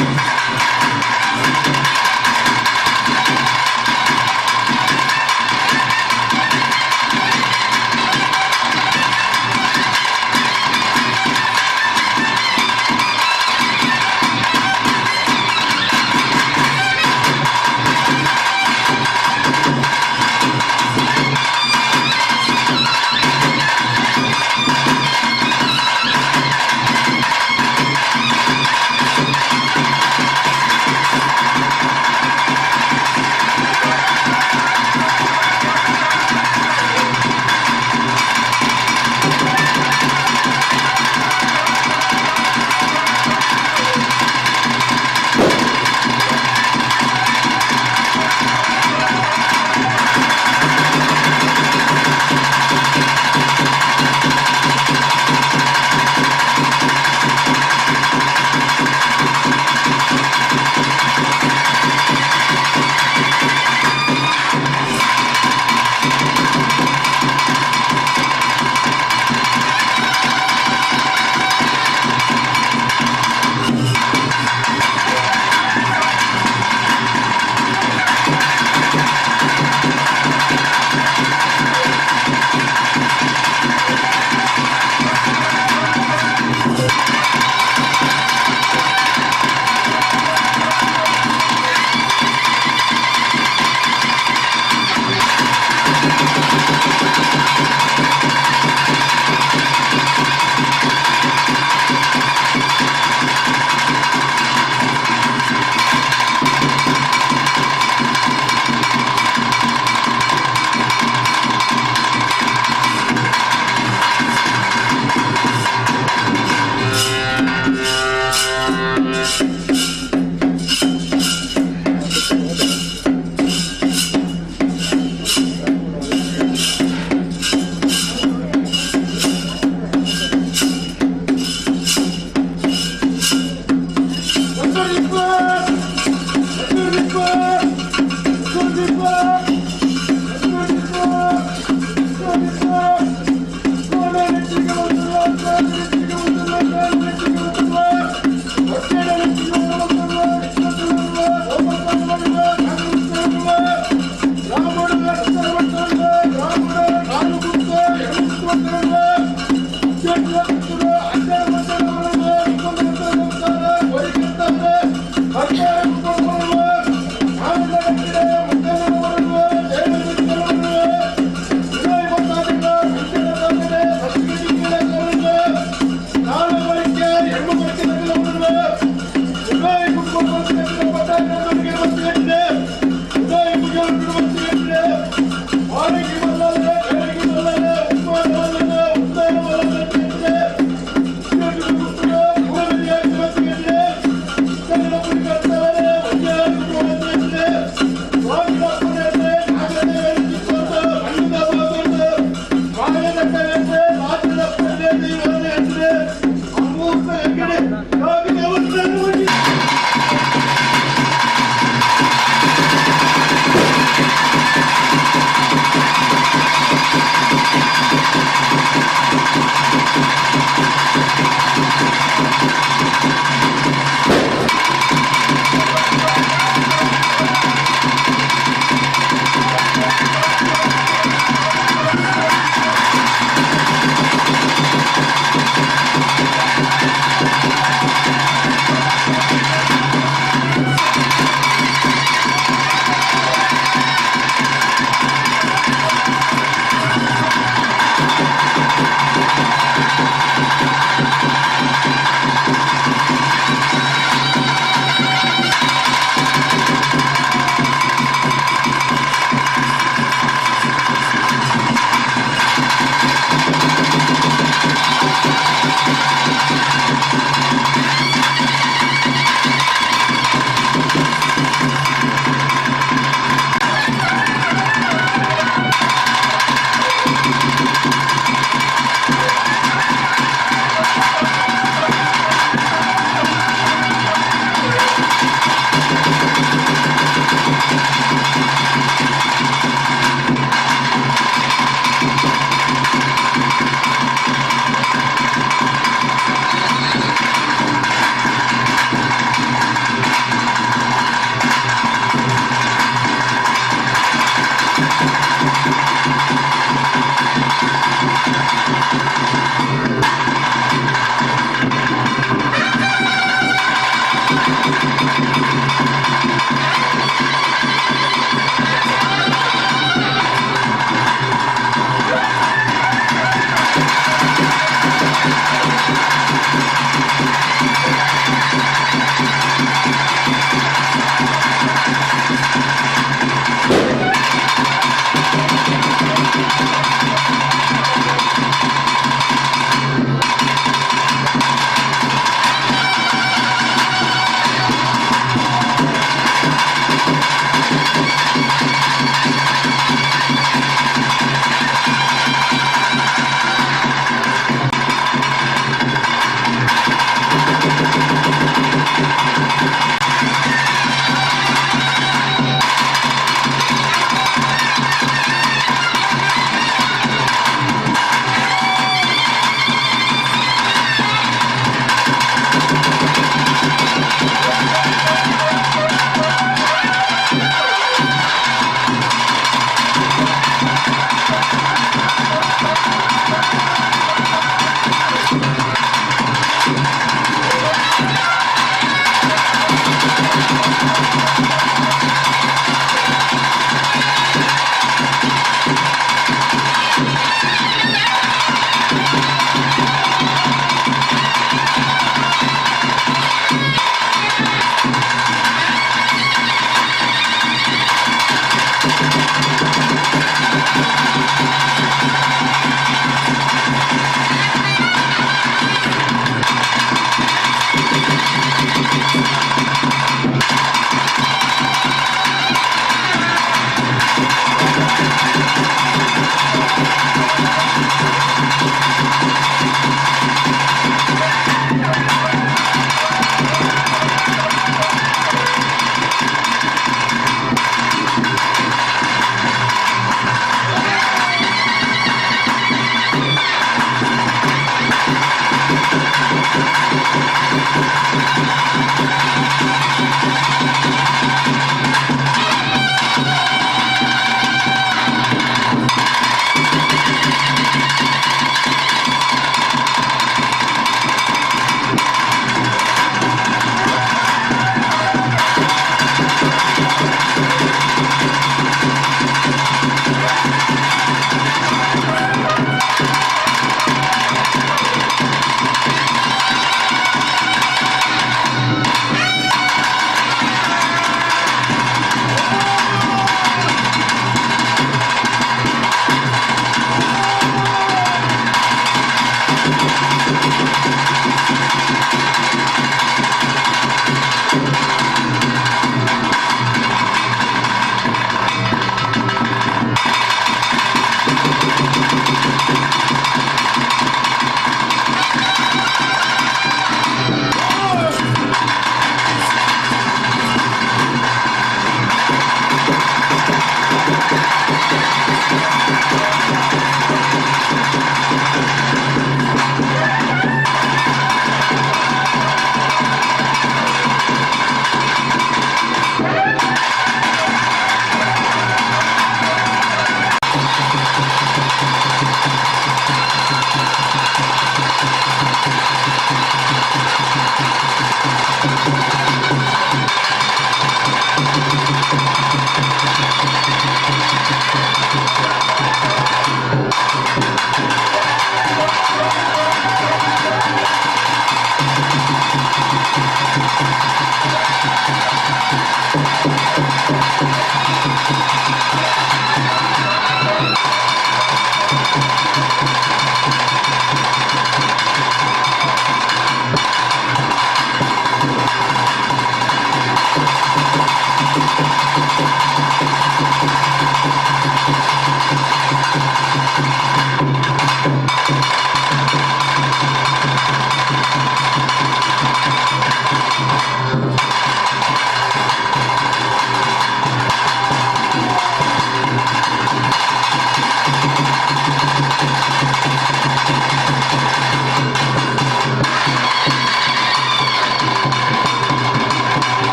Thank you.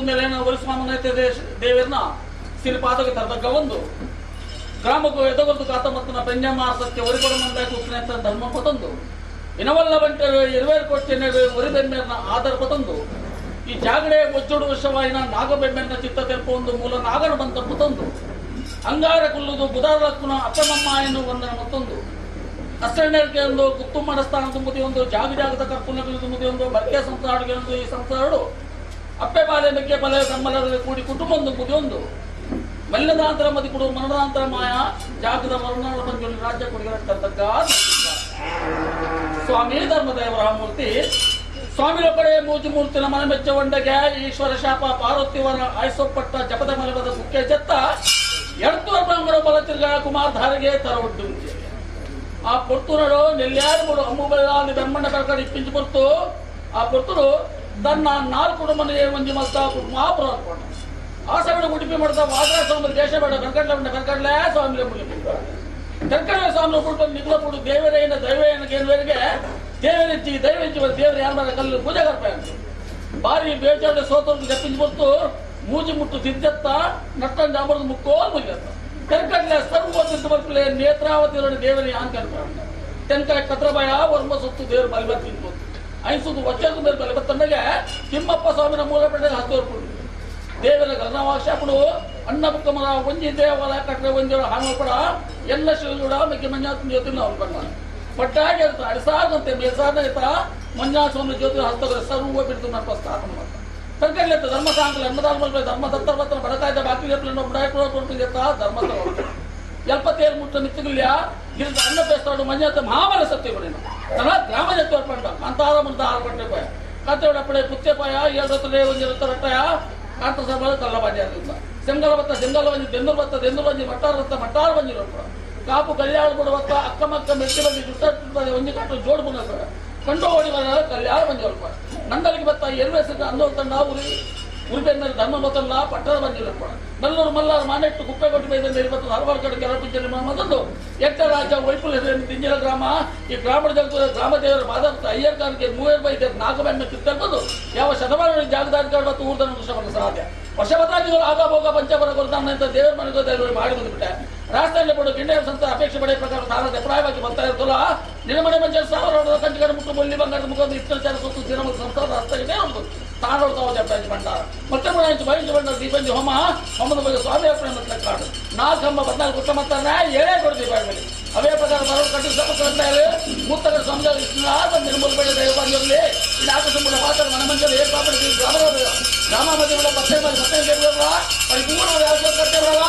ಮೇಲೆ ಒಲಿಸ್ವಾಮನೈತೆ ದೇವರನ್ನ ಸಿರಿಪಾದಕ್ಕೆ ತರದಕ್ಕ ಒಂದು ಗ್ರಾಮಕ್ಕೂ ಎದಗೊರ್ದು ಕಾತ ಮತ್ತನ ಪೆಂಜಮಾಸಕ್ಕೆ ಒರಿಕೊಡ ಮಂದಾಯ ಕೂತ್ನೆ ಧರ್ಮ ಪತಂದು ಇನವಲ್ಲ ಬಂಟೆ 20 ಕೋಟಿ ಒರಿಬೆಮ್ಮೆರ್ನ ಆಧಾರ ಪತಂದು ಈ ಜಾಗಡೆ ಒಜ್ಜೋಡು ವರ್ಷವಾಯಿನ ನಾಗಬೆಮ್ಮೆರ್ನ ಚಿತ್ತ ತೆಲ್ಪ ಒಂದು ಮೂಲ ನಾಗನ ಬಂತ ಪತಂದು ಅಂಗಾರ ಕುಲ್ಲುದು ಬುಧಾರತ್ನ ಅಪ್ಪಮಮ್ಮ ಒಂದರ ಮತ್ತೊಂದು ಅಷ್ಟಕ್ಕೆ ಒಂದು ಗುತ್ತು ಮನಸ್ಥಾನ ತುಂಬುದಿ ಒಂದು ಜಾಗದ ಕರ್ಪುನಗಳು ತುಂಬುದಿ ಒಂದು ಬರ್ಕೆ ಸಂಸಾರಗೆ ಒಂದು ಈ ಸಂಸಾರಡು ಅಪ್ಪೆ ಬಾಲೆ ಮೆಕ್ಕೆ ಬಲೆ ಸಂಬಲದಲ್ಲಿ ಕೂಡಿ ಕುಟುಂಬ ತುಂಬುದಿ ಒಂದು ಮಲ್ಲದಾಂತರ ಮದಿ ಕೊಡು ಮರಣದಾಂತರ ಮಾಯ ಜಾಗದ ಮರಣ ಬಂದು ರಾಜ್ಯ ಕೊಡುಗರ್ತಕ್ಕ ಸ್ವಾಮಿ ಧರ್ಮದೇವರ ಮೂರ್ತಿ ಸ್ವಾಮಿಯ ಕಡೆ ಮೂಜಿ ಮೂರ್ತಿನ ಮನ ಮೆಚ್ಚಗೊಂಡಗೆ ಈಶ್ವರ ಶಾಪ ಪಾರ್ವತಿವರ ಆಯ್ಸೊಪ್ಪಟ್ಟ ಜಪದ ಮಲಬದ ಮುಖ್ಯ ಜತ್ತ ಎಡ್ತೂರ ಬ್ರಾಹ್ಮಣ ಬಲ ತಿರ್ಗ ಕುಮಾರ್ ಧಾರಿಗೆ ತರೊಡ್ಡು ಆ ಪೊರ್ತುನಡು ನೆಲ್ಯಾರು ಮೂಡು ಅಮ್ಮು ಬೆಳ್ಳಿ ಬೆಮ್ಮಣ್ಣ ಕರ್ಕಡಿ ಇಪ್ಪಿಂಚು ಪೊರ್ತು ಆ ಪೊರ್ತುಡು ತನ್ನ 4 ಮನೆಗೆ ಒಂಜಿ ಮಲ್ತ ಮಹಾಪುರ ಅನ್ಕೊಂಡು ಆ ಸಗಡ ಉಡುಪಿ ಮಾಡ್ತಾ ವಾದ್ರ ಸ್ವಾಮಿ ದೇಶ ಬೇಡ ಕರ್ಕಡ್ಲೆ ಸ್ವಾಮಿ ಕರ್ಕಡ್ಲೆ ಸ್ವಾಮಿ ಕೊಟ್ಟು ನಿಗ್ಲ ಕೊಡು ದೇವರೇನ ದೈವೇನ ಕೇಳುವರಿಗೆ ದೇವರಿಚ್ಚಿ ದೇವರು ಯಾರ ಕಲ್ಲು ಪೂಜೆ ಕರ್ಪ ಬಾರಿ ಬೇಜಾಡ ಸೋತವ್ರಿಗೆ ಜಪ್ಪಿಂಚು ಪೊರ್ತು ಮೂಜಿ ಮುಟ್ಟು ತಿದ್ದತ್ತ ನಟ್ಟಂಜ ಅಮರದ ಮುಕ್ಕೋಲ್ ಮುಗಿಯತ್ತ ಕರ್ಕಡ್ಲೆ ಸರ್ವೋತ್ತಿದ್ದ ಮಕ್ಕಳೇ ನೇತ್ರಾವತಿ ದೇವರಿ ಆನ್ ಕರ್ಕೊಂಡು ತೆನ್ಕಾಯಿ ಕತ್ರಭಯ ವರ್ಮ ಸೊತ್ತು ದೇವರು ಬಲಿಬತ್ ತಿನ್ಬೋದು ಐಸುದು ವಜ್ರದ ಮೇಲೆ ಬಲಿಬತ್ತಂದಾಗ ತಿಮ್ಮಪ್ಪ ಸ್ವಾಮಿನ ಮೂಲ ಪಡೆದ 10 ವರ್ಷ ದೇವರ ಗರ್ಣವಾಕ್ಷಪಡು ಅನ್ನ ಬುಕ್ಕಮರ ಒಂಜಿ ದೇವಾಲಯ ಕಟ್ಟರೆ ಒಂಜಿ ಹಾನಪಡ ಎಲ್ಲ ಶಿವಜೂಡ ಮೆಕ್ಕೆ ಮಂಜಾತ್ ಜ್ಯೋತಿ ನಾವು ಅನ್ಕೊಂಡ ಪಟ್ಟಾಗಿ ಅಡಿಸಾದಂತೆ ಮೇಸಾದ ಮಂಜಾಸ್ವಾಮಿ ಜ್ಯೋತಿ ಹಸ್ತಗಳ ಸರ್ವ ಬಿಡ್ತು ನಮ್ಮ ಸ್ಥಾಪನೆ ಮಾಡ್ತಾರೆ ಕರ್ಕಡ್ಲೆ ಧರ್ಮ ಸಾಂಕಲ ಅನ್ನದಾಲ್ಮಲ್ಪೆ ಧರ್ಮ ದತ್ತರ್ವತ್ತನ ಬಡಕಾಯ್ದ ಬಾಕಿ ಧರ್ಮದ ಎಲ್ಪತ್ತೇಳು ಮುಟ್ಟ ನಿತ್ಯಗುಲ್ಯ ಗಿರಿದ ಅನ್ನ ಬೇಸ್ತಾಡು ಮಂಜಾತ ಮಹಾಬಲ ಸತ್ಯಗಳೇನು ಗ್ರಾಮ ಜತ್ತು ಅರ್ಪಂಡ ಅಂತಾರ ಮುಂದೆ ಆರ್ಪಟ್ಟೆ ಪಾಯ ಕತ್ತೆಪಡೆ ಪುಚ್ಚೆ ಪಾಯ 7 ಒಂಜಿರತ್ತರಟ್ಟಯ ಕಾಂತ ಸಭಾ ಕಲ್ಲ ಬಾಜ್ಯ ಸೆಂಗಲ ಬತ್ತ ಸೆಂಗಲ ಬಂಜಿ ದೆಂದೂರು ಬತ್ತ ದೆಂದೂರು ಬಂಜಿ ಮಟ್ಟಾರ ಬಂಜಿರೋ ಕಾಪು ಕಲ್ಯಾಣ ಬಿಡುವತ್ತ ಅಕ್ಕಮಕ್ಕ ಮೆಟ್ಟಿ ಬಂದಿ ದುಷ್ಟ ಒಂಜಿ ಕಾಟು ಜೋಡು ಬಂದ ಕಂಡು ಓಡಿ ಬರ ಕಲ್ಯಾಣ ಬಂಜಿ ಅಲ್ಪ ನಂದಲಿಗೆ ಬತ್ತ ಎರ್ವೇಸಿದ ಅನ್ನೋ ತಂಡ ಉರಿಪೆಂದರೆ ಧರ್ಮ ಮೊತ್ತಲ್ಲ ಪಟ್ಟದ ಬಂಜಿರಪ್ಪ ನಲ್ಲೂರು ಮಲ್ಲಾರ ಮಾನೆಟ್ಟು ಕುಪ್ಪೆ ಕೊಟ್ಟು ಬೈದಲ್ಲಿ ಇವತ್ತು ಹಲವಾರು ಕಡೆ ಕೆರಪಿಂಚಲಿ ಮೊದಲು ಎಟ್ಟ ರಾಜ್ಯ ವೈಪುಲ್ಯ ತಿಂಜಲ ಗ್ರಾಮ ಈ ಗ್ರಾಮದ ಜಗತ್ತು ಗ್ರಾಮ ದೇವರ ಮಾದರ್ಥ ಅಯ್ಯರ್ಕಾರಕ್ಕೆ 3 ಬೈದ 4 ಬೆಣ್ಣೆ ಕಿತ್ತರ್ಬೋದು ಯಾವ ಶತಮಾನ ಜಾಗದಾರಿಗಳು ಮತ್ತು ಊರ್ಧನ ವೃಷಭನ ಸಾಧ್ಯ ವರ್ಷವತಾದಿಗಳು ಆಗಾಭೋಗ ಪಂಚಪರ ಕೊಡ್ತಾನಂತ ದೇವರ ಮನೆಗೋದಲ್ಲಿ ಮಾಡಿ ಬಂದುಬಿಟ್ಟೆ ರಾಷ್ಟ್ರದಲ್ಲಿ ಕೊಡು ಗಿಂಡೆಯ ಸಂತ ಅಪೇಕ್ಷೆ ಪಡೆಯ ಪ್ರಕಾರ ತಾನದ ಅಭಿಪ್ರಾಯವಾಗಿ ಬರ್ತಾ ಇರ್ತಲ್ಲ ನಿನಮನೆ ಮಂಚ ಸಾವಿರ ಕಂಚಿಗರ ಮುಟ್ಟು ಬೊಲ್ಲಿ ಬಂಗಾರದ ಮುಖದ ಇಷ್ಟಚಾರ ಸೊತ್ತು ಸಿನಿಮಾ ಸಂಸ್ಥಾನದ ಹಸ್ತಗಿದೆ ಒಂದು ತಾನೋಡ್ತಾವ ಜಪಾಜಿ ಭಂಡಾರ ಮತ್ತೆ ಬೈಂಚು ಬಂಡ ದೀಪಂಜಿ ಹೋಮದ ಬಗ್ಗೆ ಸ್ವಾಮಿ ಅರ್ಪಣೆ ಮತ್ತೆ ಕಾಡು 4 ಕಂಬ 14 ಕೊಟ್ಟ ಮತ್ತಾನೆ 7 ಕೊಡು ದೀಪಾವಳಿ ಅವೇ ಪ್ರಕಾರ ಬರೋ ಕಟ್ಟಿ ಸಪಕಂತ ಮುತ್ತಗ ಸಂಜೆ ನಿರ್ಮೂಲ ಬೆಳೆ ದೈವಲ್ಲಿ ಇದಾಕ ಸಂಬಂಧ ಮಾತ್ರ ಮನೆ ಮಂಜಲ್ಲಿ ಏರ್ ಪಾಪಡಿ ಗ್ರಾಮ ಮಧ್ಯೆ ಮತ್ತೆ ಪರಿಪೂರ್ಣ ಯಾವ ಕರ್ತೇವಲ್ಲ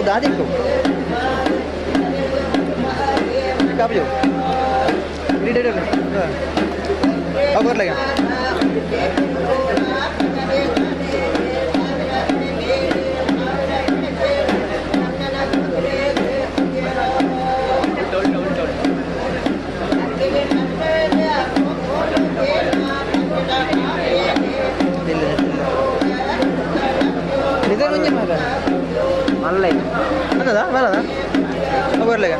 adik tuh. Kap jo. Ini deh. Apa lagi? Malay. Mana dah? Mana dah? Apa lagi?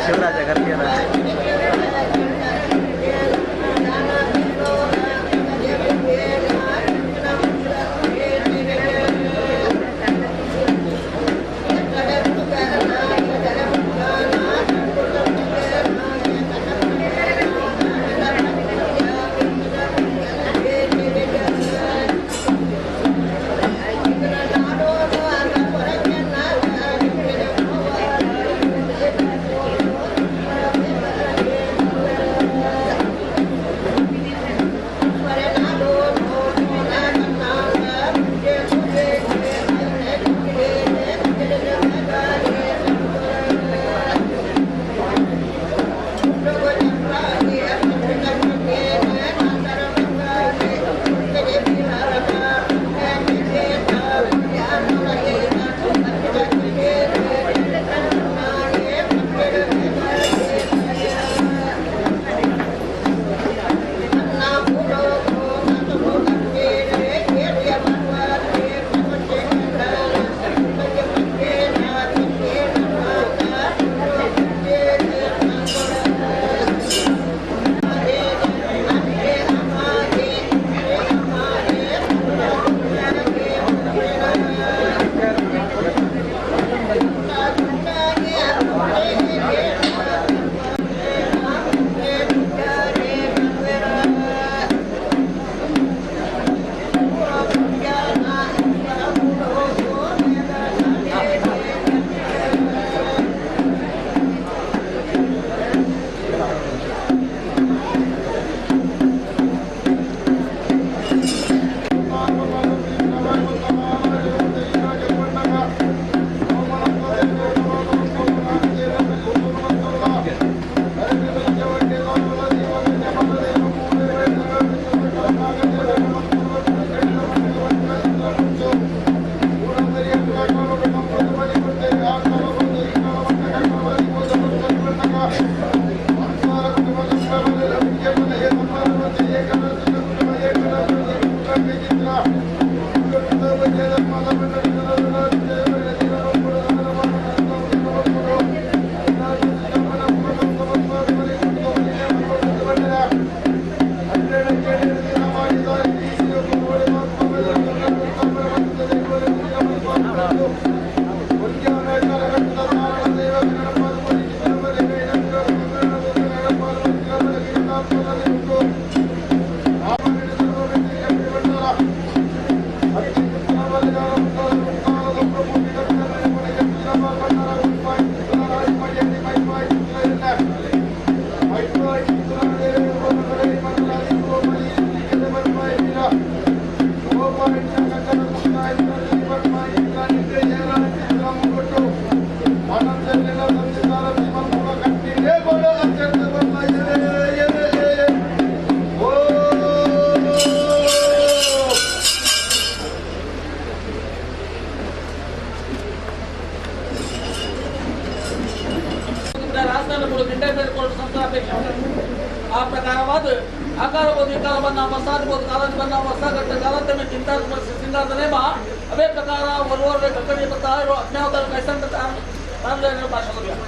Shivraj करके बना वसाद बोध कालज बना वसा करते कालते में चिंता सिंगार दने बा अबे प्रकार वरवर वे ककड़ी बता रो अज्ञात कैसन बता तांदे भाषा बोलिया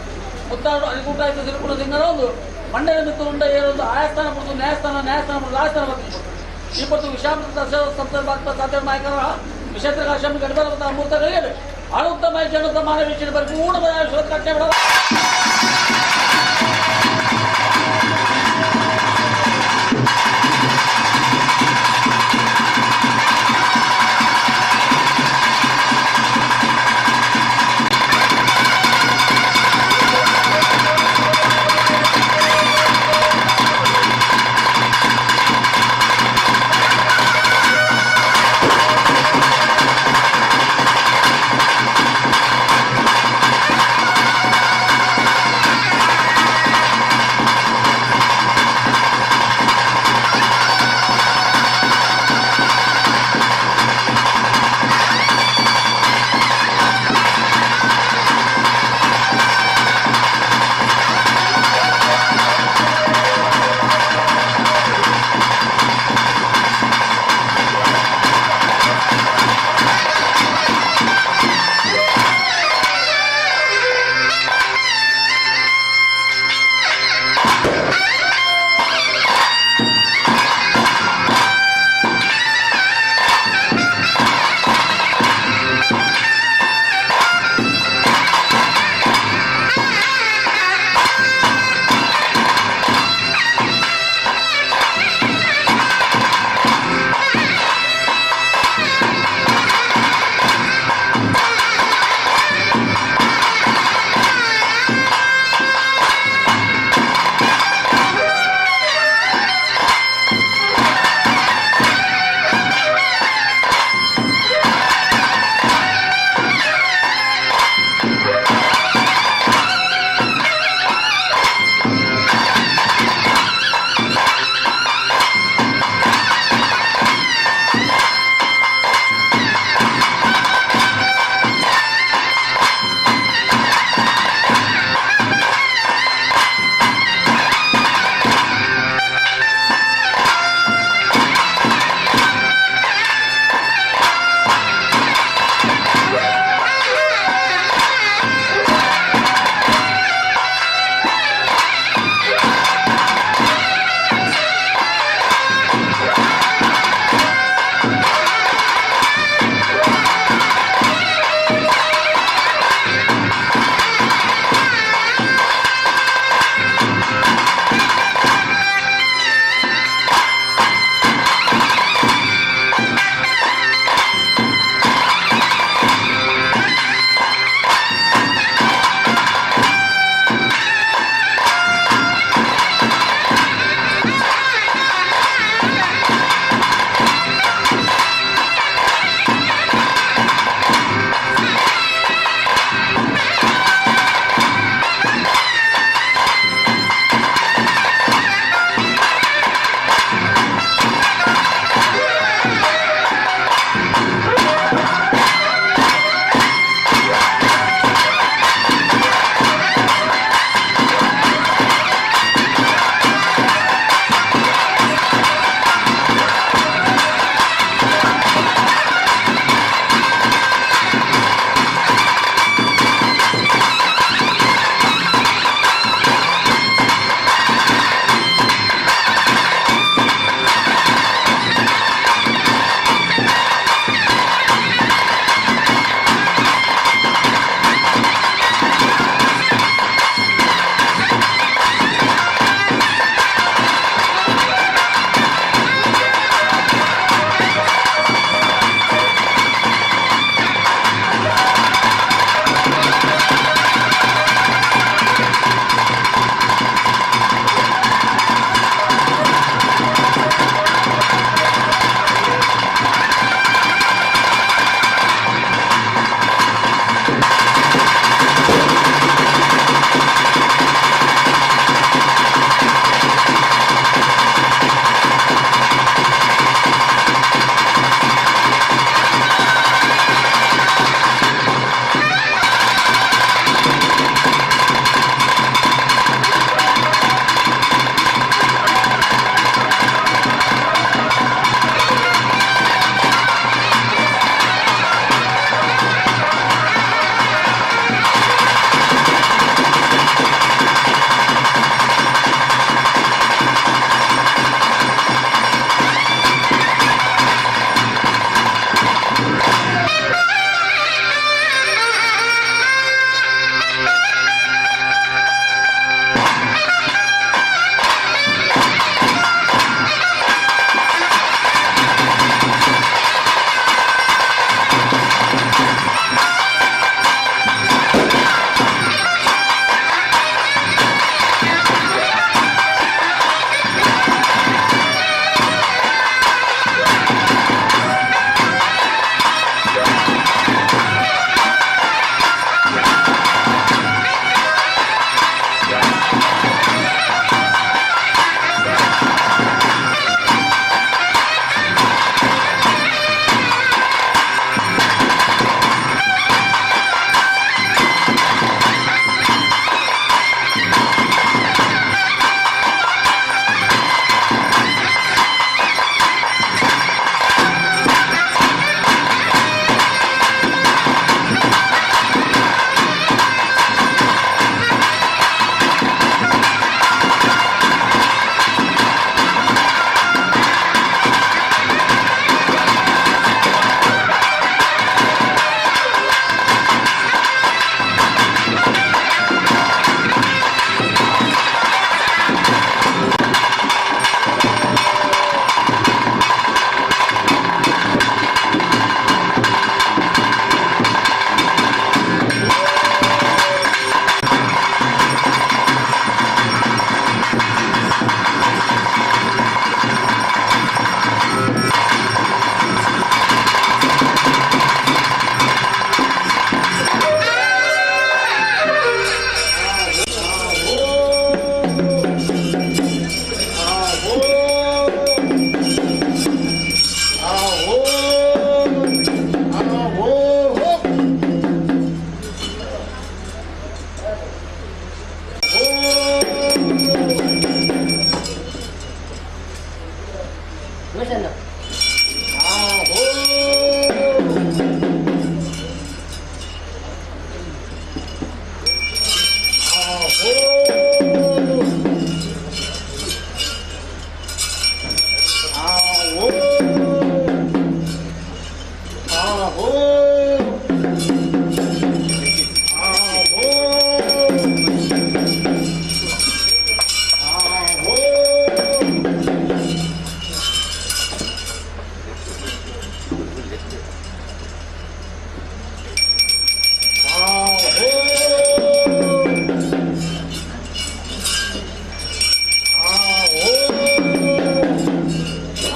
ಮುತ್ತಾಡು ಅಲಿಗುಟಾಯ್ತು ತಿರುಪುರ ಸಿಂಗರೊಂದು ಮಂಡ್ಯದ ಮಿತ್ರರುಂಡ ಏರೊಂದು ಆಯಸ್ಥಾನ ಬಿಡ್ತು ನ್ಯಾಯಸ್ಥಾನ ಬಿಡ್ತು ರಾಜಸ್ಥಾನ ಬರ್ತೀವಿ ಇಪ್ಪತ್ತು ವಿಷಾಂತ ಸಂದರ್ಭ ಸಾಧ್ಯ ನಾಯಕರ ವಿಷೇತ್ರ ಕಾಶ್ಯಮ ಗಡ್ಬರ ಮೂರ್ತಗಳಿಗೆ ಆಳುತ್ತ ಮೈ ಜನ ಮಾನವ ವೀಕ್ಷಣೆ ಪರಿಪೂರ್ಣ ಕಟ್ಟೆ ಬಿಡಲ್ಲ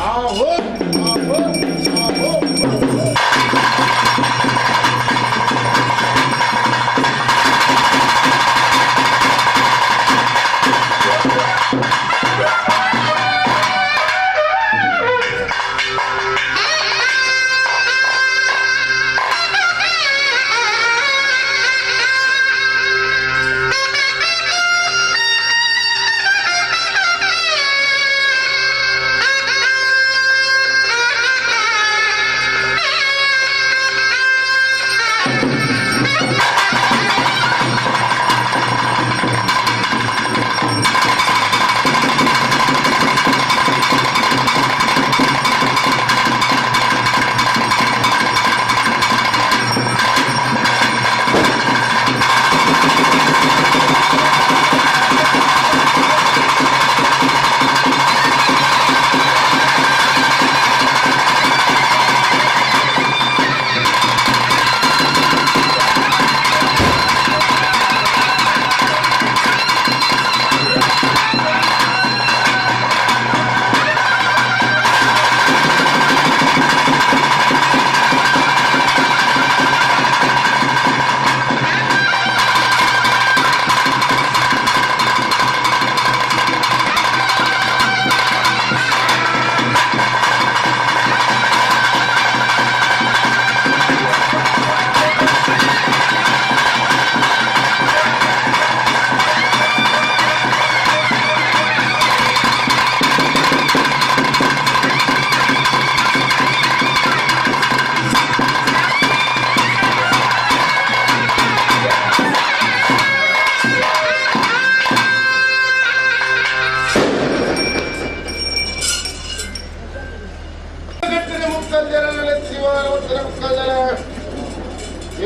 Ah,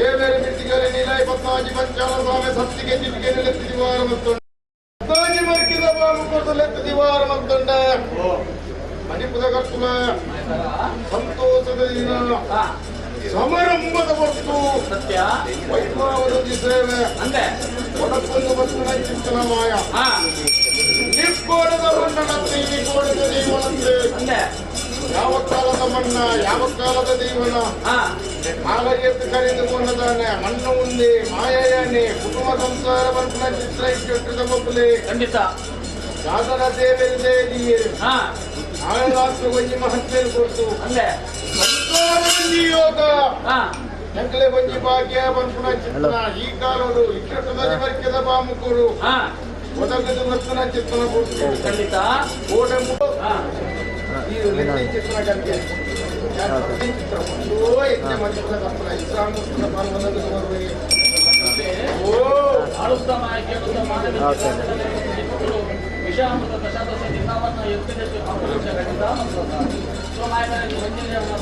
ಏವೇರಿ ಮಿಟ್ಟಿಗೆರೆ ನೀಲಾಯಿ ಪದ್ಮಾಜಿ ಪಂಚಾಲ ಸ್ವಾಮಿ ಸತ್ತಿಗೆ ಚಿಟ್ಟಿಗೆ ನೆಲೆತ್ತಿ ದಿವಾರ ಮತ್ತೊಂಡ ಪದ್ಮಾಜಿ ಮರ್ಕಿದ ಬಾಮುಕೋದು ಲೆತ್ತ ದಿವಾರ ಮತ್ತೊಂಡ ಮಣಿಪುದ ಕರ್ತುಲ ಸಂತೋಷದ ದಿನ ಸಮಾರಂಭದ ಹೊತ್ತು ಸತ್ಯ ವೈಭವದ ಸೇವೆ ಅಂದೆ ಒಡಕೊಂದು ಬರ್ತನ ಚಿಂತನ ಮಾಯ ನಿಕ್ಕೋಡದ ಮಣ್ಣನಂತೆ ನಿಕ್ಕೋಡದ ಜೀವನಂತೆ ಅಂದೆ ಯಾವ ಕಾಲದ ಮಣ್ಣ ಯಾವ ಕಾಲದ ಜೀವನ ಕಾಲ ಎತ್ತು ಕರೆದುಕೊಂಡದಾನೆ ಮಣ್ಣು ಉಂದಿ ಮಾಯಯಾನೆ ಕುಟುಂಬ ಸಂಸಾರ ಬಂಧನ ಚಿತ್ರ ಇಟ್ಟಿದ ಮಕ್ಕಳೇ ಖಂಡಿತ ಸಾಧನ ದೇವರಿದೆ ನಾಳೆ ಗೊಂಜಿ ಮಹತ್ವ ಕೊಡ್ತು ಅಂದೆ ಸಂಸಾರದಲ್ಲಿ ಯೋಗ ಎಂಕಲೆ ಗೊಂಜಿ ಭಾಗ್ಯ ಬಂಧನ ಚಿತ್ರ ಈ ಕಾಲದು ಇಕ್ಕಟ್ಟದಲ್ಲಿ ಬರ್ಕೆದ ಬಾಮುಕರು ಒದಗದು ವರ್ತನ ಚಿತ್ರನ ಕೊಡ್ತು ಖಂಡಿತ ಕೋಟೆ ಆಳುತ್ತಾ ಕೇಳುತ್ತಾ ವಿಷಾಮೃತ ದಶಾದಶಿ ದಿನವನ್ನು ಎತ್ತಿದಕ್ಕೆ ಅಂಬರೀಷ ಖಂಡಿತ ಸೊ ನಾಯಕರಿಗೆ ವಂಜನೆಯನ್ನು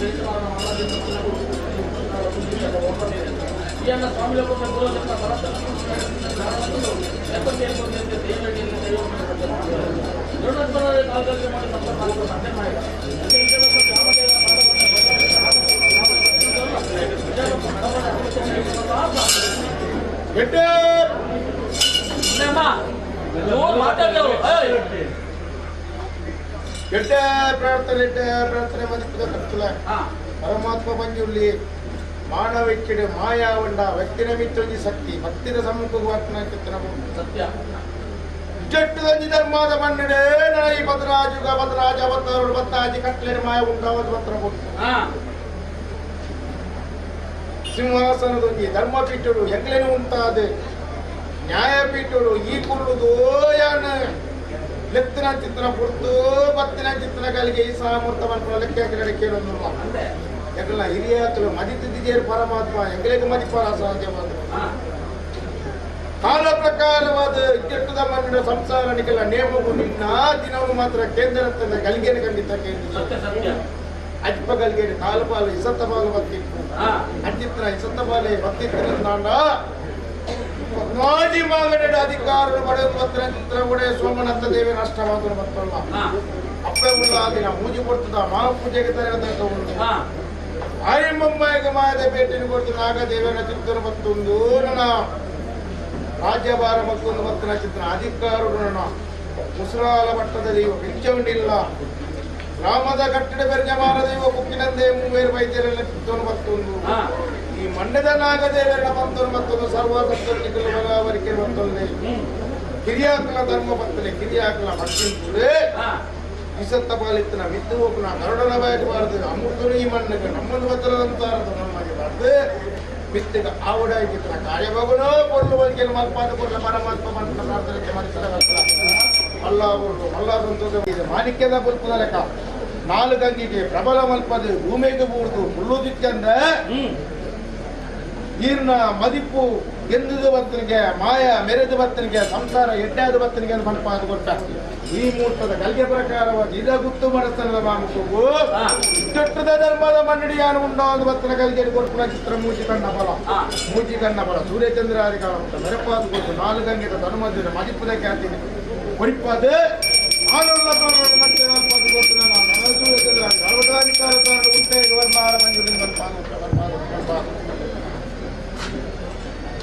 ಈಯನ್ನ ಸ್ವಾಮಿಗಳ ಪೂರ್ವಜನ ಭರತನನ್ನು ದೊಡ್ಡಪ್ಪನವರ ಕಾಲದಲ್ಲಿ ಮಾಡಿ ಸಂಪರ್ಕ ಸಾಧ್ಯ ಮಾಡಿದ ಪ್ರಾರ್ಥನೆ ಮದಿಪದ ಕರ್ತುಲ ಪರಮಾತ್ಮ ಬಂಜುಳ್ಳಿ ಮಾನವಿಕ್ಕಿಡೆ ಮಾಯಾವಂಡ ವ್ಯಕ್ತಿನ ಮಿತ್ತೊಂಜಿ ಶಕ್ತಿ ಭಕ್ತಿನ ಸಮ್ಮುಖವಾತ್ಮ ಸತ್ಯ ಜಟ್ಟುದಂಜಿ ಧರ್ಮದ ಮನ್ನಡೆ ನಾಯಿ ಭದ್ರಾಜುಗ ಭದ್ರಾಜ ಅವತಾರು ಬತ್ತಾಜಿ ಕಟ್ಲೆರೆ ಮಾಯ ಉಂಟಾವದು ಪತ್ರ ಕೊಟ್ಟು ಸಿಂಹಾಸನದೊಂದಿ ಧರ್ಮಪೀಠರು ಹೆಗ್ಲೆನು ಉಂಟಾದೆ ನ್ಯಾಯಪೀಠರು ಈ ಕುಳ್ಳುದು ಯಾನ ಲೆತ್ತಿನ ಚಿತ್ರ ಕೊಡ್ತು ಬತ್ತಿನ ಚಿತ್ರ ಕಲಿಗೆ ಈ ಸಾಮರ್ಥ್ಯವನ್ನು ಲೆಕ್ಕ ಕೇಳೋದು ಯಾಕಲ್ಲ ಹಿರಿಯಾತರು ಮದಿತಿದ್ದೇರು ಪರಮಾತ್ಮ ಹೆಗ್ಲೆಗೆ ಮದಿಪಾರ ಸಾಧ್ಯವಾದ ಕಾಲ ಪ್ರಕಾರವಾದ ಕೆಟ್ಟದ ಮಣ್ಣಿನ ಸಂಸಾರ ನಿಖಲ ನೇಮವು ನಿನ್ನ ದಿನವು ಮಾತ್ರ ಕೇಂದ್ರ ಗಲಿಗೆನ ಖಂಡಿತ ಕೇಂದ್ರ ಅಜ್ಪ ಗಲಿಗೆರೆ ಕಾಲಪಾಲು ಇಸತ್ತ ಬಾಲು ಬತ್ತಿತ್ತು ಅಜ್ಜಿತ್ರ ಇಸತ್ತ ಬಾಲೆ ಬತ್ತಿತ್ತು ನಾಂಡ ಮಾಜಿ ಮಾಗಡ ಅಧಿಕಾರರು ಪಡೆದು ಬತ್ತಿನ ಚಿತ್ರ ಒಡೆ ಸೋಮನಂತ ದೇವಿ ನಷ್ಟವಾದರು ಮತ್ತಲ್ಲ ಅಪ್ಪೆ ಉಳ್ಳ ದಿನ ಮೂಜಿ ಕೊಡ್ತದ ಮಹಾಪೂಜೆಗೆ ತರಗತ ಆಯಮ್ಮಮ್ಮಾಯಿಗೆ ಮಾಯದ ಭೇಟಿನ ಕೊಡ್ತು ನಾಗದೇವನ ಚಿತ್ರ ಮತ್ತೊಂದು ನನ್ನ ರಾಜ್ಯಭಾರ ಮತ್ತೊಂದು ಮತ್ತಿನ ಚಿತ್ರ ಅಧಿಕಾರರು ನನ್ನ ಮುಸುರಾಲ ಮಟ್ಟದಲ್ಲಿ ಬೆಚ್ಚುಂಡಿಲ್ಲ ಗ್ರಾಮದ ಕಟ್ಟಡ ಬೆರ್ಜಮಾನ ದೈವ ಕುಕ್ಕಿನಂದೇ ಮೂವೇರು ವೈದ್ಯರೆಲ್ಲ ಚಿತ್ತವನ್ನು ಮತ್ತೊಂದು ಈ ಮಂಡ್ಯದ ನಾಗದೇವರ ಮತ್ತೊಂದು ಮತ್ತೊಂದು ಸರ್ವಸತ್ತೊಂದಿಗೆ ಬರಾವರಿಕೆ ಮತ್ತೊಂದೇ ಕಿರಿಯಾಕಲ ಧರ್ಮ ಬತ್ತಲೆ ಕಿರಿಯಾಕಲ ಮಟ್ಟಿಂತುಡೆ ಇಸತ್ತ ಪಾಲಿತ್ತನ ಮಿದ್ದು ಹೋಗ್ನ ಕರುಡನ ಬಾಯಬಾರದು ಅಮೃತನು ಈ ಮಣ್ಣಿಗೆ ನಮ್ಮನ್ನು ಬತ್ತಲಂತಾರದು ನಮಗೆ ಬಾರ್ದು ಮಿತ್ತಿಗ ಆವಡಾಗಿತ್ತನ ಕಾರ್ಯಭಾಗನೋ ಕೊಡ್ಲು ಬಗ್ಗೆ ಮಲ್ಪಾದ ಕೊಡ್ಲ ಪರಮಾತ್ಮ ಮಂತ್ರ ಪ್ರಾರ್ಥನೆ ಮಾಡಿಸಲ ಅಲ್ಲ ಅಲ್ಲ ಸಂತೋಷ ಮಾಣಿಕ್ಯದ ಬುಲ್ಪದ ಲೆಕ್ಕ ನಾಲ್ಕು ಅಂಗಿಗೆ ಪ್ರಬಲ ಮಲ್ಪದ ಭೂಮಿಗೆ ಬೂರ್ದು ಮುಳ್ಳುದಿಕ್ಕಂದ್ರೆ ಈರ್ನ ಮದಿಪ್ಪು ಗೆಂದುದು ಬತ್ತನಿಗೆ ಮಾಯ ಮೆರೆದು ಬತ್ತನಿಗೆ ಸಂಸಾರ ಎಡ್ಡಾದ ಬತ್ತನಿಗೆ ಮಲ್ಪಾದ ಕೊಟ್ಟ ಈ ಮುಹೂರ್ತದ ಕಲ್ಗೆ ಪ್ರಕಾರವಾಗಿ ಇದ ಗುತ್ತು ಮನಸ್ಸನದ ಮಾಮುಕುಗು ಚಟ್ಟದ ಧರ್ಮದ ಮನ್ನಡಿಯಾನು ಉಂಡಾದ ಬತ್ತನ ಕಲ್ಗೆ ಕೊಡ್ಪುನ ಚಿತ್ರ ಮೂಜಿ ಕಣ್ಣ ಬಲ ಸೂರ್ಯಚಂದ್ರ ಅಧಿಕಾರ ಮೆರಪಾದ ಕೊಟ್ಟು ನಾಲ್ಕು ಅಂಗಿದ ಧರ್ಮದ ಮದಿಪ್ಪದ ಖ್ಯಾತಿ ಕೊರಿಪ್ಪದು ಆನುಲ್ಲ ಮತ್ತೆ ಮಲ್ಪಾದ ಕೊಟ್ಟು ನಾನು ಸೂರ್ಯಚಂದ್ರ ಅಧಿಕಾರ ಉಂಟೆ ಗವರ್ನಾರ ಮಂಜುಲಿಂದ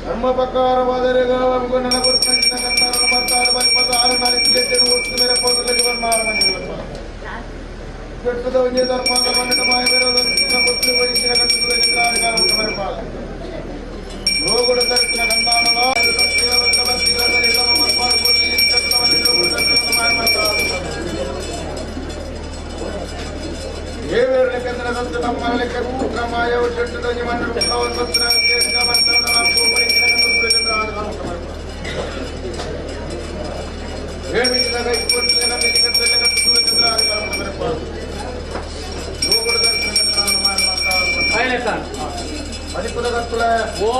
ಧರ್ಮ ಪ್ರಕಾರವಾದರೆ ನನ್ನ ಗುರುತಿನ ಕನ್ನಡ ಬರ್ತಾರೆ ಬಲ್ಪದ ಆರು ನಾಲ್ಕು ಗಂಟೆಯನ್ನು ಒತ್ತು ಮೇಲೆ ಪೋದಲ್ಲಿ ಗವರ್ನಾರ ಮಂಜುಲಿಂದ ಕೆಟ್ಟದ ಒಂದೇ ಧರ್ಮದ ಮನ್ನಡ ಮಾಯ ಬೇರೆ ಕೊಟ್ಟು ವಹಿಸಿನ ಕಟ್ಟುವ ಚಿತ್ರಾಧಿಕಾರ ಉಂಟು ಮೆರಪಾಲ ರೋಗುಡ ತರಕಿನ ಗಂಧಾನದ ಏವೇರನೆ ಕೇಂದ್ರದಂತೆ ನಮ್ಮ ಲೆಕ್ಕ ಮಾಯವು ಕೆಟ್ಟದ ಮನ್ನಡ ಮದಿಪದ ಕರ್ತುಳ ಓ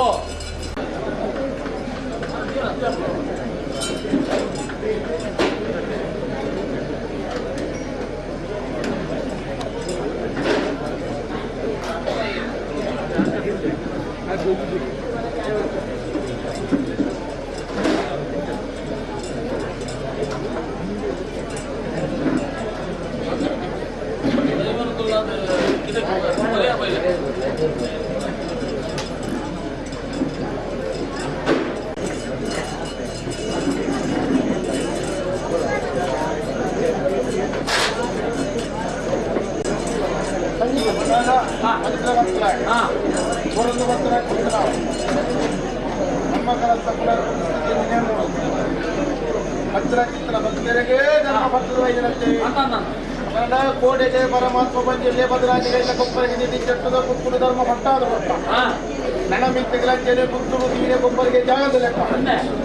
ಚಿತ್ರ ಭಕ್ತರಿಗೆ ಧರ್ಮ ಭಕ್ತರು ವೈದ್ಯರಂತೆ ಕೋಟೆಗೆ ಪರಮಾತ್ಮ ಪಂಚಲ್ಯ ಭದ್ರಾಜಿಗಳ ಕೊಪ್ಪರಿಗೆ ನಿಧಿ ಚಟ್ಟದ ಕುಕ್ಕುಡು ಧರ್ಮ ಭಟ್ಟಾದ ಭಟ್ಟ ನಣ ಮಿತ್ತಗಲಂಚನೆ ಕುಕ್ಕುಡು ತೀರೆ ಕೊಪ್ಪರಿಗೆ ಜಾಗದ ಲೆಕ್ಕ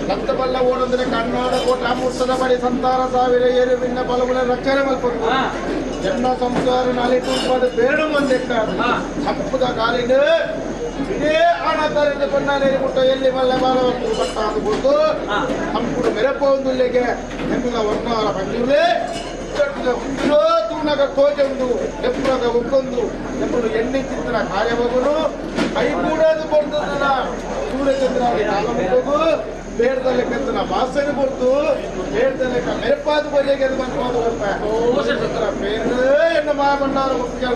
ಭಕ್ತಬಲ್ಲ ಓಡಂದ್ರೆ ಕಣ್ಣಾದ ಕೋಟ ಮುಟ್ಟದ ಬಳಿ ಸಂತಾನ ಸಾವಿರ ಏರು ಭಿನ್ನ ಬಲಗಳ ರಕ್ಷಣೆ ಮಲ್ಪದು ಜನ್ಮ ಸಂಸಾರ ನಾಲಿ ತುಪ್ಪದ ಬೇಡು ಒಂದೆಕ್ಕ ತಪ್ಪದ ಕಾಲಿನ ಇದೇ ಹಣ ತರದ ಕೊನ್ನಾಲೇರಿ ಮುಟ್ಟ ಎಲ್ಲಿ ಮಲ್ಲ ಬಾಲವಂತು ಭಟ್ಟ ಅಂದ್ಬಿಟ್ಟು ಹಂಪುಡು ಮೆರಪೊಂದುಲ್ಲೆಗೆ ಹೆಂಗ ವರ್ಣಾರ ಬಂದಿವೆ ತೂನಗ ಕೋಜೊಂದು ಎಪ್ಪುರಗ ಒಕ್ಕೊಂದು ಎಪ್ಪುಡು ಎಣ್ಣೆ ಚಿತ್ರ ಕಾರ್ಯವಗುನು ಕೈ ಕೂಡದು ಕೊಡ್ತದನ ಸೂರ್ಯಚಂದ್ರ ನಾಗಮುಖಗು ಬೇಡದಲ್ಲೇ ಕೆತ್ತನ ವಾಸನೆ ಕೊಡ್ತು ಬೇಡದಲ್ಲೇ ಮೆರಪಾದ ಬಗೆಗೆ ಅದು ಬಂದು ಬೇರೆ ಎಣ್ಣ ಮಾಬಣ್ಣಾರ ಮುಖ್ಯ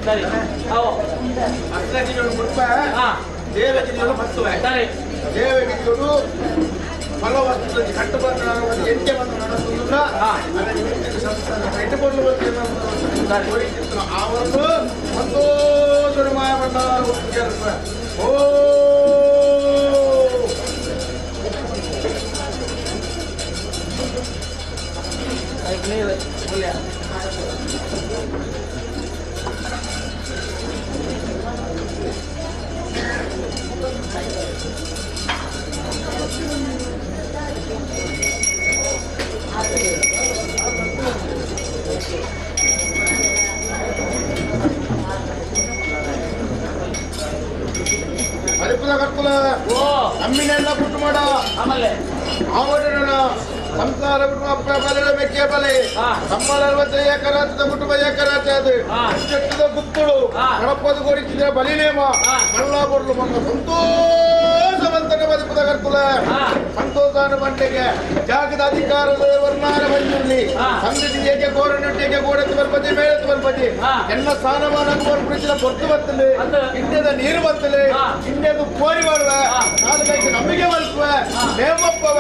ಸರಿ ದೇವಗಿರಿಗಳು ಬರ್ತವೆ ದೇವಗಿರಿಗಳು ಫಲವತ್ತು ಕಟ್ಟುಬಂದ ಎಂಟೆ ಬಂದು ನಡೆಸುವುದಿಲ್ಲ ಇಟ್ಟುಕೊಳ್ಳುವ ಅವರು ಸಂತೋಷ ಮಾಯ ಬಂದ ಓ ನಮ್ಮಿನೆಲ್ಲ ಪುಟ್ಟು ಮಾಡ ಆಮೇಲೆ ಆವಡನ ಸಂಸಾರ ಬಿಟ್ಟು ಅಪ್ಪ ಬಲ ಮೆಕ್ಕೆ ಬಲೆ ಸಂಬಳ 60 ಎಕರಾದ ಬಿಟ್ಟು ಎಕರಾಚ ಅದು ಚೆಟ್ಟದ ಗುತ್ತುಳು ಹಣಪ್ಪದು ಗೋರಿಸಿದ್ರೆ ಬಲಿನೇಮ ಮಲ್ಲ ಬರ್ಲು ಮಕ್ಕ ಸಂತೋಷವಂತನ ಬದುಕುದ ಕರ್ತುಲ ಸಂತೋಷನ ಬಂಡೆಗೆ ಜಾಗದ ಅಧಿಕಾರದ ವರ್ಣಾರ ಬಂದಿರಲಿ ಸಂಗತಿಗೆ ಗೋರನೊಟ್ಟಿಗೆ ಗೋಡೆತ್ತು ಬರ್ಬದಿ ಮೇಳತ್ತು ಬರ್ಬದಿ ಎಲ್ಲ ಸ್ಥಾನಮಾನ ಗೋರ್ಪಡಿಸಿದ ಹೊರತು ಬರ್ತಲೆ ಇಂಡ್ಯದ ನೀರು ಬರ್ತಲೆ ಇಂಡ್ಯದು ಕೋರಿ ಮಾಡುವ ನಾಲ್ಕೈದು ನಮಗೆ ಬರ್ತವೆ ನೇಮಪ್ಪವ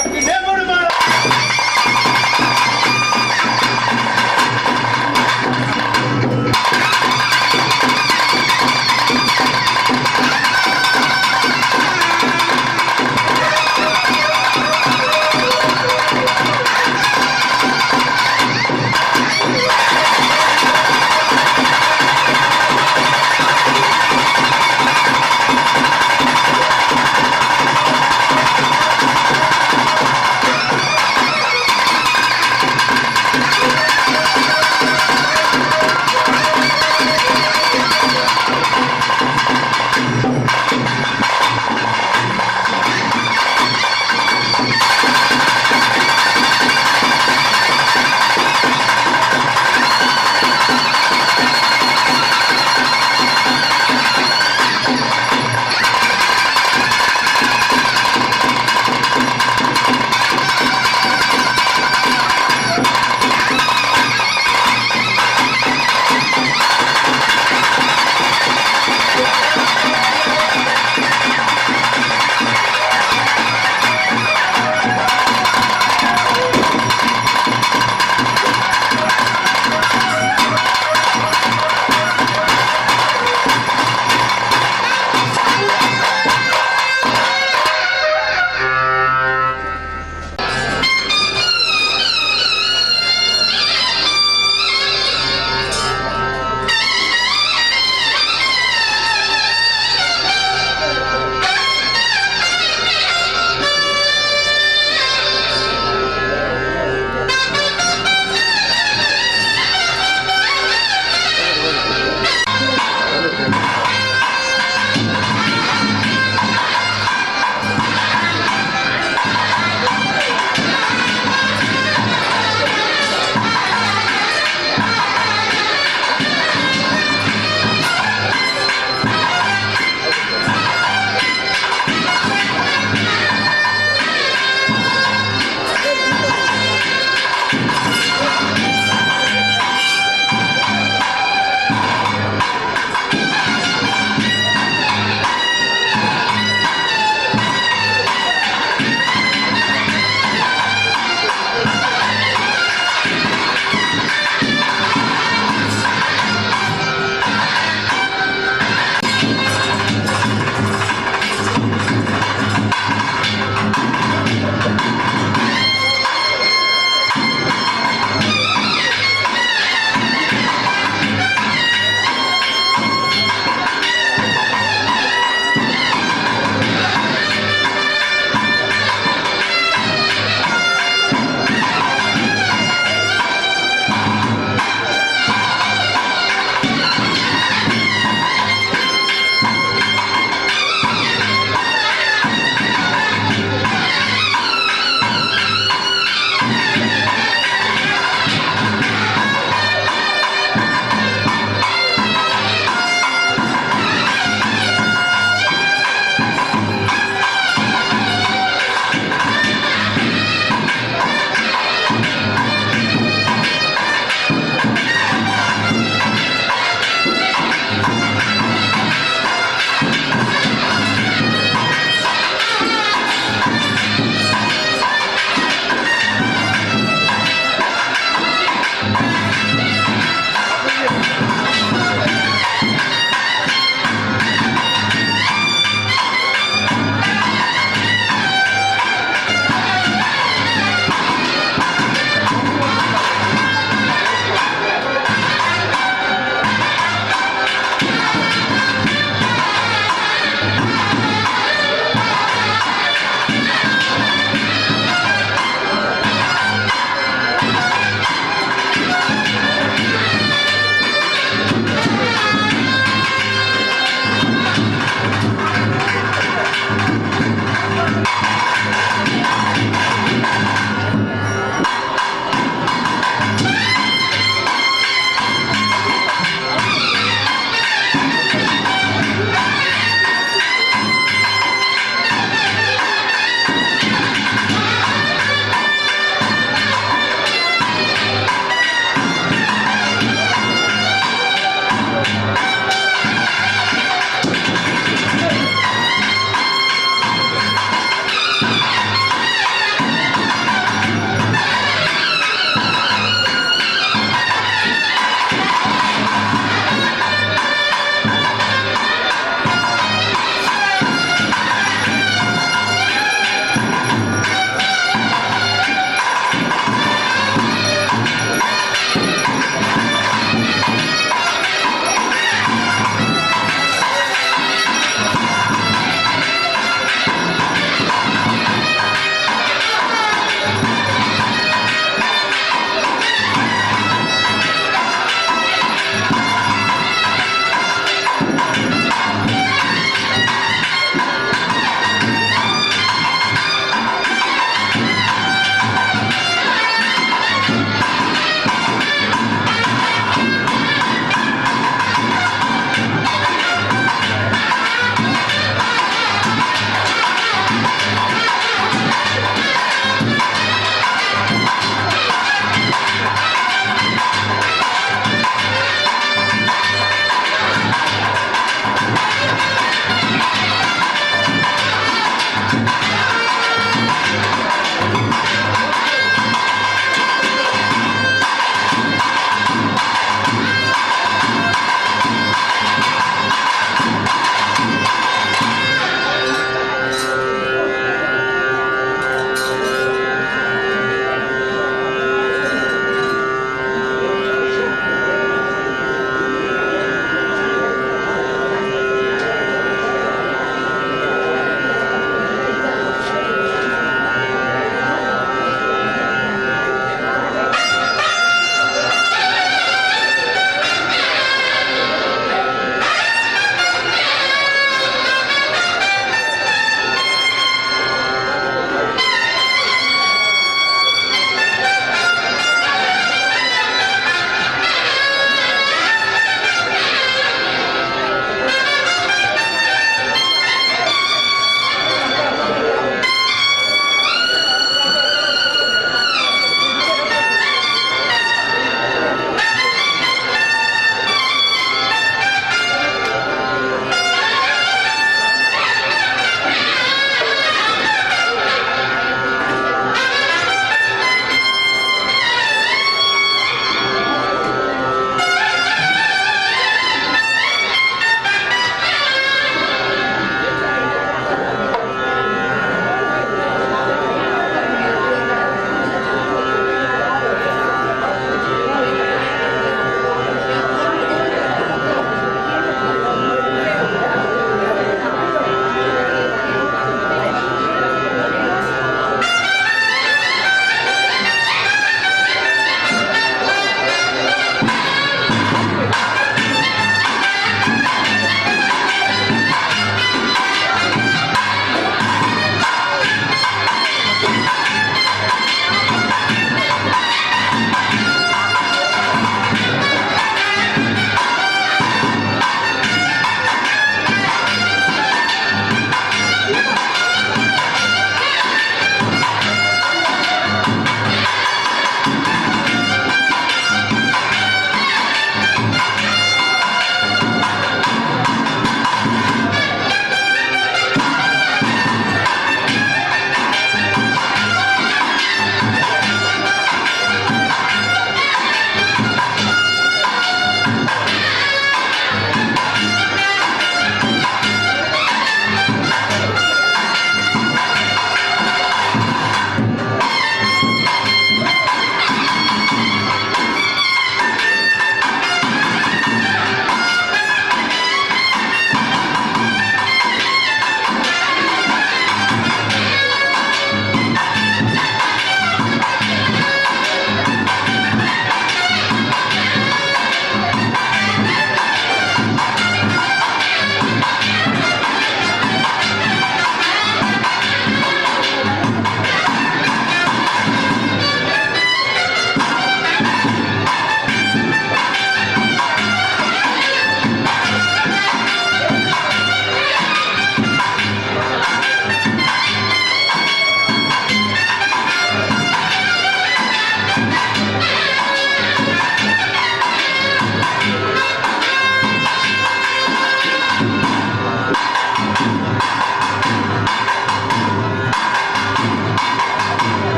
ಅಕ್ಕಿ ನೇಮಡು ಮಾಡ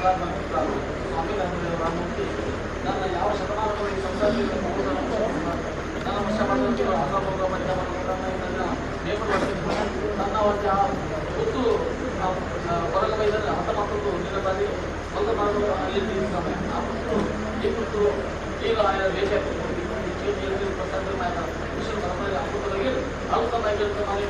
ಸ್ವಾಮಿ ರಾಮಮೂರ್ತಿ ನನ್ನ ಯಾವ ಶತಮಾನದಲ್ಲಿ ಸಂಸಾರದಲ್ಲಿ ನನ್ನ ವರ್ಷ ಮಾಡಿದ ನನ್ನ ವರ್ಷ ಗೊತ್ತು ಹೊರಗೆ ಬೈದರೆ ಹತ ಮಕ್ಕಳು ನೀರಲ್ಲಿ ಹೊಲದ ಮಾಡಲು ಅಲ್ಲಿ ಈ ಕುರಿತು ಈಗ ಆಯಾ ವೇಷ ಪ್ರಸಂಗ ವಿಶ್ವ ಪರಮಾಯ ಅಮೃತವಾಗಿ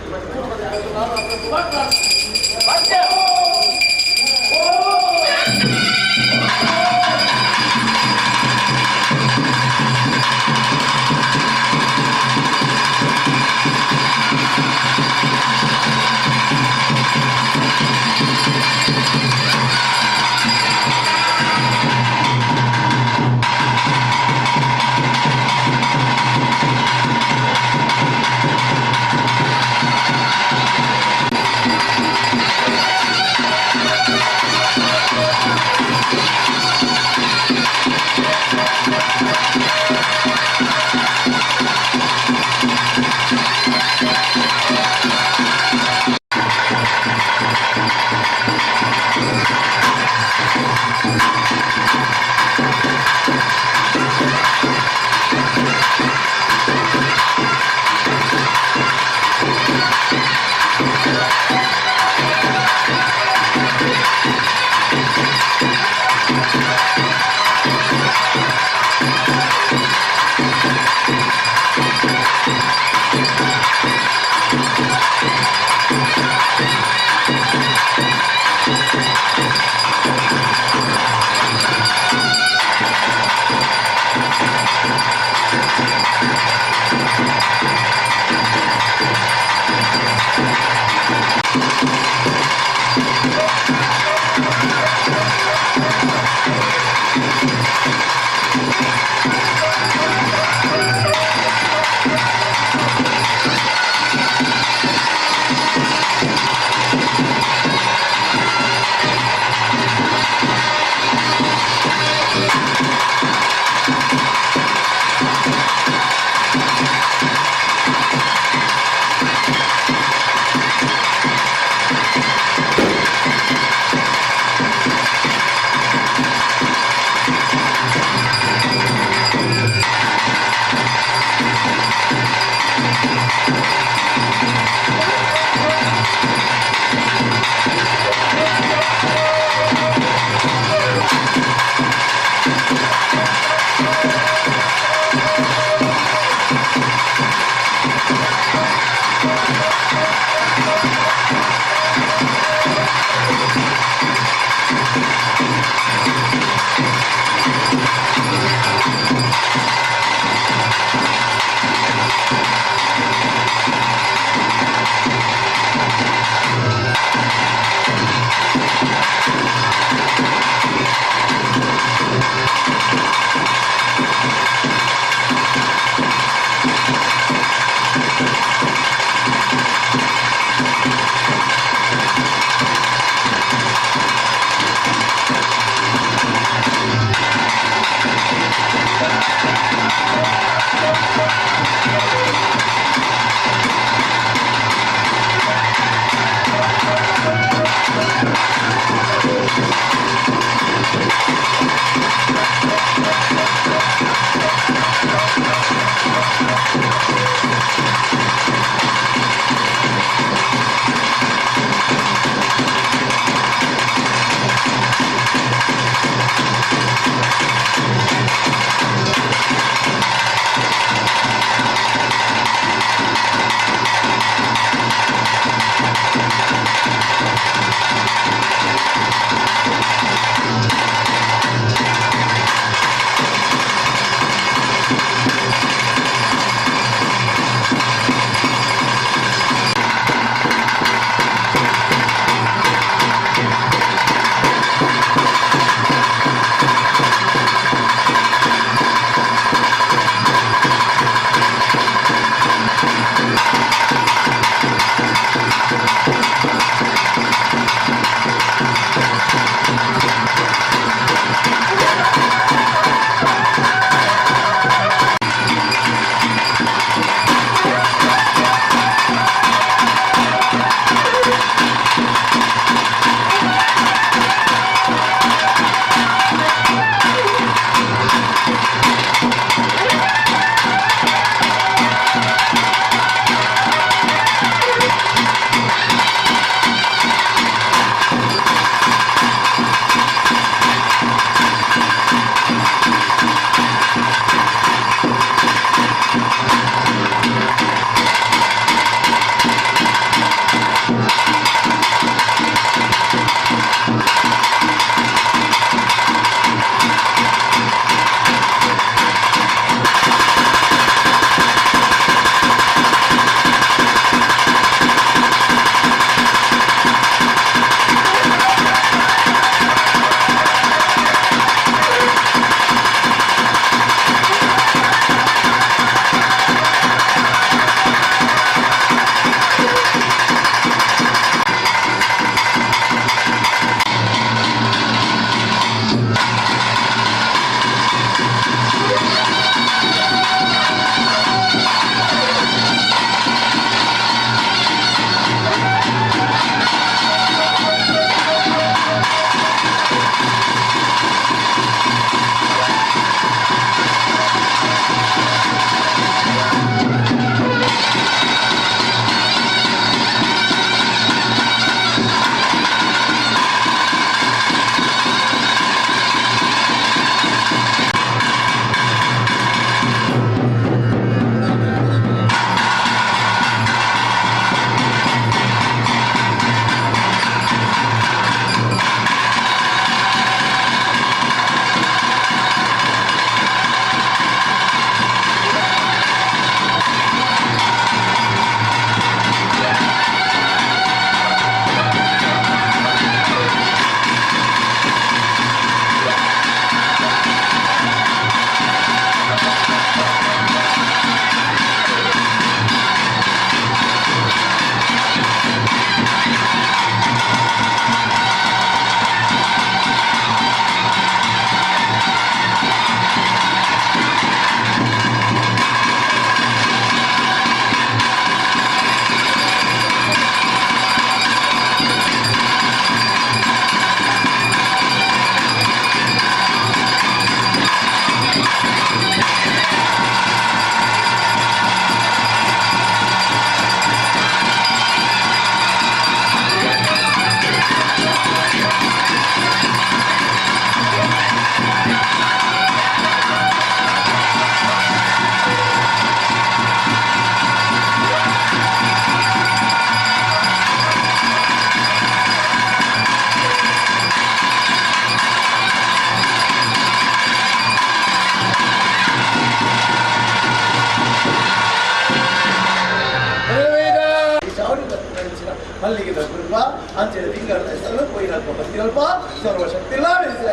ಸ್ವಲ್ಪ ಸರ್ವಶಕ್ತಿ ಲಾಭಿಸಿ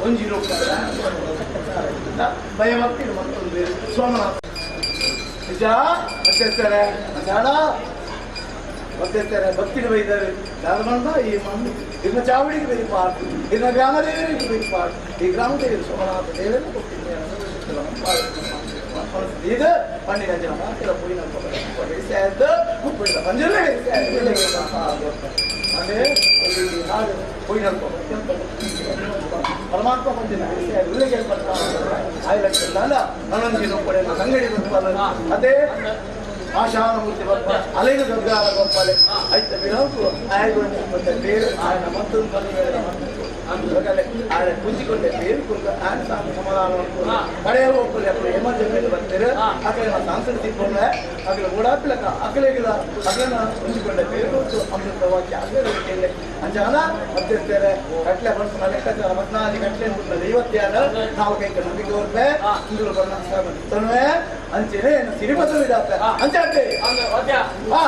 ಒಂಜಿರೋ ಭಯಭಕ್ತಿ ಮತ್ತೊಂದು ಸೋಮನಾಥ ನಿಜ ಮತ್ತೇರ್ತಾರೆ ಜಾಡ ಮತ್ತೇರ್ತಾರೆ ಭಕ್ತಿಗೆ ಬೈದಾರೆ ಯಾರು ಬಂದ ಈ ಮಣ್ಣು ಇನ್ನ ಚಾವಡಿಗೆ ಬೇರೆ ಪಾಠ ಇನ್ನ ಗ್ರಾಮ ದೇವರಿಗೆ ಬೇರೆ ಪಾಠ ಈ ಗ್ರಾಮ ದೇವರು ಸೋಮನಾಥ ದೇವರನ್ನು ಕೊಟ್ಟಿದ್ದೇನೆ ಇದು ಪಂಡಿನ ಜನ ಮಾತ್ರ ಪುಡಿನ ಮಂಜುರೇ ಅದೇ ಹಾಡು ಪುಡಿನ ಪರಮಾತ್ಮ ಪಂಡಿನ ಉಲ್ಲಿಗೆ ಆಯ್ಲಲ್ಲ ನನ್ನೊಂದಿನ ಕೊಡೆ ಅಂಗಡಿ ಬಂದು ಅದೇ ಆಶಾನುಮೂರ್ತಿ ಬಪ್ಪ ಅಲೆಗೆ ದೊಡ್ಡ ಗೊಪ್ಪಲೆ ಆಯ್ತ ಬಿಡೋಕು ಆಯ್ತು ಮತ್ತೆ ಬೇರೆ ఆయన ಮತ್ತೊಂದು ಬಂದ ಆಯ್ತು ಕುಂಚಿಕೊಂಡೆ ಬೇರೆ ಕುಂತ ಆಯ್ತು ಸಮಾಧಾನ ಕಡೆಯ ಹೋಗ್ಕೊಳ್ಳಿ ಅప్పుడు ಎಮರ್ಜೆನ್ಸಿ ಬರ್ತಾರೆ ಆ ಕಡೆ ನಾನು ಸಾಂಸ್ಕೃತಿಕ ತಿಳ್ಕೊಂಡೆ ಅక్కడ ಓಡಾಡ್ಲಕ್ಕ ಅಕಲೆಗಿಲ್ಲ ಅಗಲನ ಕುಂಚಿಕೊಂಡೆ ಬೇರೆ ಕೂತು ಅಮೃತವಾಗಿ ಅಗಲೇ ಅಂಜಾನ ಮತ್ತಿರ್ತಾರೆ ಕಟ್ಲೆ ಬಂತು ಲೆಕ್ಕಾಚಾರ 14 ಗಂಟೆ ಅಂತ 56 ನಾವು ಕೈಗೆ ನಂಬಿಕೆ ಹೋಗ್ಬೇ ಇಂದ್ರು ಬಣ್ಣ ತನ್ವೆ ಅಂಚೆನೆ ಸಿರಿಪತ್ರ ಇದಾತ ಅಂಚಾತೆ ಹಾ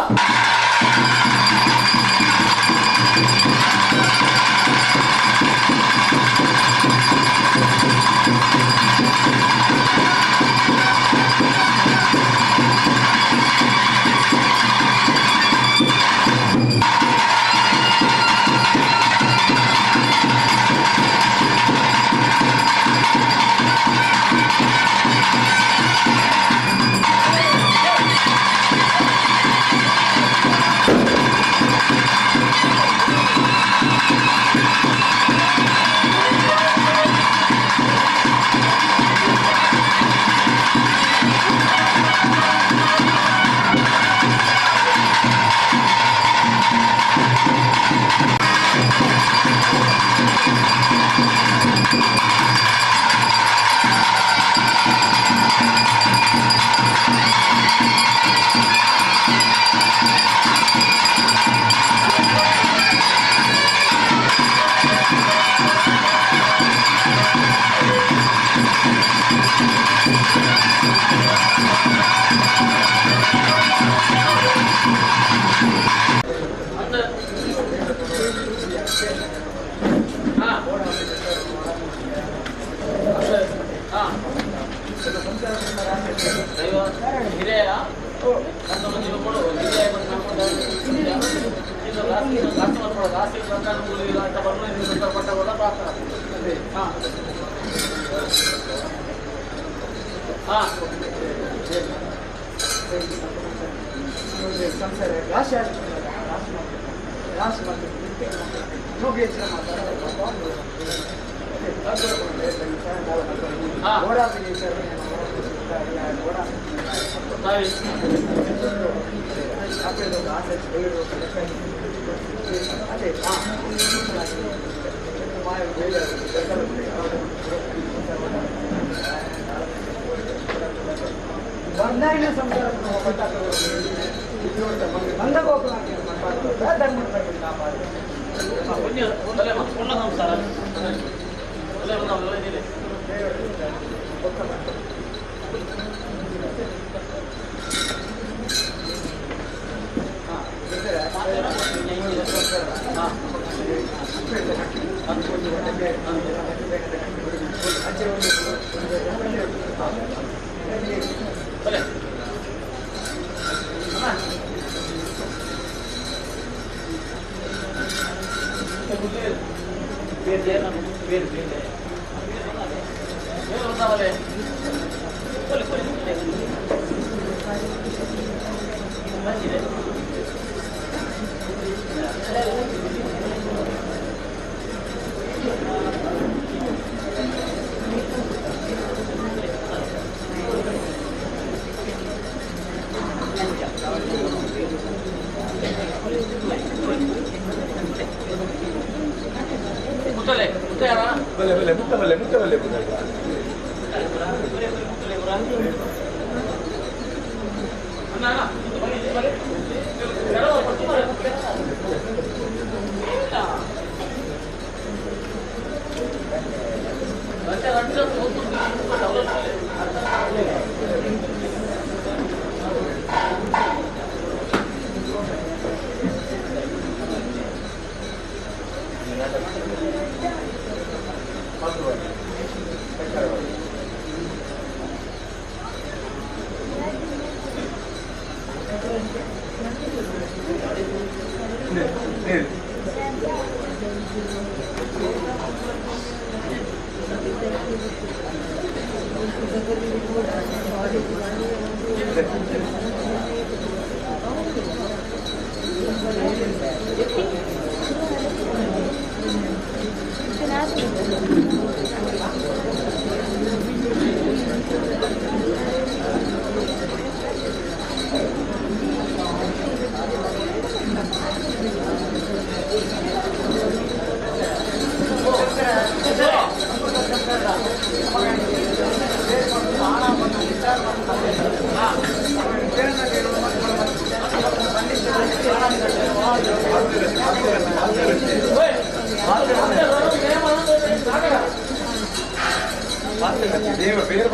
ದೇವ ಬೇರೆ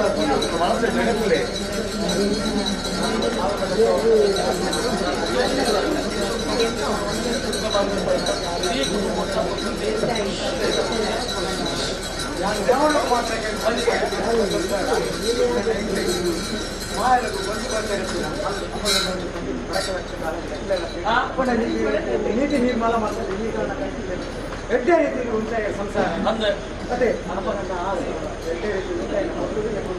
ಮನಸ್ಸು ಜಗತ್ತಲೇ ನೀತಿ ನಿರ್ಮಲ ಮಾಡ್ತಾರೆ ಎಡ್ಡೆ ರೀತಿಯಲ್ಲಿ ಉಂಟಾಯ ಸಂಸಾರ ಅದೇ ಎಡ್ಡೆ ರೀತಿ ಉಂಟಾಯ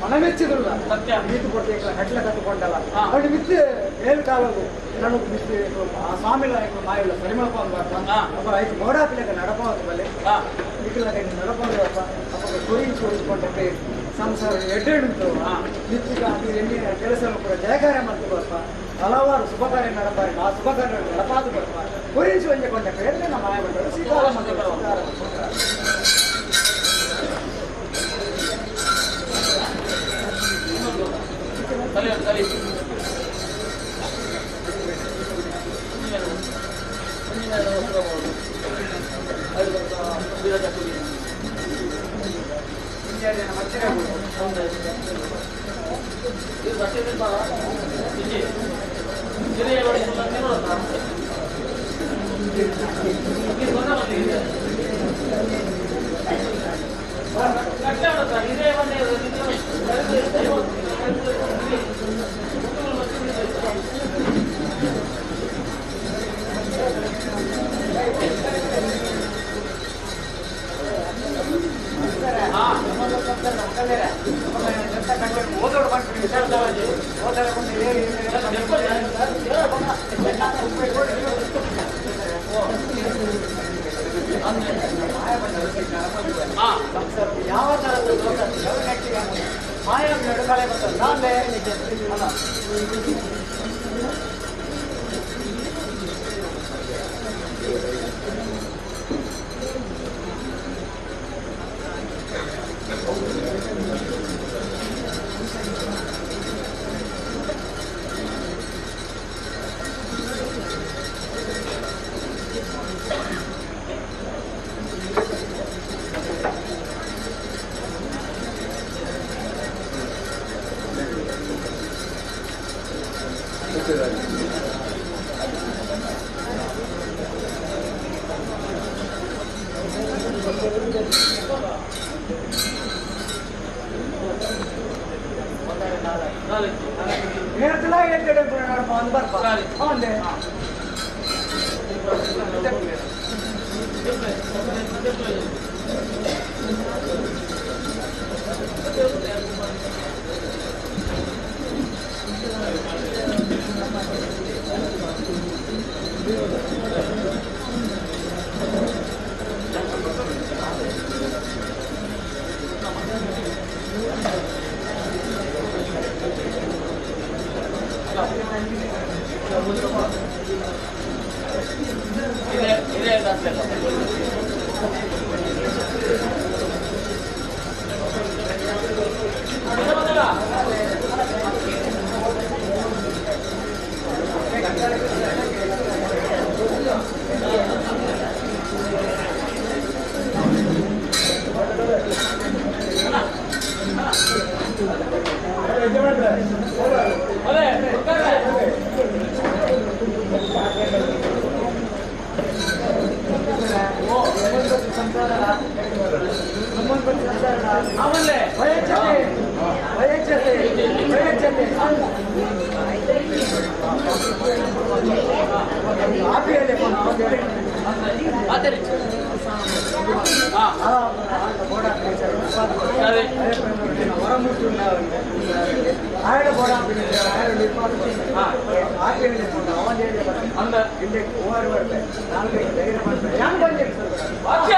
ಮನಮೆಚ್ಚಿದ್ರು ನೀತಿ ಕೊಟ್ಟು ಹೆಡ್ಲ ಕತ್ತುಕೊಂಡಲ್ಲ ಅವ್ರಿಗೆ ಮಿತ್ತೆ ಏಳು ಕಾಲವು ನನಗೆ ಮಿತ್ತೆ ಆ ಸ್ವಾಮಿಲ ಮಾಯಿಲ್ಲ ಪರಿಮಳಪ ಅಪ್ಪ ಐದು ಗೋಡಾಪಿಲಾಗ ನಡಪಾದ ಬಲೆ ಇಕ್ಕಲಾಗ ನಡಪಾದ ಅಪ್ಪ ಕೊಡಿಕೊಂಡಕ್ಕೆ ಸಂಸಾರ ಎಡ್ಡೆಡುಂಟು ನಿತ್ಯಗ ಅದು ಎಣ್ಣೆ ಕೆಲಸವನ್ನು ಕೂಡ ಜಯಕಾರ್ಯ ಮಾಡ್ತೀವಪ್ಪ ಹಲವಾರು ಶುಭ ಕಾರ್ಯ ನಡಪಾರಿ ಆ ಶುಭ ಕಾರ್ಯ ನಡಪಾದ ಬರಪ್ಪ ಕೊರಿಂಚು ಹೊಂದಿಕೊಂಡ ಎಲ್ಲ ನಮ್ಮ ಮಾಯ ಬಂದರು ಸ್ವೀಕಾರ ಮಾಡ್ತಾರೆ ಯಾವ ತರದ ಮಾಯ ನಡುಕಾಲೆ ಬರ್ತದೆ ನಾನೇ ಹೇಳ್ತಿಲ್ಲ ಹೇಳ್ತೇನೆ ಒಂದು ಬರ್ಪ ಒಂದೇ ಆಪಿಯಲ್ಲಿ ಅದೇ ಹೊರಮುಟ್ಟು ಆಯ್ಡ ಬೋಡ ಅಂದ್ರೆ ಇಲ್ಲಿ ಓವರ್ ಬರ್ತೇನೆ ನಾಲ್ಕು ಧೈರ್ಯ ಮಾಡ್ತಾರೆ ಹೆಂಗ್ ಬಂದಿರಿ ವಾಕ್ಯ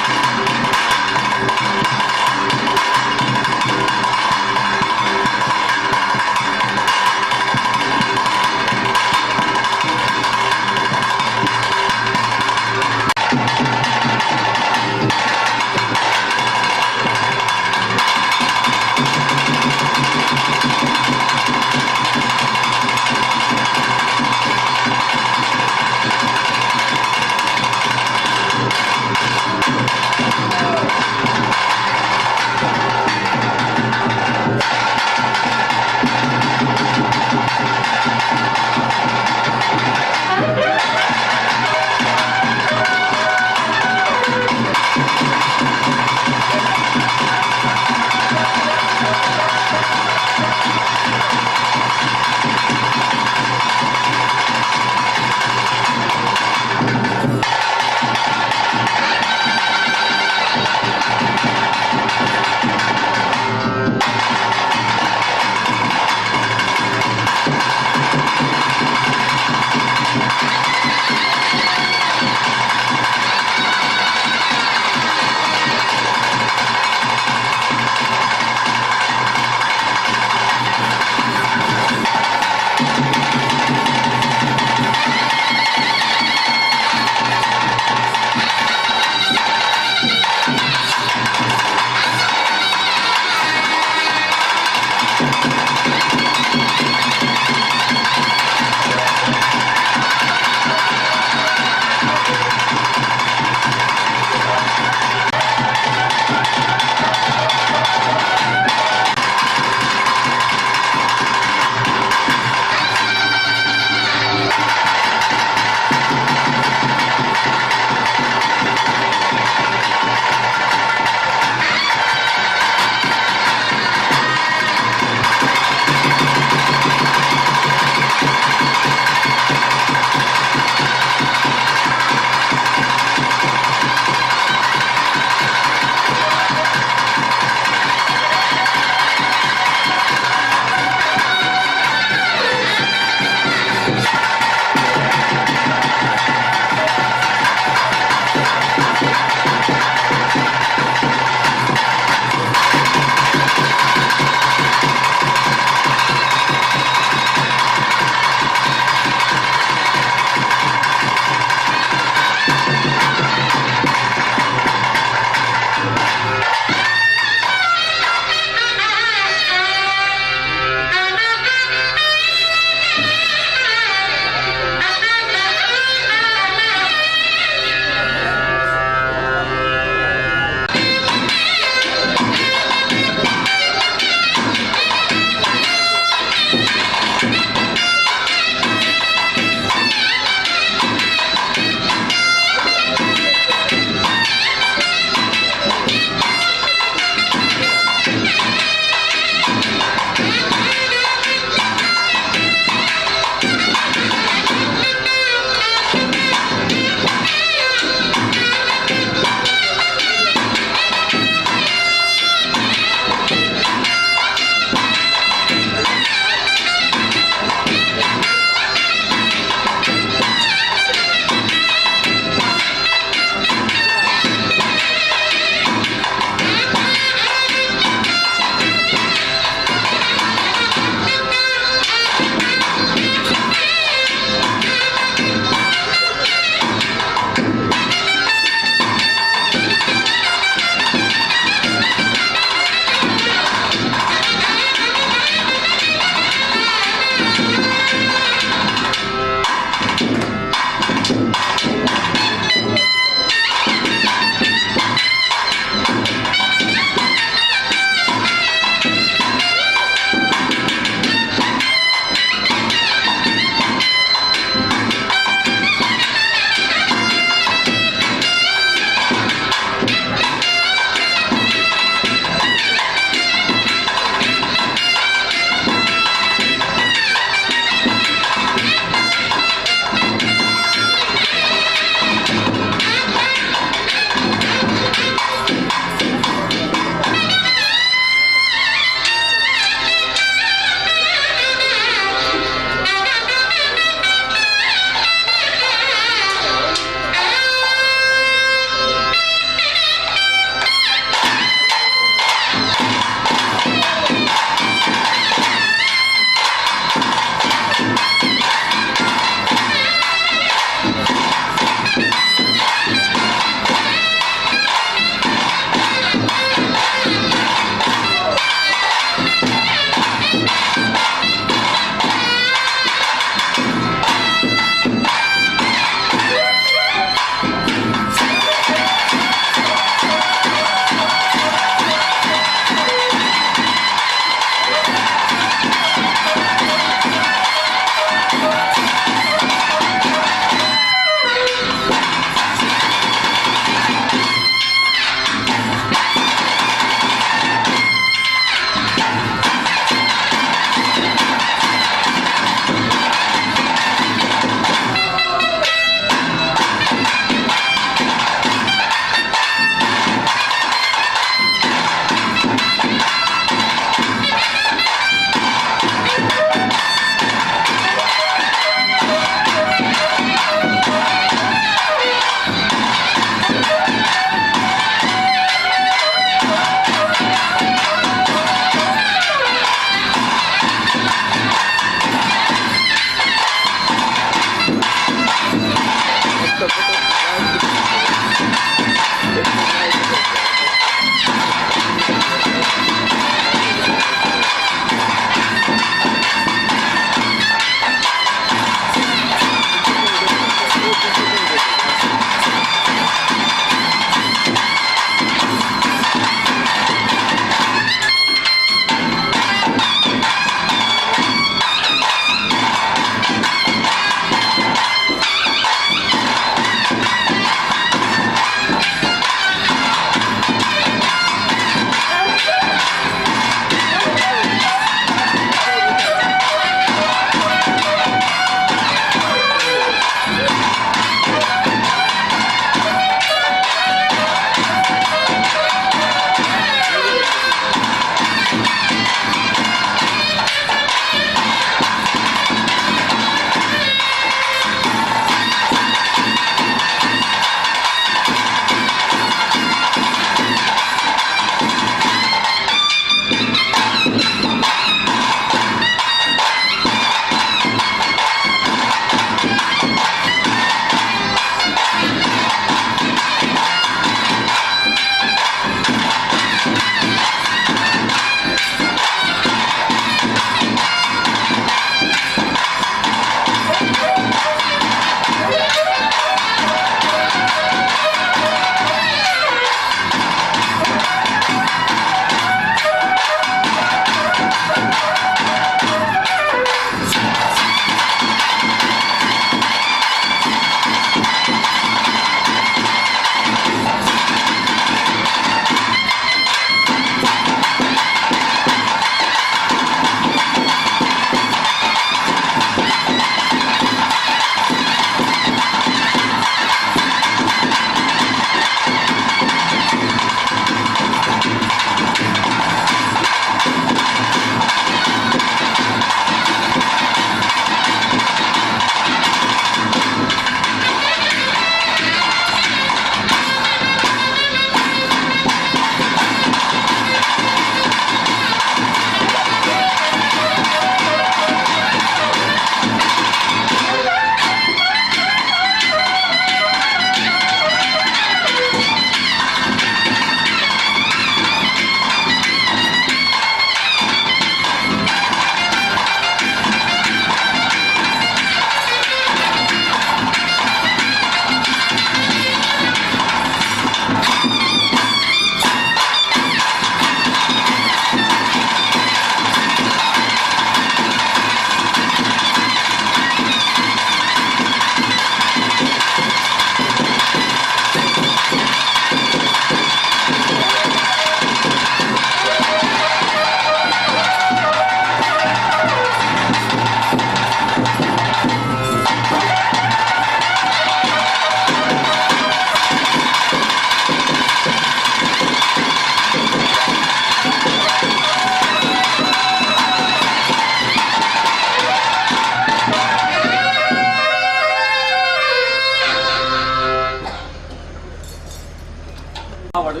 ಆವಡು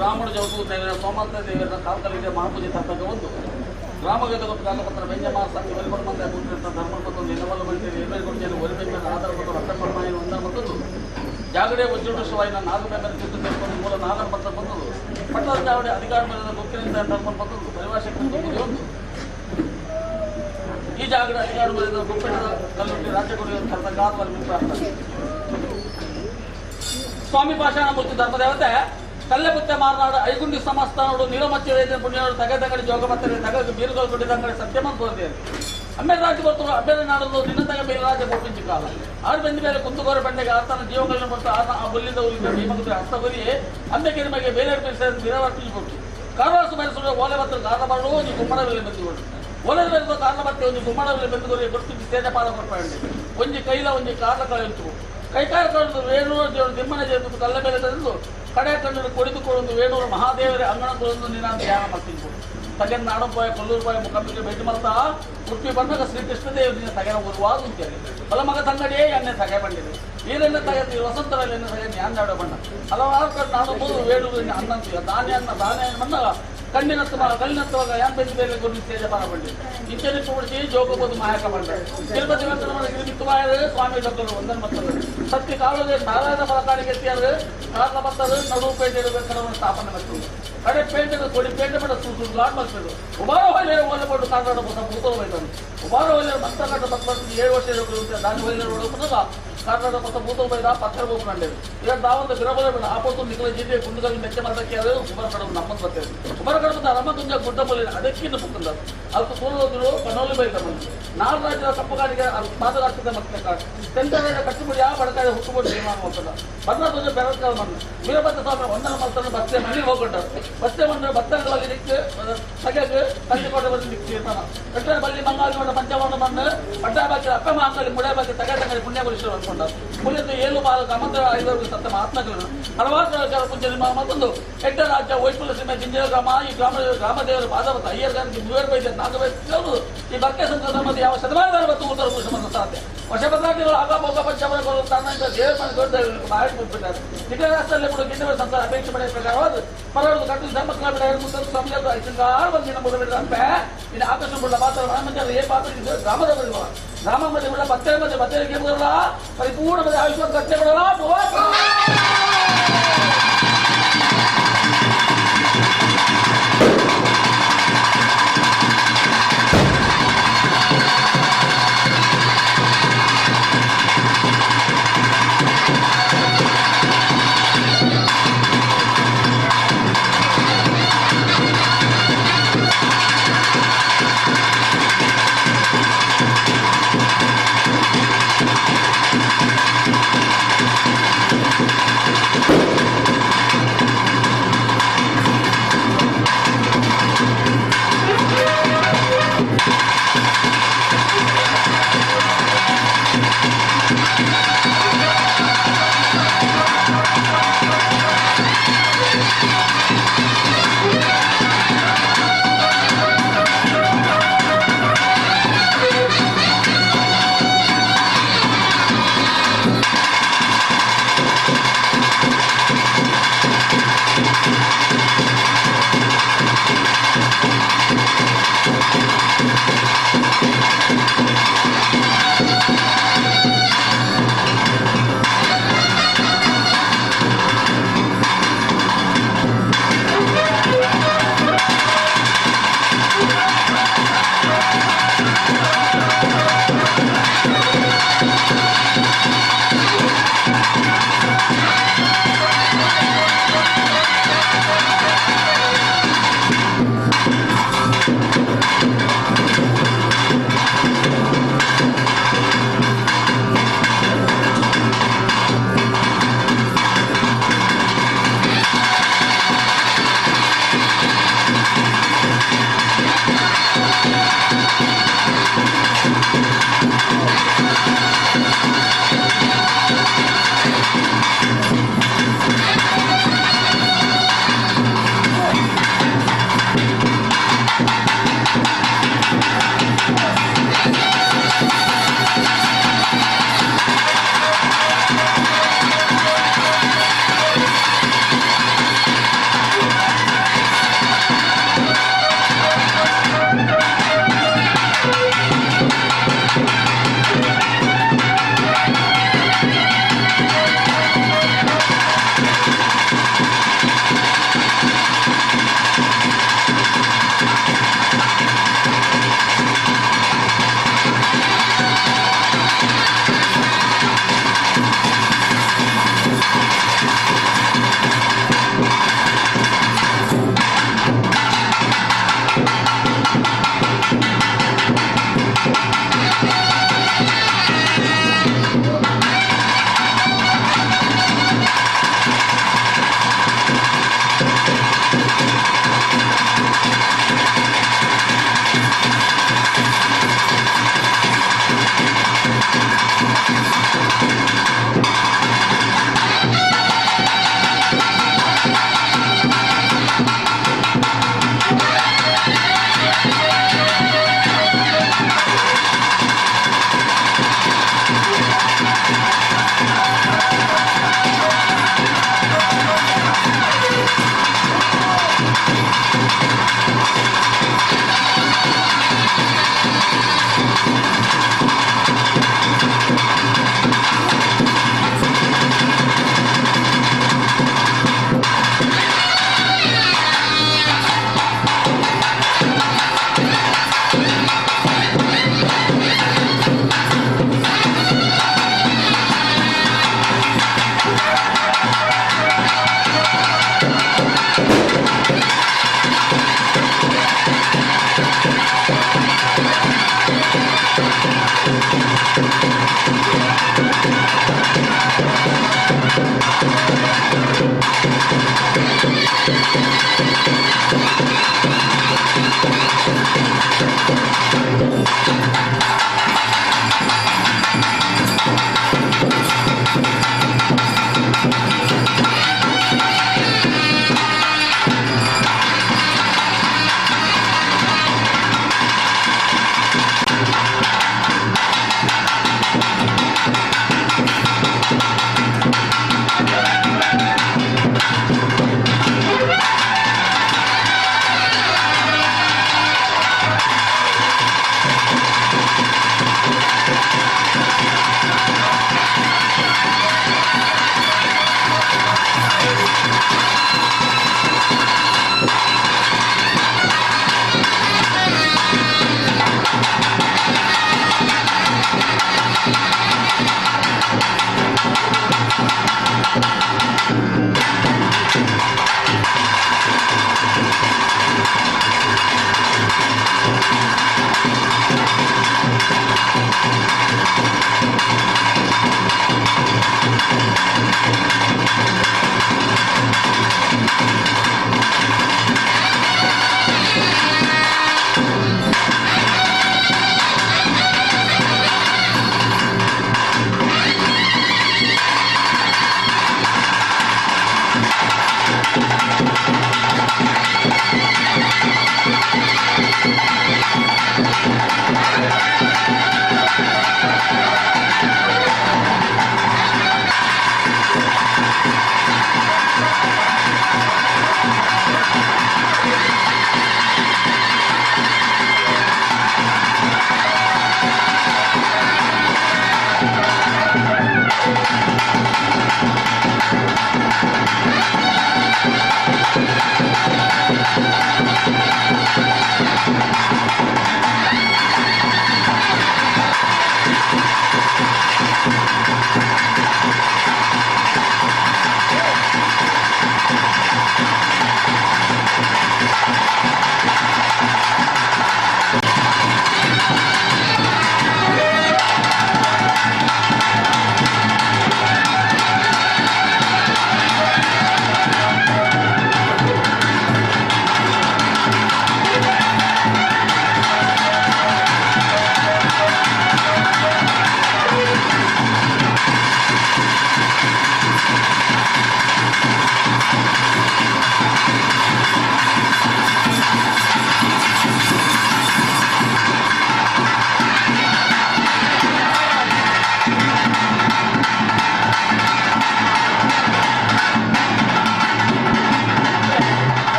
ರಾಮನ ಜೌತು ದೇವರ ಸೋಮಂತ ದೇವರ ಕಾಲಕಲಿಗೆ ಮಹಾಪೂಜೆ ತಪ್ಪಕ ಒಂದು ಗ್ರಾಮಗತ ಗೊತ್ತು ಕಾಲಪತ್ರ ಬೆಂಜಮ ಸಂಖ್ಯೆ ಒಲಿಕೊಂಡು ಬಂದ ಕೂತಿರ್ತ ಧರ್ಮ ಮತ್ತು ನಿಲವಲ ಬಂದಿದೆ ಎಲ್ರಿಗೊಂದು ಒಲಿಮೆಂಬ ಆಧಾರ ಮತ್ತು ರಕ್ತ ಪರಮಾಯಿನ ಒಂದ ಮತ್ತೊಂದು ಜಾಗಡೆ ಉಜ್ಜುಡಿಸುವಾಯಿನ ನಾಲ್ಕು ಬೆಂಬಲ ಚಿತ್ರ ತೆಗೆದುಕೊಂಡು ಮೂಲ ನಾಲ್ಕು ಪತ್ರ ಬಂದದು ಪಟ್ಟದ ಚಾವಡಿ ಅಧಿಕಾರ ಮೇಲಿನ ಮುಖ್ಯನಿಂದ ಧರ್ಮ ಬಂದದು ಪರಿಭಾಷೆಗೆ ಒಂದು ಈ ಜಾಗಡೆ ಅಧಿಕಾರ ಮೇಲಿನ ಗುಪ್ಪಿಣದ ಕಲ್ಲುಟ್ಟಿ ರಾಜ್ಯ ಕೊಡುವಂತಹ ಗಾತವನ್ನು ಸ್ವಾಮಿ ಪಾಷಾಣ ಮೂರ್ತಿ ಧರ್ಮದೇವತೆ ಕಲ್ಲೆಪುತ್ತೆ ಮಾರನಾಡು ಐಗುಂಡಿ ಸಮಸ್ಥಾನೋಡು ನೀಲಮಚ್ಚ ವೇದಿನ ಪುಣ್ಯನೋಡು ತಗದಗಡಿ ಜೋಗಮತ್ತರೆ ತಗದು ಬೀರುಗಳು ಕೊಟ್ಟಿದ್ದಂಗಡಿ ಸತ್ಯಮಂತ ತೋರಿದೆ ಅಮ್ಮೇಲೆ ರಾಜ್ಯ ಬರ್ತರು ಅಮ್ಮೇಲೆ ನಾಡಲು ನಿನ್ನ ತಗ ಬೇರೆ ರಾಜ್ಯ ಕೊಟ್ಟಿಂಚು ಕಾಲ ಆರು ಬಂದ ಮೇಲೆ ಕುಂದುಗೋರ ಬಂಡೆಗೆ ಆತನ ಜೀವಗಳನ್ನು ಕೊಟ್ಟು ಆತ ಆ ಬುಲ್ಲಿಂದ ಊರಿಂದ ಭೀಮಗುದ್ರೆ ಹಸ್ತಗುರಿ ಅಮ್ಮೆಗೆ ನಿಮಗೆ ಬೇರೆ ಬಿರವರ್ತಿಸಿ ಕೊಟ್ಟು ಕಾರವಾಸು ಬರೆಸುವ ಓಲೆ ಬತ್ತ ಕಾರಣ ಮಾಡಲು ಒಂದು ಗುಮ್ಮಡದಲ್ಲಿ ಬಂದುಕೊಂಡು ಓಲೆ ಬರೆದ ಕಾರಣ ಬತ್ತೆ ಒಂದು ಗುಮ್ಮಡದಲ್ಲಿ ಬಂದುಗುರಿ ಕೊಟ್ಟು ಸೇಜಪಾದ ಕೊಟ್ಟ ಒಂಜಿ ಕೈಲ ಒಂಜಿ ಕಾರಣ ಕಳೆಯಿತು ಕೈಕಾಲ ಕಳೆದು ವೇಣೂರು ದೇವರು ನಿಮ್ಮನ ಜೇರು ಕಲ್ಲ ಮೇಲೆ ತಂದು ಕಡೆ ಕಣ್ಣು ಕೊಡಿದುಕೊಂಡು ವೇಣೂರು ಮಹಾದೇವರ ಅಂಗಣಗಳನ್ನು ನಿನ್ನ ಧ್ಯಾನ ಮಾಡ್ತಿದ್ದು ತಗೆ ನಾಡಂಪಾಯ ಕೊಲ್ಲೂರುಪಾಯ ಮುಖಂಬಿಗೆ ಭೇಟಿ ಮಾಡ್ತಾ ಉಡುಪಿ ಬಂದಾಗ ಶ್ರೀಕೃಷ್ಣ ದೇವರಿನ ತಗೆನ ಉರುವಾದ ಅಂತೇಳಿ ಹೊಲ ಮಗ ತಂಗಡಿಯೇ ಎಣ್ಣೆ ತಗೆ ಬಂದಿದೆ ನೀರೆಣ್ಣೆ ತಗೆ ವಸಂತರಲ್ಲಿ ಎಣ್ಣೆ ತಗೆ ಜ್ಞಾನ ನಾಡ ಬಣ್ಣ ಹಲವಾರು ಕಡೆ ನಾಡಬಹುದು ವೇಣೂರು ಅನ್ನಂತೀವ ಧಾನ್ಯ ಬಂದಾಗ ಕಲ್ಲಿನತ್ತವಾಗ ಯಾನ್ ಬೆಂದು ಬೇರೆ ಗುರು ತೇಜ ಪಾರ ಬಂದಿದೆ ಇಂಚನೆ ಕೂಡಿಸಿ ಜೋಗಬೋದು ಮಾಯಕ ಬಂದ ತಿರುಪತಿ ವೆಂಕಟರಮಣ ಗಿರಿಮಿತ್ತವಾಯರು ಸ್ವಾಮಿ ಡಾಕ್ಟರ್ ಒಂದನ್ ಮತ್ತರು ಸತ್ಯ ಕಾಲದ ನಾರಾಯಣ ಫಲಕಾರಿಗೆ ಎತ್ತಿಯಾರು ಕಾರಣ ಬತ್ತರು ನಡುಪೇಟೆ ವೆಂಕಟರಮಣ ಸ್ಥಾಪನೆ ಮಾಡ್ತಾರೆ ಕಡೆ ಪೇಟೆ ಕೊಡಿ ಪೇಟೆ ಮಾಡ ಲಾಟ್ ಮಾಡ್ತಾರೆ ಉಬಾರ ಹೊಯ್ಲೆ ಓಲೆ ಕೊಟ್ಟು ಕಾರಣ ಭೂತ ಹೋಯ್ತಾನೆ ಉಬಾರ ಹೊಯ್ಲೆ ಮತ್ತ ಕಟ್ಟ 7 ವರ್ಷ ದಾನಿ ಹೊಯ್ಲೆ ನೋಡೋದಾಗ ಕಾರಣ ಮತ್ತ ಭೂತ ಹೋಯ್ದ ಪತ್ರ ಹೋಗಿ ಕಂಡೇವೆ ಈಗ ನಾವೊಂದು ಬಿರಬಲ ಬೇಡ ಆಪತ್ತು ನಿಖಲ ಜಿಲ್ಲೆ ಕುಂದಗಲ್ಲಿ ಮೆಚ್ಚ ಮಾಡಕ್ಕೆ ಅದು ಉಬಾರ ಕಡ ನಮ್ಮನ್ನು ಬರ್ತೇವೆ ಉಬಾರ ಕಡದ ರಮಗುಂಜ ಗುಡ್ಡ ಬಲ್ಲಿ ಅದಕ್ಕಿಂತ ಮುಖಂದ ಅದಕ್ಕೆ ಸೂರ್ಯೋದ್ರು ಕನೋಲಿ ಬೈತ ಬಂದು 4 ರಾಜ್ಯದ ಕಪ್ಪಗಾಡಿಗೆ ಪಾದಗಾಗ್ತದೆ ಮತ್ತೆ ತೆಂಟರ ಕಟ್ಟಿಬಿಡಿ ಆ ಬಡಕಾಯ ಹುಟ್ಟುಬಿಟ್ಟು ನಿರ್ಮಾಣ ಹೋಗ್ತದ ಬನ್ನದೊಂದು ಬೆರಕಾಲ ಬಂದು ವೀರಭದ್ರ ಸ್ವಾಮಿ ಒಂದನ ಮತ್ತನ್ನು ಬಸ್ತೆ ಮನೆಗೆ ಹೋಗ್ಕೊಂಡರು ಬಸ್ತೆ ಬಂದು ಭತ್ತಗಳಲ್ಲಿ ನಿಂತು ತಗೆಗೆ ಕಂಚಿಕೋಟೆ ಬಂದು ನಿಂತಿರ್ತಾನ ಕಟ್ಟಡ ಬಲ್ಲಿ ಮಂಗಾಳಿ ಮಾಡ ಪಂಚವರ್ಣ ಬಂದು ಪಡ್ಡಾ ಬಾಕಿ ಅಪ್ಪ ಮಾಂಗಲಿ ಮುಳೆ ಬಾಕಿ ತಗದಂಗಡಿ ಪುಣ್ಯಪುರುಷರು ಅನ್ಕೊಂಡರು ಪುಣ್ಯದ 7 ಬಾಲ ಕಮಂದ್ರ 5 ಸತ್ತ ಮಹಾತ್ಮಗಳನ್ನು ಹಲವಾರು ಪುಂಜ ನಿರ್ಮಾಣ ಮತ್ತೊಂದು ಹೆಡ್ಡ ರಾಜ್ಯ ವೈಪುಲ ಸೀಮೆ ಜಿಂಜಲ ಗ್ರಾಮ ಈ ಗ್ರಾಮದೇವರು ಪಾದವತ ಅಯ್ಯರ್ ಗಾಂಧಿ 3 ಬೈದ 4 ಬೈದ ಈ ಭಕ್ತ ಸಂಘದ ಮಧ್ಯೆ ಯಾವ ಶತಮಾನದ ಮತ್ತು ಉತ್ತರ ಪುರುಷ ಸಾಧ್ಯ ವಶಪದಾರ್ಥಗಳು ಆಗಾಮೋಗ ಪಂಚಮರಗಳು ತನ್ನ ದೇವಸ್ಥಾನ ದೊಡ್ಡ ಮಾಡಿ ಬಿಟ್ಟಿದ್ದಾರೆ ಇತರ ರಾಷ್ಟ್ರದಲ್ಲಿ ಕೂಡ ಗಿಂಡವರ ಸಂಸಾರ ಅಪೇಕ್ಷೆ ಪಡೆಯ ಪ್ರಕಾರವಾದ ಪರವರು ಕಟ್ಟು ಧರ್ಮಸ್ಥಳ ಬಿಡ ಮುಂದೆ ಸಮಯದ ಐತಂಗಾರು ಬಂದಿನ ಮುಗಿದ ಅಂತ ಇದು ಆಕರ್ಷಣೆ ಬಿಡ ಮಾತ್ರ ರಾಮಚಂದ್ರ ಏ ಪಾತ್ರ ಗ್ರಾಮದ ಬರುವ ಗ್ರಾಮ ಮಧ್ಯೆ ಬಿಡ ಬತ್ತೆ ಬರಲ್ಲ ಪರಿಪೂರ್ಣ ಮಧ್ಯೆ ಆಯುಷ್ಮಾನ್ ಕಟ್ಟೆ ಬಿಡಲ್ಲ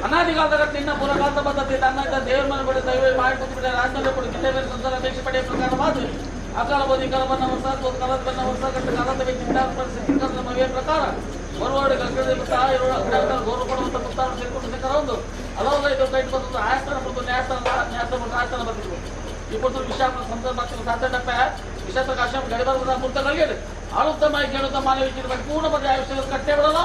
ಅನಾದಿಕಾಲದ ನಿನ್ನ ಪುರಕಾಲದ ಪದ್ಧತಿ ತನ್ನ ದೇವರ ಮನೆ ಬಡ ದೈವ ಮಾಡಿ ಕೂತ್ಬಿಟ್ಟೆ ರಾಜನಲ್ಲಿ ಕೊಡಿ ಜಿಲ್ಲೆ ಬೇರೆ ಸಂಸಾರ ಅಪೇಕ್ಷೆ ಪಡೆಯ ಪ್ರಕಾರವಾದ ಅಕಾಲ ಬೋಧಿ ಕಲಬನ್ನ ವರ್ಷ ಕಲದ ಬನ್ನ ವರ್ಷ ಕಟ್ಟ ಕಾಲದ ವ್ಯಕ್ತಿ ಮವಿಯ ಪ್ರಕಾರ ಬರುವಾಡಿ ಗೌರವ ಪಡುವಂತ ಮುತ್ತಾರು ಸೇರಿಕೊಂಡು ಸಿಕ್ಕರೊಂದು ಹಲವು ಇದು ಕೈ ಬಂದು ಆಯಸ್ಥಾನ ಬಂದು ನ್ಯಾಯಸ್ಥಾನ ಬಂದಿದ್ರು ఇప్పుడు విషయం సందర్భాలు సాధ్యత విశేష కాశం గడిబల ముంత కలిగేది ఆలుత్తమాయి కేಳುತ್ತ ಮಾನವ ಜೀವನ ಪೂರ್ಣ ಪದ ಆಯುಷ್ಯ ಕಟ್ಟೆ ಬಿಡಲ್ಲ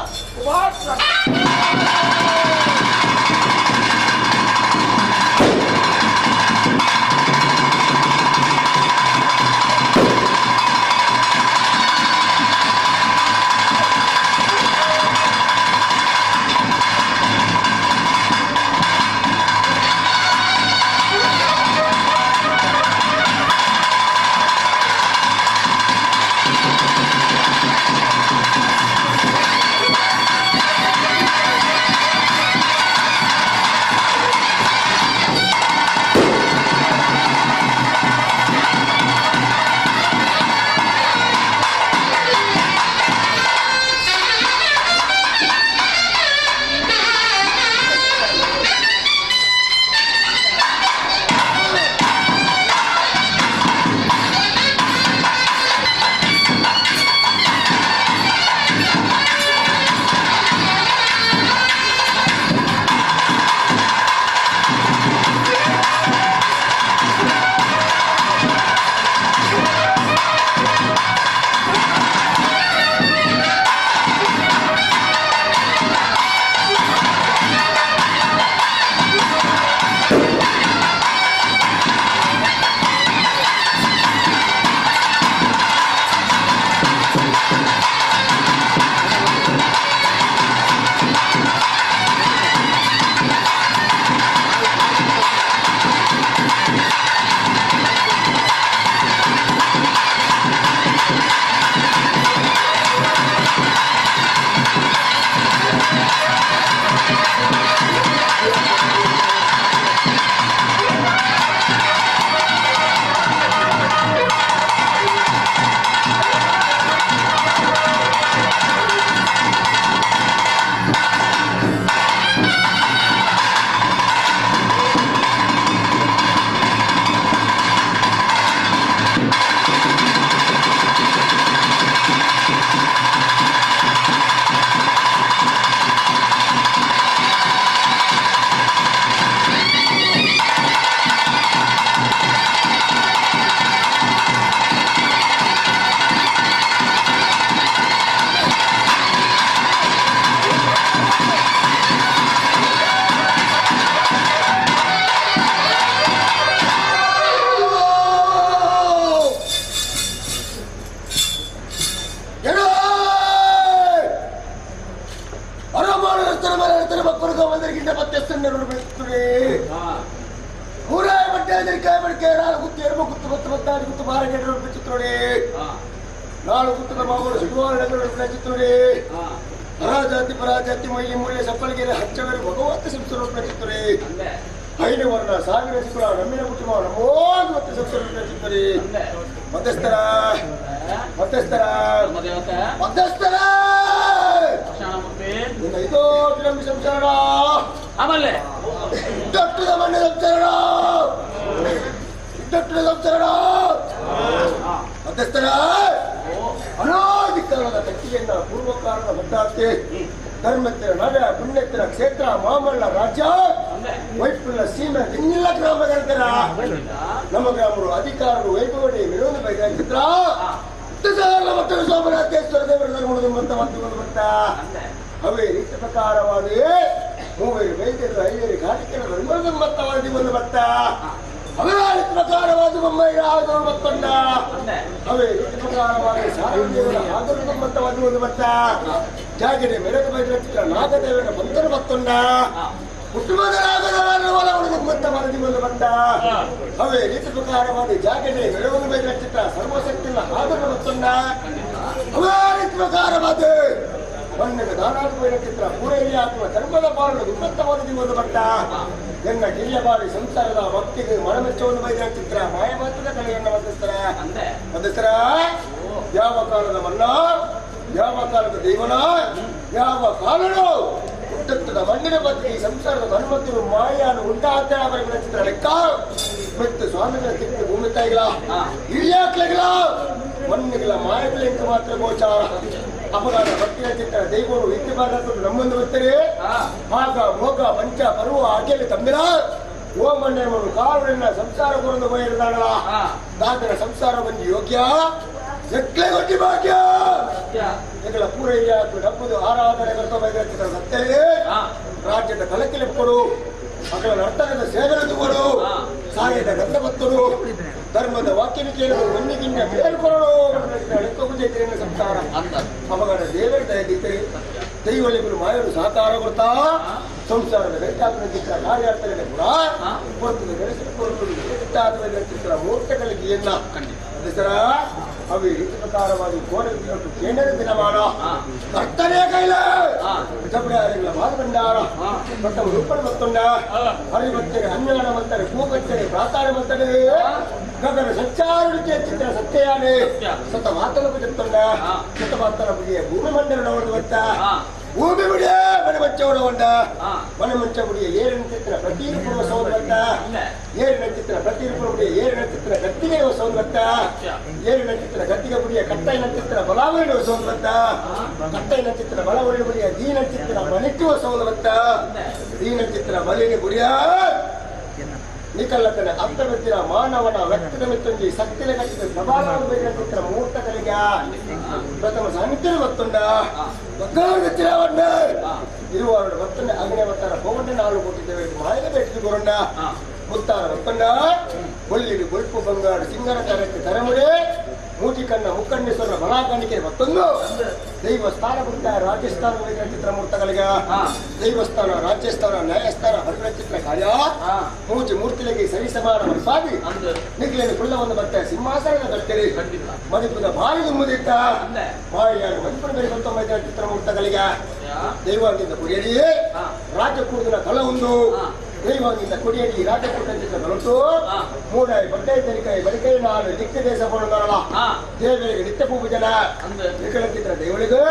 ಪರಾಜಾತಿ ಪರಾಜಾತಿ ಮೈಲಿ ಮೂಲೆ ಸಪ್ಪಳಿಗೆರೆ ಹಚ್ಚಗರು ಭಗವಂತ ಸಂಸ್ಕೃತಿ ಐದು ವರ್ಣ ಸಾವಿರ ಸಿಕ್ಕುಳ ನಮ್ಮಿನ ಕುಟುಂಬ ನಮೋದು ಸಂಸ್ಕೃತಿ ಮಧ್ಯಸ್ಥರ ಮಧ್ಯಸ್ಥರ ಮಧ್ಯಸ್ಥರ ಐದೋ ಕಿಲೋಮೀಟರ್ ಸಂಸಾರ ಆಮೇಲೆ ದೊಡ್ಡದ ಮನೆ ಸಂಸಾರ ದೊಡ್ಡದ ಸಂಸಾರ ಮಧ್ಯಸ್ಥರ ಅನಾದಿಕಾಲದ ಕಟ್ಟಿಗೆಯನ್ನ ಪೂರ್ವಕಾಲದ ಬದ್ಧಾತೆ ಧರ್ಮತ್ತಿರ ನವ್ಯ ಪುಣ್ಯತ್ತಿರ ಕ್ಷೇತ್ರ ಮಾಮಲ್ಲ ರಾಜ್ಯ ವೈಪುಲ್ಲ ಸೀಮೆ ಇನ್ನಿಲ್ಲ ಗ್ರಾಮಗಳ ನಮ್ಮ ಗ್ರಾಮರು ಅಧಿಕಾರರು ವೈಭವಡಿ ವಿರೋಧ ಬೈದಾಗಿದ್ರ ಮತ್ತು ಸೋಮನಾಥೇಶ್ವರ ದೇವರ ಧರ್ಮದ ಮಂತ ಅವೇ ರೀತಿ ಪ್ರಕಾರವಾದೇ ಮೂವೇರು ವೈದ್ಯರು ಐವೇರು ಘಾಟಿಕೆರ ಧರ್ಮದ ಮತ್ತವಾದಿ ಒಂದು ಭತ್ತ ಅವೇ ರೀತಿ ಪ್ರಕಾರವಾದ ಬೊಮ್ಮಯ್ಯ ಆದವರು ಮತ್ತೊಂಡ ಅವೇ ರೀತಿ ಪ್ರಕಾರವಾದ ಸಾರ್ವಜನಿಕರ ಆದವರು ಮತ್ತವಾದಿ ಒಂದು ಭತ್ತ ಜಾಗಡೆ ಮೆರಗ ಬೈದ ಚಿತ್ರ ನಾಗದೇವನ ಬಂತರು ಮತ್ತೊಂಡ ಕುಟುಂಬದ ನಾಗದವರನ್ನು ಮತ್ತೆ ಮರದಿ ಬಂದು ಬಂದ ಅವೇ ರೀತಿ ಪ್ರಕಾರವಾದ ಜಾಗಡೆ ಮೆರವನು ಬೈದ ಚಿತ್ರ ಸರ್ವಶಕ್ತಿನ ಆದರೂ ಮತ್ತೊಂಡ ಅವೇ ರೀತಿ ಪ್ರಕಾರವಾದ ಬಣ್ಣದ ದಾನಾತ್ಮಕ ಚಿತ್ರ ಪೂರೈಲಿ ಆತ್ಮ ಧರ್ಮದ ಪಾಲನೆ ಉನ್ನತವಾದ ಒಂದು ಬಂದ ಎನ್ನ ಗಿರಿಯ ಬಾಳಿ ಸಂಸಾರದ ಭಕ್ತಿಗೆ ಮನಮೆಚ್ಚವನ್ನು ಬೈದ ಚಿತ್ರ ಮಾಯಮಾತ್ರದ ಕಲೆಯನ್ನು ಮಧ್ಯಸ್ಥರ ಯಾವ ಕಾಲದ ಮನ್ನ ಯಾವ ಕಾಲದ ದೇವನ ಯಾವ ಕಾಲನು ಹುಟ್ಟುತ್ತದ ಮಣ್ಣಿನ ಬದುಕಿ ಸಂಸಾರದ ಮನುಮತಿರು ಮಾಯನ್ನು ಉಂಟಾಗ್ತಾ ಬರೆದ ಚಿತ್ರ ಲೆಕ್ಕ ಮತ್ತು ಸ್ವಾಮಿಗಳ ಕಿತ್ತು ಭೂಮಿ ತಾಯಿಗಳ ಹಿರಿಯಾಕ್ಲೆಗಳ ಮಣ್ಣಿಗಳ ಮಾಯಗಳಿಗೆ ಮಾತ್ರ ಗೋಚಾರ ಅಪಘಾತ ಭಕ್ತಿಯ ಚಿತ್ರ ದೈವರು ಇತಿಬಾರದು ನಮ್ಮೊಂದು ಬರ್ತಾರೆ ಆಗ ಭೋಗ ಪಂಚ ಪರ್ವ ಅಗೆಯಲ್ಲಿ ತಮ್ಮಿರ ಓಮಣ್ಣವನ್ನು ಕಾರುಣ್ಣ ಸಂಸಾರ ಕೊರದು ಬಯಲಾಗಲ ದಾದರ ಸಂಸಾರ ಬಂದು ಯೋಗ್ಯ ಎಕ್ಲೆ ಕೊಟ್ಟಿ ಭಾಗ್ಯ ಎಗಳ ಪೂರೈಯ ಡಬ್ಬುದು ಆರಾಧನೆ ಕರ್ತವ್ಯ ಚಿತ್ರ ಸತ್ಯ ರಾಜ್ಯದ ಕಲಕಿಲೆ ಕೊಡು ಮಕ್ಕಳ ನರ್ತನದ ಸೇವೆಯನ್ನು ಕೊಡು ಸಾಯದ ಗಂಧ ಭಕ್ತರು ಧರ್ಮದ ವಾಕ್ಯನಿಕೆಯನ್ನು ಮಣ್ಣಿಗಿಂತ ಬೇರ್ಕೊರಳು ಲೆಕ್ಕಗುಂಜೈತಿನ ಸಂಸಾರ ಅಪಘಾತ ದೇವರ ದಯದಿದ್ದರೆ ದೈವಳಿಗಳು ಮಾಯರು ಸಹಕಾರ ಕೊಡ್ತಾ ಸಂಸಾರದ ವೆಂಟಾತ್ಮ ಚಿತ್ರ ಕಾರ್ಯಾರ್ಥನೆ ಕೂಡ ಕೊಡ್ತದೆ ಬೆಳೆಸಿಕೊಳ್ಳುವುದು ಚಿತ್ರ ಮೂರ್ತಗಳಿಗೆ ಎನ್ನ ಹೆಸರ ಅವು ರೀತಿ ಪ್ರಕಾರವಾಗಿ ಗೋಡೆಗಳು ಕೇಂದ್ರ ದಿನಮಾನ ಕರ್ತನೇ ಕೈಲ ಜಬರಿಗಳ ಮಾತುಕಂಡಾರ ಮತ್ತವು ರೂಪಣ ಮತ್ತೊಂಡ ಹರಿಭಕ್ತರೆ ಅನ್ಯಾಣ ಮಂತಾರೆ ಭೂಭಕ್ತರೆ ಪ್ರಾತಾರ ಮಂತರೆ ಗಗನ ಸಂಚಾರ ಚಿತ್ರ ಸತ್ಯಯಾನೆ ಸತ ಮಾತಲು చెప్తుండ ಸತ ಮಾತಲ ಬುಡಿಯ ಭೂಮಿ ಮಂಡಲ ನೋಡುವ ಭೂಮಿ ಬುಡಿಯ ಮನಮಂಚವರ ಒಂದ ಮನಮಂಚ ಬುಡಿಯ ಏರಿನ ಚಿತ್ರ ಪ್ರತಿರೂಪವ ಸೌಂದರ್ಯ ಏರಿನ ಚಿತ್ರ ಪ್ರತಿರೂಪ ಬುಡಿಯ ಏರಿನ ಚಿತ್ರ ಗತ್ತಿಗೆ ಸೌಂದರ್ಯ ಏರಿನ ಚಿತ್ರ ಗತ್ತಿಗೆ ಬುಡಿಯ ಕಟ್ಟೈನ ಚಿತ್ರ ಬಲಾವರಣೆ ಸೌಂದರ್ಯ ಕಟ್ಟೈನ ಚಿತ್ರ ಬಲಾವರಣೆ ಬುಡಿಯ ದೀನ ಚಿತ್ರ ಮನಿಟ್ಟುವ ಸೌಂದರ್ಯ ದೀನ ಚಿತ್ರ ಬಲಿನಿ ಬುಡಿಯ ನಿಕಲ್ಲತನ ಅರ್ಥವೆತ್ತಿನ ಮಾನವನ ವ್ಯಕ್ತಿದ ಮಿತ್ತೊಂದಿ ಸಕ್ತಿನ ಕಟ್ಟಿದ ಪ್ರಭಾವವನ್ನು ಬೈದ ಚಿತ್ರ ಮೂರ್ತಕಲಿಗ ಪ್ರಥಮ ಸಾನ್ನಿಧ್ಯ ಮತ್ತೊಂಡ ಚಿರವಣ್ಣ ಇರುವವರ ಮತ್ತೊಂಡ ಅಗ್ನಿ ಅವತಾರ ಪೌಂಡ ನಾಳು ಕೊಟ್ಟಿದ್ದೇವೆ ಮಾಯದ ಬೆಟ್ಟಿಕೊಂಡ ಮುತ್ತಾರ ಮತ್ತೊಂಡ ಕೊಲ್ಲಿಗೆ ಬೊಲ್ಪು ಬಂಗಾರು ಸಿಂಗರ ಕಾರ್ಯಕ್ಕೆ ತರಮುಡೆ ಮೂಟಿ ಕಣ್ಣ ಮುಕ್ಕಣ್ಣೇಶ್ವರ ಬಲಾಕಾಣಿಕೆ ಮತ್ತೊಂದು ದೈವಸ್ಥಾನ ಬಿಟ್ಟ ರಾಜ್ಯಸ್ಥಾನ ಚಿತ್ರ ಮೂರ್ತಗಳಿಗೆ ದೈವಸ್ಥಾನ ರಾಜ್ಯಸ್ಥಾನ ನ್ಯಾಯಸ್ಥಾನ ಹರಿದ ಚಿತ್ರ ಕಾರ್ಯ ಮೂಜಿ ಮೂರ್ತಿಗಳಿಗೆ ಸರಿಸಮಾನ ಸಾಗಿ ನಿಖಿಲೇನು ಕುಳ್ಳವನ್ನು ಬತ್ತ ಸಿಂಹಾಸನದ ಕಟ್ಟೆರಿ ಮದಿಪುದ ಬಾಯಿ ತುಂಬುದಿಟ್ಟ ಬಾಯಿಯಾರು ಮದಿಪುರ ಬೇರೆ 19 ಚಿತ್ರ ಮೂರ್ತಗಳಿಗೆ ದೈವದಿಂದ ಕುಡಿಯಲಿ ರಾಜಕೂಟದ ಕಲ ಒಂದು ದೈವದಿಂದ ಕುಡಿಯಲಿ ರಾಜಕೂಟ ಚಿತ್ರ ಕಲಟು ಮೂಡಾಯಿ ಬಡ್ಡಾಯಿ ತರಿಕಾಯಿ ಬರಿಕಾಯಿ ನಾಳು ದಿಕ್ಕ ದೇಶ ಕೊಳ್ಳೋಣ ದೇವರಿಗೆ ನಿತ್ಯ ಪೂಜನ ನಿಖಿಲ ಚಿತ್ರ ದೇವಳಿಗೆ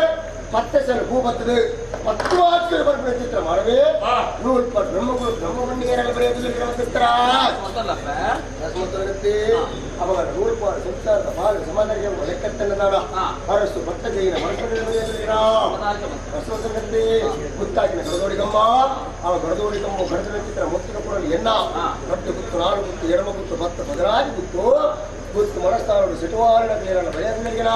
ಮತ್ತೆ ಸಲ ಹೂ ಬರ್ತದೆ 10 ವಾಕ್ಯ ಬರ್ಬಿಡ ಚಿತ್ರ ಮಾಡವೆ ಬ್ರಹ್ಮಗುರು ಬ್ರಹ್ಮಗುಂಡಿಗೆ ಬರೆಯೋದಿಲ್ಲ ಚಿತ್ರ ಅವಾಗ ನೂಲ್ಪಾಡು ಸಂಸಾರದ ಬಾಳು ಸಮಾಧಾನ ಲೆಕ್ಕತ್ತನ್ನ ಅರಸು ಭತ್ತ ಜೈನ ಮನಸ್ಸು ಗುತ್ತಾಕಿನ ಗಡದೋಡಿಗಮ್ಮ ಅವ ಗಡದೋಡಿಗಮ್ಮ ಗಡದ ಚಿತ್ರ ಮುತ್ತಿನ ಕೊಡಲು ಎನ್ನ ಗಟ್ಟು ಗುತ್ತು ನಾಡು ಗುತ್ತು ಎಡಮ ಗುತ್ತು ಭತ್ತ ಬದಲಾಗಿ ಗುತ್ತು ಗುತ್ತು ಮನಸ್ಥಾನಗಳು ಸಿಟುವಾರಿನ ಕ್ಲಿಯರನ್ನ ಬರೆಯೋದಿಲ್ಲ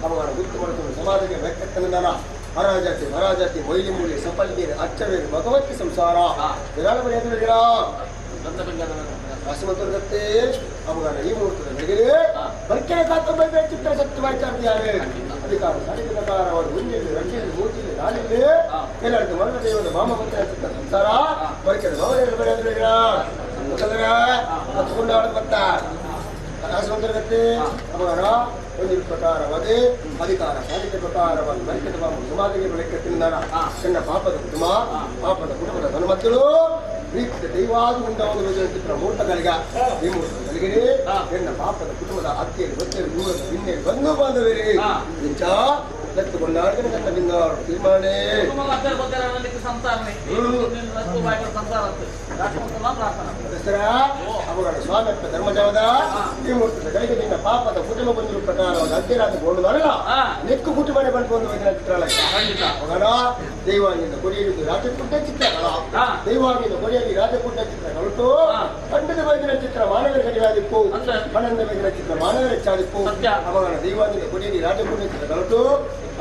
ಅವನ ಗುತ್ತು ಮಾಡುತ್ತ ಸಮಾಧಿಗೆ ವ್ಯಕ್ತನ ಹರಾಜಾತಿ ಮಹಾರಾಜಾತಿ ಮೊಯ್ಲಿ ಮೂಲಿ ಸಫಲ್ಗೀರೆ ಅಚ್ಚವೇರು ಭಗವತಿ ಸಂಸಾರ ವಿರಾಳ ಬರೆಯೋದಿಲ್ಲ ರಾಸಮಂತರ್ಗತ್ತೆ ಅವನ ಈ ಮುಹೂರ್ತದ ಬೆಳಗ್ಗೆ ಬರ್ಕೆಯ ಕಾತಂಬ ಚಿತ್ರ ಸತ್ಯವಾಚಾರ್ತಿಯಾರೆ ಅಧಿಕಾರ ಸಾಧಿಕಾರವಾದ ಮುಂಜೆಯಲ್ಲಿ ರಂಜಿಯಲ್ಲಿ ಮೂರ್ತಿಯಲ್ಲಿ ನಾಳಿಲ್ಲಿ ಎಲ್ಲರಿಗೂ ಮರಣ ದೇವದ ಮಾಮಮಂತ್ರ ಚಿತ್ರ ಸಂಸಾರ ಬರ್ಕೆಯ ಭವನ ಬರೆಯೋದಿಲ್ಲ ಹತ್ಕೊಂಡಾಡ ಬತ್ತ ರಾಸಮಂತರ್ಗತ್ತೆ ಅವನ ಒಂದು ಪ್ರಕಾರವಾದ ಅಧಿಕಾರ ಸಾಧಿಕ ಪ್ರಕಾರವಾದ ಬರ್ಕೆದ ಸಮಾಧಿಗೆ ಲೆಕ್ಕತ್ತಿನ ಸಣ್ಣ ಪಾಪದ ಕುಟುಂಬದ ಹನುಮತ್ತರು ಪ್ರೀತಿಯ ದೈವಾದ ಉಂಟಾದ ಚಿತ್ರ ಮೂರ್ತಗಳಿಗ ಈ ಮೂರ್ತಗಳಿಗೆ ಹೆಣ್ಣ ಪಾಪದ ಕುಟುಂಬದ ಅತ್ತೆಯಲ್ಲಿ ಬಚ್ಚರು ದೂರದ ಬಿನ್ನೆಯಲ್ಲಿ ಬಂದು ಬಾಂಧವೇರಿ ನಿಂಚ ಎತ್ತುಕೊಂಡಾಡಿದ ನನ್ನ ಬಿಂಗಾರು ತೀರ್ಮಾನೆ ಅವರ ಸ್ವಾಮಿತ್ವ ಧರ್ಮಜವದ ಈ ಮೂರ್ತದ ಗಳಿಗೆ ನಿನ್ನ ಪಾಪದ ಕುಟುಂಬ ಬಂದಿರುವ ಪ್ರಕಾರವಾದ ಅಧ್ಯಯನ ಗೊಂಡು ನೆಕ್ಕು ಕುಟುಂಬನೆ ಬಂದು ಒಂದು ಚಿತ್ರ ಅವನ ದೈವಾಂಗಿಂದ ಕೊಡಿಯುವುದು ರಾಜಕುಟ ಚಿತ್ರಗಳ ದೈವಾಂಗಿಂದ ಕೊಡಿಯಲ್ಲಿ ರಾಜಕುಟ ಚಿತ್ರಗಳು ಖಂಡದ ಬೈದಿನ ಚಿತ್ರ ಮಾನವರ ಕಡಿಯಾದಿಪ್ಪು ಮನಂದ ಬೈದಿನ ಚಿತ್ರ ಮಾನವರ ಚಾದಿಪ್ಪು ಅವನ ದೈವಾಂಗಿಂದ ಕೊಡಿಯಲ್ಲಿ ರಾಜಕುಟ ಚಿತ್ರಗಳು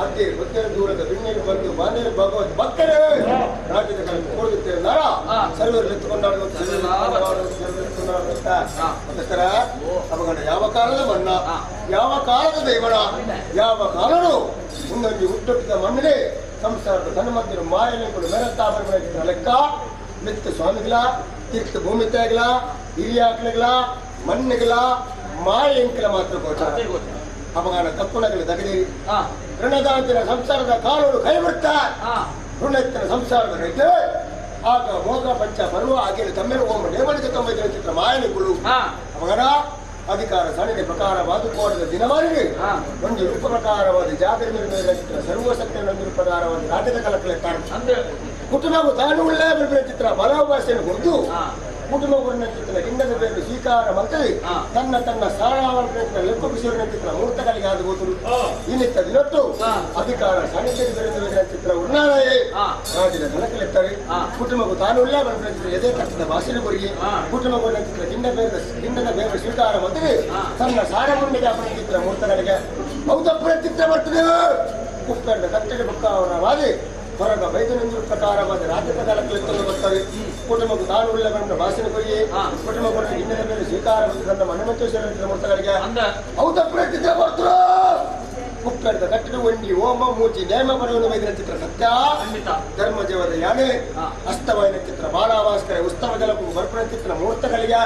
ಅದೇ ಭಕ್ತರ ದೂರದ ಬಿಣ್ಣೆಗೆ ಬಂದು ಬಾಂಧವ ಭಗವತ್ ಭಕ್ತರೇ ರಾಜ್ಯದ ಕಡೆ ಕೊಡುತ್ತೇವೆ ಸರ್ವರು ಎತ್ತುಕೊಂಡಾಡುವ ಅವಗಣ ಯಾವ ಕಾಲದ ಬಣ್ಣ ಯಾವ ಕಾಲದ ದೈವಣ ಯಾವ ಕಾಲನು ಒಂದೊಂದು ಹುಟ್ಟುಟ್ಟಿದ ಮಣ್ಣಿಗೆ ಸಂಸಾರದ ತನ್ನ ಮಧ್ಯೆ ಮಾಯಲೆಗಳು ಮೆರತಾಪರ ಲೆಕ್ಕ ಮಿತ್ತ ಸ್ವಾಮಿಗಳ ತೀರ್ಥ ಭೂಮಿತೆಗಳ ಹಿರಿಯಾಕಲಗಳ ಮಣ್ಣುಗಳ ಮಾಯ ಎಂಕಲ ಮಾತ್ರ ಗೋಚರ ಅಪಗಾನ ತಪ್ಪುಣಗಳು ತಗದಿರಿ ಋಣದಾಂತಿನ ಸಂಸಾರದ ಕಾನೂನು ಕೈ ಬಿಡ್ತಾ ಋಣೆತ್ತಿನ ಸಂಸಾರದ ರೈತೆ ಆಗ ಮೋಗ ಪಂಚ ಪರ್ವ ಆಗಿನ ತಮ್ಮೆಲ್ಲ ಒಮ್ಮೆ ನೇಮಳಿಗೆ 95 ಚಿತ್ರ ಮಾಯನೆಗಳು ಅಪಗಾನ ಅಧಿಕಾರ ಸಣಿಗೆ ಪ್ರಕಾರವಾದ ಕೋಟದ ದಿನವರೆಗೆ ಒಂದು ರೂಪ ಪ್ರಕಾರವಾದ ಜಾಗರ ಮೇಲೆ ಚಿತ್ರ ಸರ್ವಸತ್ಯ ಒಂದು ಪ್ರಕಾರವಾದ ರಾಜ್ಯದ ಕಲಕಲೆತ್ತಾರೆ ಕುಟುಂಬವು ತಾನು ಒಳ್ಳೆ ಚಿತ್ರ ಬಲಾಭಾಷೆಯನ್ನು ಹೊರತು ಕುಟುಂಬ ಚಿತ್ರ ಲಿಂಗದ ಬೇರು ಸ್ವೀಕಾರ ಮಂತ್ರಿ ತನ್ನ ತನ್ನ ಸಾರಾವರ್ಣ ಲೆಕ್ಕಪಿಸಿದ ಚಿತ್ರ ಮುಹೂರ್ತಗಳಿಗೆ ಆಗಬಹುದು ಇನ್ನಿತ್ತ ದಿನತ್ತು ಅಧಿಕಾರ ಸಾಣಿಜ್ಯದ ಬೇರೆ ಚಿತ್ರ ಉನ್ನಾಲಯೇ ರಾಜ್ಯದ ಕಲಕಲೆತ್ತಾರೆ ಕುಟುಂಬವು ತಾನು ಒಳ್ಳೆ ಚಿತ್ರ ಎದೆ ಕಟ್ಟದ ಭಾಷೆನ ಕೊರಿಗೆ ಕುಟುಂಬ ಚಿತ್ರ ಲಿಂಗದ ಬೇರೆ ಸ್ವೀಕಾರ ಮಂತ್ರಿ ತನ್ನ ಸಾರಮುಂಡಿಗೆ ಅಪರ ಚಿತ್ರ ಮುಹೂರ್ತಗಳಿಗೆ ಹೌದಪ್ಪನ ಚಿತ್ರ ಬರ್ತದೆ ಕುಕ್ಕರದ ಕಟ್ಟಡ ಬುಕ್ಕವರವಾದಿ ಹೊರಗ ವೈದ್ಯನಂದು ಪ್ರಕಾರವಾದ ರಾಜ್ಯದ ಕಲಕಲೆತ್ತಲು ಬರ್ತವೆ ಕುಟುಂಬకు ತಾನು ಉಳ್ಳವರನ್ನು ಭಾಷಣ ಕೊಯ್ಯಿ ಕುಟುಂಬವನ್ನು ಇನ್ನದ ಮೇಲೆ ಸ್ವೀಕಾರ ತನ್ನ ಮನಮಂಚೇಶ್ವರ ಮುಹೂರ್ತಗಳಿಗೆ ಹೌದಪ್ಪನ ಚಿತ್ರ ಬರ್ತರು ಕುಕ್ಕರದ ಕಟ್ಟಡ ಒಂಡಿ ಓಮ ಮೂಚಿ ನೇಮ ಬರೆಯುವ ವೈದ್ಯನ ಚಿತ್ರ ಸತ್ಯ ಧರ್ಮ ಜೀವದ ಯಾನೆ ಅಸ್ತವೈನ ಚಿತ್ರ ಬಾಲಾವಾಸ್ಕರ ಉಸ್ತವ ಜಲಪು ಬರ್ಪಣ ಚಿತ್ರ ಮುಹೂರ್ತಗಳಿಗೆ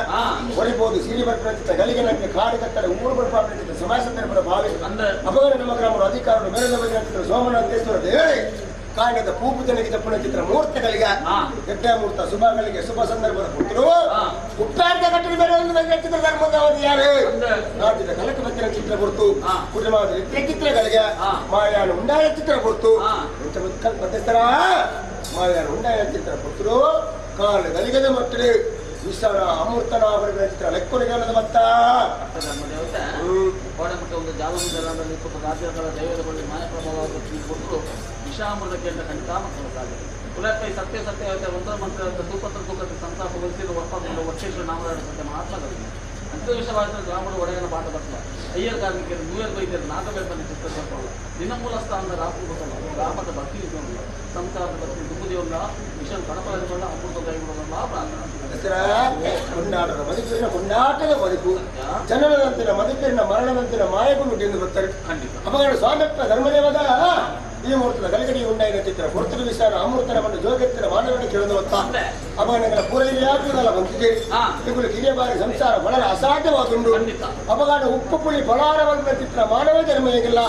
ಹೊರಿಬಹುದು ಸೀರಿ ಬರ್ಪಣ ಚಿತ್ರ ಗಲಿಗೆ ನನಗೆ ಕಾಡಿ ಕಟ್ಟಡ ಊರು ಬರ್ಪಾಪಣ ಚಿತ್ರ ಸಮಾಜ ಸಂದರ್ಭದ ಭಾವಿ ಅಪಗರ ನಮ್ಮ ಗ್ರಾಮದ ಅಧಿಕಾರಗಳು ಮೇಲಿನ ವೈದ್ಯನ ಚಿತ್ರ ಸೋಮನಾಥೇಶ್ವರ ದೇವರೇ ಕಾಂಡದ ಪೂಪುತನಿಗೆ ತಪ್ಪನ ಚಿತ್ರ ಮುಹೂರ್ತಗಳಿಗೆ ಗಡ್ಡ ಮುಹೂರ್ತ ಶುಭಗಳಿಗೆ ಶುಭ ಸಂದರ್ಭದ ಪುತ್ರರು ಉತ್ತಾರದ ಕಟ್ಟಡ ಬೇರೆ ಒಂದು ಚಿತ್ರ ಧರ್ಮದ ಯಾರು ರಾಜ್ಯದ ಕಲಕ ಬತ್ತಿನ ಚಿತ್ರ ಕೊಡ್ತು ಕುಟುಂಬದ ನಿತ್ಯ ಚಿತ್ರಗಳಿಗೆ ಮಾಯಾನ ಉಂಡಾಯ ಚಿತ್ರ ಕೊಡ್ತು ಮಧ್ಯಸ್ಥರ ಮಾಯಾನ ಉಂಡಾಯ ಚಿತ್ರ ಕೊಡ್ತರು ಕಾಲ ಗಲಿಗದ ಮಕ್ಕಳು ವಿಶ್ವರ ಅಮೃತನ ಅವರ ಚಿತ್ರ ಲೆಕ್ಕೊಲಿಗಾಲದ ಮತ್ತ ಒಂದು ಜಾಲದಲ್ಲಿ ರಾಜ್ಯಗಳ ದೈವದ ಬಳಿ ಮಾಯ ಪ್ರಭಾವ ಕೊಟ್ಟರು ವಿಷಾಮೃತಕ್ಕೆ ಅಂತ ಖಂಡಿತ ಮಕ್ಕಳು ಸಾಧ್ಯ ಕುಲಪೈ ಸತ್ಯ ಸತ್ಯ ಒಂದರ ಮಂತ್ರ ದೂಪತ್ರ ದೂಪತ್ರ ಸಂತಾಪಗೊಳಿಸಿದ ವರ್ಷೇಶ್ವರ ನಾಮರಾಯಣ ಸತ್ಯ ಮಹಾತ್ಮಗಳಿಗೆ ಅಂತ್ಯವಿಷವಾದ ಗ್ರಾಮದ ಒಡೆಯನ ಪಾಠ ಬರ್ತಲ್ಲ ಅಯ್ಯರ್ ಕಾರ್ಮಿಕರು ನ್ಯೂಯರ್ ಬೈದ್ಯರು ನಾಗಬೇಪನ ಚಿತ್ರ ಸೇರ್ಕೊಳ್ಳ ದಿನಮೂಲ ಸ್ಥಾನದ ರಾಪುಗಳ ಗ್ರಾಮದ ಭಕ್ತಿ ಸಂಸಾರದ ಭಕ್ತಿ ದುಃಖದೇವಲ್ಲ ವಿಷಯ ಕಣಪಗಳ ಅಮೃತ ದೈವಗಳಲ್ಲ ಕೊಂಡಾಟದ ಬದುಕಿನ ಕೊಂಡಾಟದ ಬದುಕು ಜನನದಂತಿನ ಬದುಕಿನ ಮರಣದಂತಿನ ಮಾಯಗೊಂಡು ಎಂದು ಬರ್ತಾರೆ ಅಪಗಡ ಸ್ವಾಮಿತ್ವ ಧರ್ಮದೇವದ ಈ ಮುಹೂರ್ತದ ಗಲಗಡಿ ಉಂಡಾಯಿನ ಚಿತ್ರ ಪುರ್ತದ ವಿಚಾರ ಅಮೃತನವನ್ನು ಜೋಗೆತ್ತಿನ ಮಾನವನ ಕೇಳಿದವತ್ತ ಅಪಗಡಗಳ ಪೂರೈಯಾಗುವುದಲ್ಲ ಬಂದಿದೆ ಇವುಗಳು ಕಿರಿಯ ಬಾರಿ ಸಂಸಾರ ಬಹಳ ಅಸಾಧ್ಯವಾದುಂಡು ಅಪಗಾಡ ಉಪ್ಪು ಪುಳಿ ಬಲಾರವರ್ಗದ ಚಿತ್ರ ಮಾನವ ಜನ್ಮ ಹೇಗಿಲ್ಲ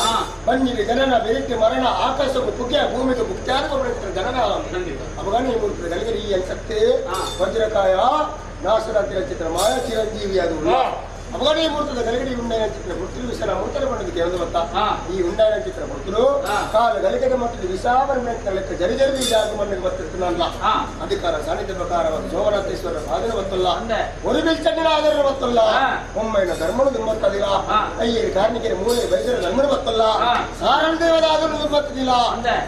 ಬನ್ನಿಗೆ ಜನನ ಬೆರಿಕೆ ಮರಣ ಆಕಾಶಕ್ಕೂ ಪುಗ್ಯ ಭೂಮಿಗೆ ಮುಕ್ತಿಯಾದ ಚಿತ್ರ ಜನನ ಅಪಗಾಡ ಈ ಮುಹೂರ್ತದ ಗಲಗಡಿ ಅನ್ಸತ್ತೆ ವಜ್ರಕಾಯ ನಾಶರಾತ್ರಿಯ ಚಿತ್ರ ಮಾಯ ಚಿರಂಜೀವಿಯಾದವು ಅಪಗಾಡಿ ಮುಹೂರ್ತದ ಗಲಗಡಿ ಉಂಡಾಯಿನ ಚಿತ್ರ ಪುರ್ತರು ವಿಷಯ ಮುಹೂರ್ತರ ಬಣ್ಣಕ್ಕೆ ಒಂದು ಬತ್ತ ಈ ಉಂಡಾಯಿನ ಚಿತ್ರ ಪುರ್ತರು ಕಾಲ ಗಲಿಗದ ಮಟ್ಟದ ವಿಷಾವರಣ ಲೆಕ್ಕ ಜರಿಜರಿ ಜಾಗ ಮಣ್ಣಿಗೆ ಬರ್ತಿರ್ತಾನಲ್ಲ ಅಧಿಕಾರ ಸಾನ್ನಿಧ್ಯ ಪ್ರಕಾರವಾದ ಸೋಮನಾಥೇಶ್ವರ ಸಾಧನೆ ಬತ್ತಲ್ಲ ಒಂದು ಬಿಲ್ಚಂಡಿನ ಆಧಾರ ಬತ್ತಲ್ಲ ಒಮ್ಮೈನ ಧರ್ಮನು ದುಂಬತ್ತದಿಲ್ಲ ಅಯ್ಯರಿ ಕಾರ್ಮಿಕರ ಮೂಲೆ ಬೈದರ ಧರ್ಮನು ಬತ್ತಲ್ಲ ಸಾರಣ ದೇವದ ಆದರೂ ದುಂಬತ್ತದಿಲ್ಲ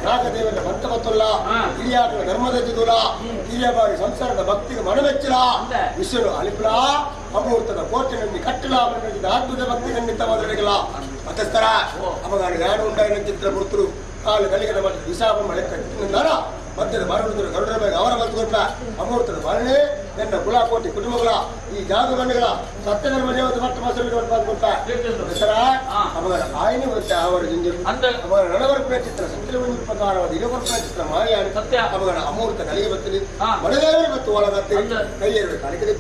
ನಾಗದೇವರ ಭಕ್ತ ಬತ್ತಲ್ಲ ಹಿರಿಯಾಟದ ಧರ್ಮದ ಜದುಲ ಹಿರಿಯ ಬಾರಿ ಸಂಸಾರದ ಭಕ್ತಿಗೆ ಮನವೆಚ್ಚಲ ವಿಶ್ವನು ಅಲಿಪುಲ ಅಮೂರ್ತದ ಕೋಟೆನಲ್ಲಿ ಕಟ್ಟಲ ಅದ್ಭುತ ಭಕ್ತಿ ಖಂಡಿತವಾದರಿಗಿಲ್ಲ ಮಧ್ಯಸ್ಥರ ಅಪಗಾಡ ಯಾರು ಉಂಟಾಯಿನ ಚಿತ್ರ ಪುರ್ತರು ಕಾಲು ಗಲಿಗದ ಮಟ್ಟ ವಿಷಾಪ ಮಳೆ ಕಟ್ಟಿನಿಂದಾರ ಮಧ್ಯದ ಮಾರುಳಿದರು ಗರುಡರ ಮೇಲೆ ಅವರ ಬಂದುಕೊಟ್ಟ ಅಮೂರ್ತದ ಮರಣೆ ನನ್ನ ಕುಲಾಕೋಟಿ ಕುಟುಂಬಗಳ ಈ ಜಾಗಮಂಡಿಗಳ ಸತ್ಯಧರ್ಮ ದೇವತೆ ಮಟ್ಟ ಮಸರು ಬಂದುಕೊಟ್ಟ ಮಧ್ಯಸ್ಥರ ಅಪಗಾಡ ಆಯ್ನೆ ಬರುತ್ತೆ ಅವರ ಜಿಂಜರು ಅವರ ನಡವರ್ಪಣ ಚಿತ್ರ ಸಂತಲವನ್ನು ಪ್ರಕಾರವಾದ ಇಲವರ್ಪಣ ಚಿತ್ರ ಮಾಯಾಡಿ ಸತ್ಯ ಅಪಗಾಡ ಅಮೂರ್ತ ಗಲಿಗೆ ಬರ್ತೀನಿ ಮಳೆದೇವರು ಮತ್ತು ಒಳಗತ್ತೆ ಕೈಯರು ಕಲಿಕೆ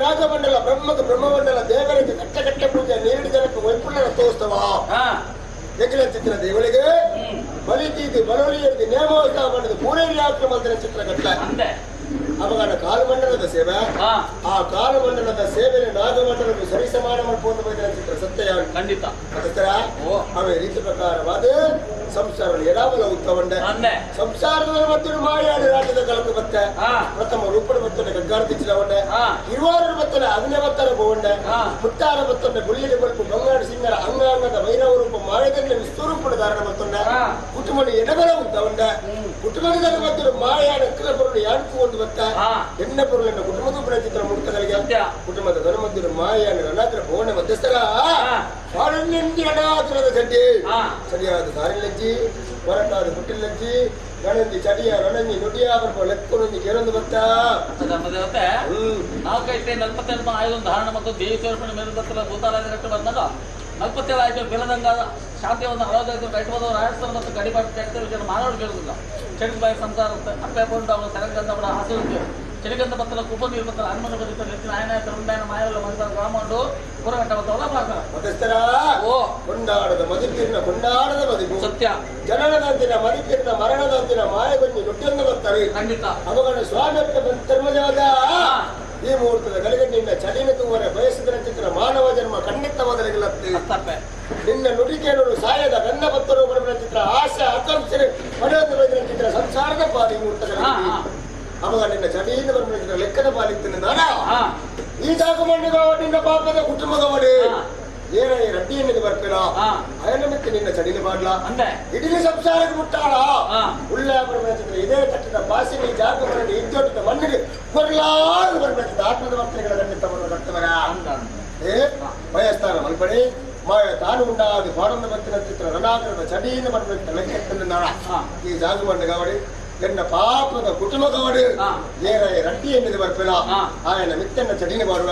ನಾಗಮಂಡಲ ಬ್ರಹ್ಮಮಂಡಲ ದೇವರಿಗೆ ಕಟ್ಟ ಪೂಜೆ ನೀರಿನ ಜನಕ್ಕೆ ವೈಪುಣ್ಯ ರಥೋತ್ಸವ ಹೆಗ್ಗಲ ಚಿತ್ರ ದೇವರಿಗೆ ಬಲಿತೀತಿ ಬಲವಲಿಯರಿಗೆ ನೇಮೋತ್ಸವ ಮಾಡಿದ ಪೂರೈರಿ ಆಕ್ರಮಣದ ಚಿತ್ರ ಕಟ್ಟ ಅವಗಾನ ಕಾಲಮಂಡಲದ ಸೇವೆ ಆ ಕಾಲಮಂಡಲದ ಸೇವೆ ನಾಗಮಂಡಲಕ್ಕೆ ಸರಿಸಮಾನ ಮಾಡಿಕೊಂಡು ಚಿತ್ರ ಸತ್ಯ ಖಂಡಿತ ಅವೇ ರೀತಿ ಪ್ರಕಾರವಾದ ಸಂಸಾರ ಎಡಾವಲ ಉತ್ತವಂಡೆ ಸಂಸಾರದ ಮತ್ತೊಂದು ಮಾಯಾಡಿ ರಾಜ್ಯದ ಕಲಕ ಬತ್ತೆ ಪ್ರಥಮ ರೂಪದ ಮತ್ತೊಂದು ಗಗ್ಗಾರ್ತಿಚ್ಚಿನವಂಡೆ ಇರುವಾರ ಬತ್ತನೆ ಅದನ್ನೇ ಬತ್ತನೆ ಬೋಂಡೆ ಮುಟ್ಟಾರ ಬತ್ತೊಂಡೆ ಬುಳ್ಳಿಗೆ ಬಲ್ಪು ಬಂಗಾರ ಸಿಂಗರ ಅಂಗಾಂಗದ ವೈರವ ರೂಪ ಮಾಯದಲ್ಲಿ ವಿಸ್ತೂರೂಪದ ಧಾರಣ ಬತ್ತೊಂಡೆ ಕುಟುಂಬದ ಎಡಬಲ ಉತ್ತವಂಡೆ ಕುಟುಂಬದ ಮತ್ತೊಂದು ಮಾಯಾಡ ಅಕ್ಕಲ ಪೊರುಳು ಯಾಣಕು ಒಂದು ಬತ್ತ ಎಣ್ಣ ಪೊರುಳನ್ನು ಕುಟುಂಬದ ಪ್ರಚಿತ್ರ ಮುಕ್ತಗಳಿಗೆ ಕುಟುಂಬದ ಧನಮದ್ದರು ಮಾಯಾಡ ರಣಾಗ್ರ ಬೋಣ ಮಧ್ಯಸ್ಥರ ಅಡಾಗ್ರದ ಗಡ್ಡೆ ಸರಿಯಾದ ದಾರಿಲಜ್ಜಿ ಹೊರಟಾದ ಹುಟ್ಟಿಲಜ್ಜಿ ಗಣಂದಿ ಚಡಿಯ ರಣಂಜಿ ನುಡಿಯ ಬರ್ಬ ಲೆಕ್ಕೊಂದು ಕೇಳೊಂದು ಬತ್ತಾ ನಾಲ್ಕೈತೆ 47 ಆಯ್ದೊಂದು ಧಾರಣ ಮತ್ತು ದೇವಿ ಸ್ವರೂಪಣ ಮೇಲ್ಬತ್ತಲ ಭೂತಾಲಯದ ಕಟ್ಟು ಬಂದಾಗ 47 ಆಯ್ತು ಬೆಳದಂಗ ಶಾಂತಿಯನ್ನು 65 ಕೈಟುವುದು ರಾಜಸ್ಥಾನ ಮತ್ತು ಗಡಿಪಾಡು ತೆಗೆದ ವಿಚಾರ ಮಾನವರು ಕೇಳುವುದಿಲ್ಲ ಚಳಿಬಾಯಿ ಸಂಸಾರ ಅಪ್ಪೆ ಕೊಂಡು ಅವಳ ಸರಗಂಧ ಅವಳ ಹಾಸಿಗೆ ಚಳಿಗಂಧ ಬತ್ತಲ ಕುಪ ನೀರು ಬತ್ತಲ ಹನುಮನ ಬದುಕ ನೆಚ್ಚಿನ ಆಯನ ತರುಂಡಾಯನ ಮಾಯವೆಲ್ಲ ಮನಸ್ಸಾರ ಗ್ರಾಮಂಡು ಪುರಗಟ್ಟ ಬತ್ತವಲ್ಲ ಭಾಗ ಕೊಂಡಾಡದ ಕೊಂಡಾಡದ ಮದುವೆ ಸತ್ಯ ಜನನದಂತಿನ ಮದಿಪಿನ ಮರಣದಂತಿನ ಮಾಯಗೊಂಡು ನುಟ್ಟಿಯನ್ನು ಬರ್ತಾರೆ ಖಂಡಿತ ಅವಗಳ ಸ್ವಾಮಿತ್ವ ಧರ್ಮಜವಾದ ಈ ಮುಹೂರ್ತದ ಗಲಿಗಣ್ಣಿನ ಚಳಿನ ತೂವರ ಬಯಸಿದ ಚಿತ್ರ ಮಾನವ ಜನ್ಮ ಖಂಡಿತವಾದಲಿಲ್ಲತ್ತೆ ನಿನ್ನ ನುಡಿಕೆಯನ್ನು ಸಾಯದ ಗಂಧ ಭಕ್ತರು ಬರಬರ ಚಿತ್ರ ಆಶೆ ಆಕಾಂಕ್ಷೆ ಪಡೆಯುವ ಚಿತ್ರ ಸಂಸಾರದ ಪಾಲಿ ಮುಹೂರ್ತಗಳಲ್ಲಿ ಅವಾಗ ನಿನ್ನ ಚಳಿಯಿಂದ ಬರಬರ ಚಿತ್ರ ಲೆಕ್ಕದ ಪಾಲಿಕ್ತೇನೆ ಈ ಜಾಗಮಂಡಿಗವ ನಿನ್ನ ಪಾಪದ ಕುಟುಂಬದವಡಿ ಏನ ಈ ರಡ್ಡಿಯನ್ನು ಬರ್ತೀರ ಅಯನ ಮಿತ್ತು ನಿನ್ನ ಚಡಿಲಿ ಮಾಡ್ಲಾ ಇಡೀ ಸಂಸಾರಕ್ಕೆ ಮುಟ್ಟಾಳ ಉಳ್ಳೆ ಬರಬೇಕಿದ್ರೆ ಇದೇ ಕಟ್ಟಿದ ಬಾಸಿನಿ ಜಾಗಮಂಡಿ ಇದ್ದೊಟ್ಟಿದ ಮಣ್ಣಿಗೆ ಕೊರಲಾರು ಬರಬೇಕಿದ್ದ ಆತ್ಮದ ಭಕ್ತರಿಗಳ ಖಂಡಿತವನ್ನು ಕರ್ತವರ ಭಯಸ್ಥಾನ ಮಲ್ಪಡಿ ಮಾಯ ತಾನು ಉಂಟಾದ ಪಾಡೊಂದು ಭಕ್ತಿನ ಚಿತ್ರ ರಣಾಗ್ರದ ಚಡಿಯಿಂದ ಬರಬೇಕಿದ್ದ ಲೆಕ್ಕ ಈ ಜಾಗಮಂಡಿಗವಡಿ ಎನ್ನ ಪಾಪದ ಕುಟುಂಬದವಡಿ ಏನ ಈ ರಡ್ಡಿ ಎನ್ನಿದೆ ಬರ್ಪಿಲ್ಲ ಆಯನ ಮಿತ್ತನ್ನ ಚಡಿನಿ ಮಾಡುವ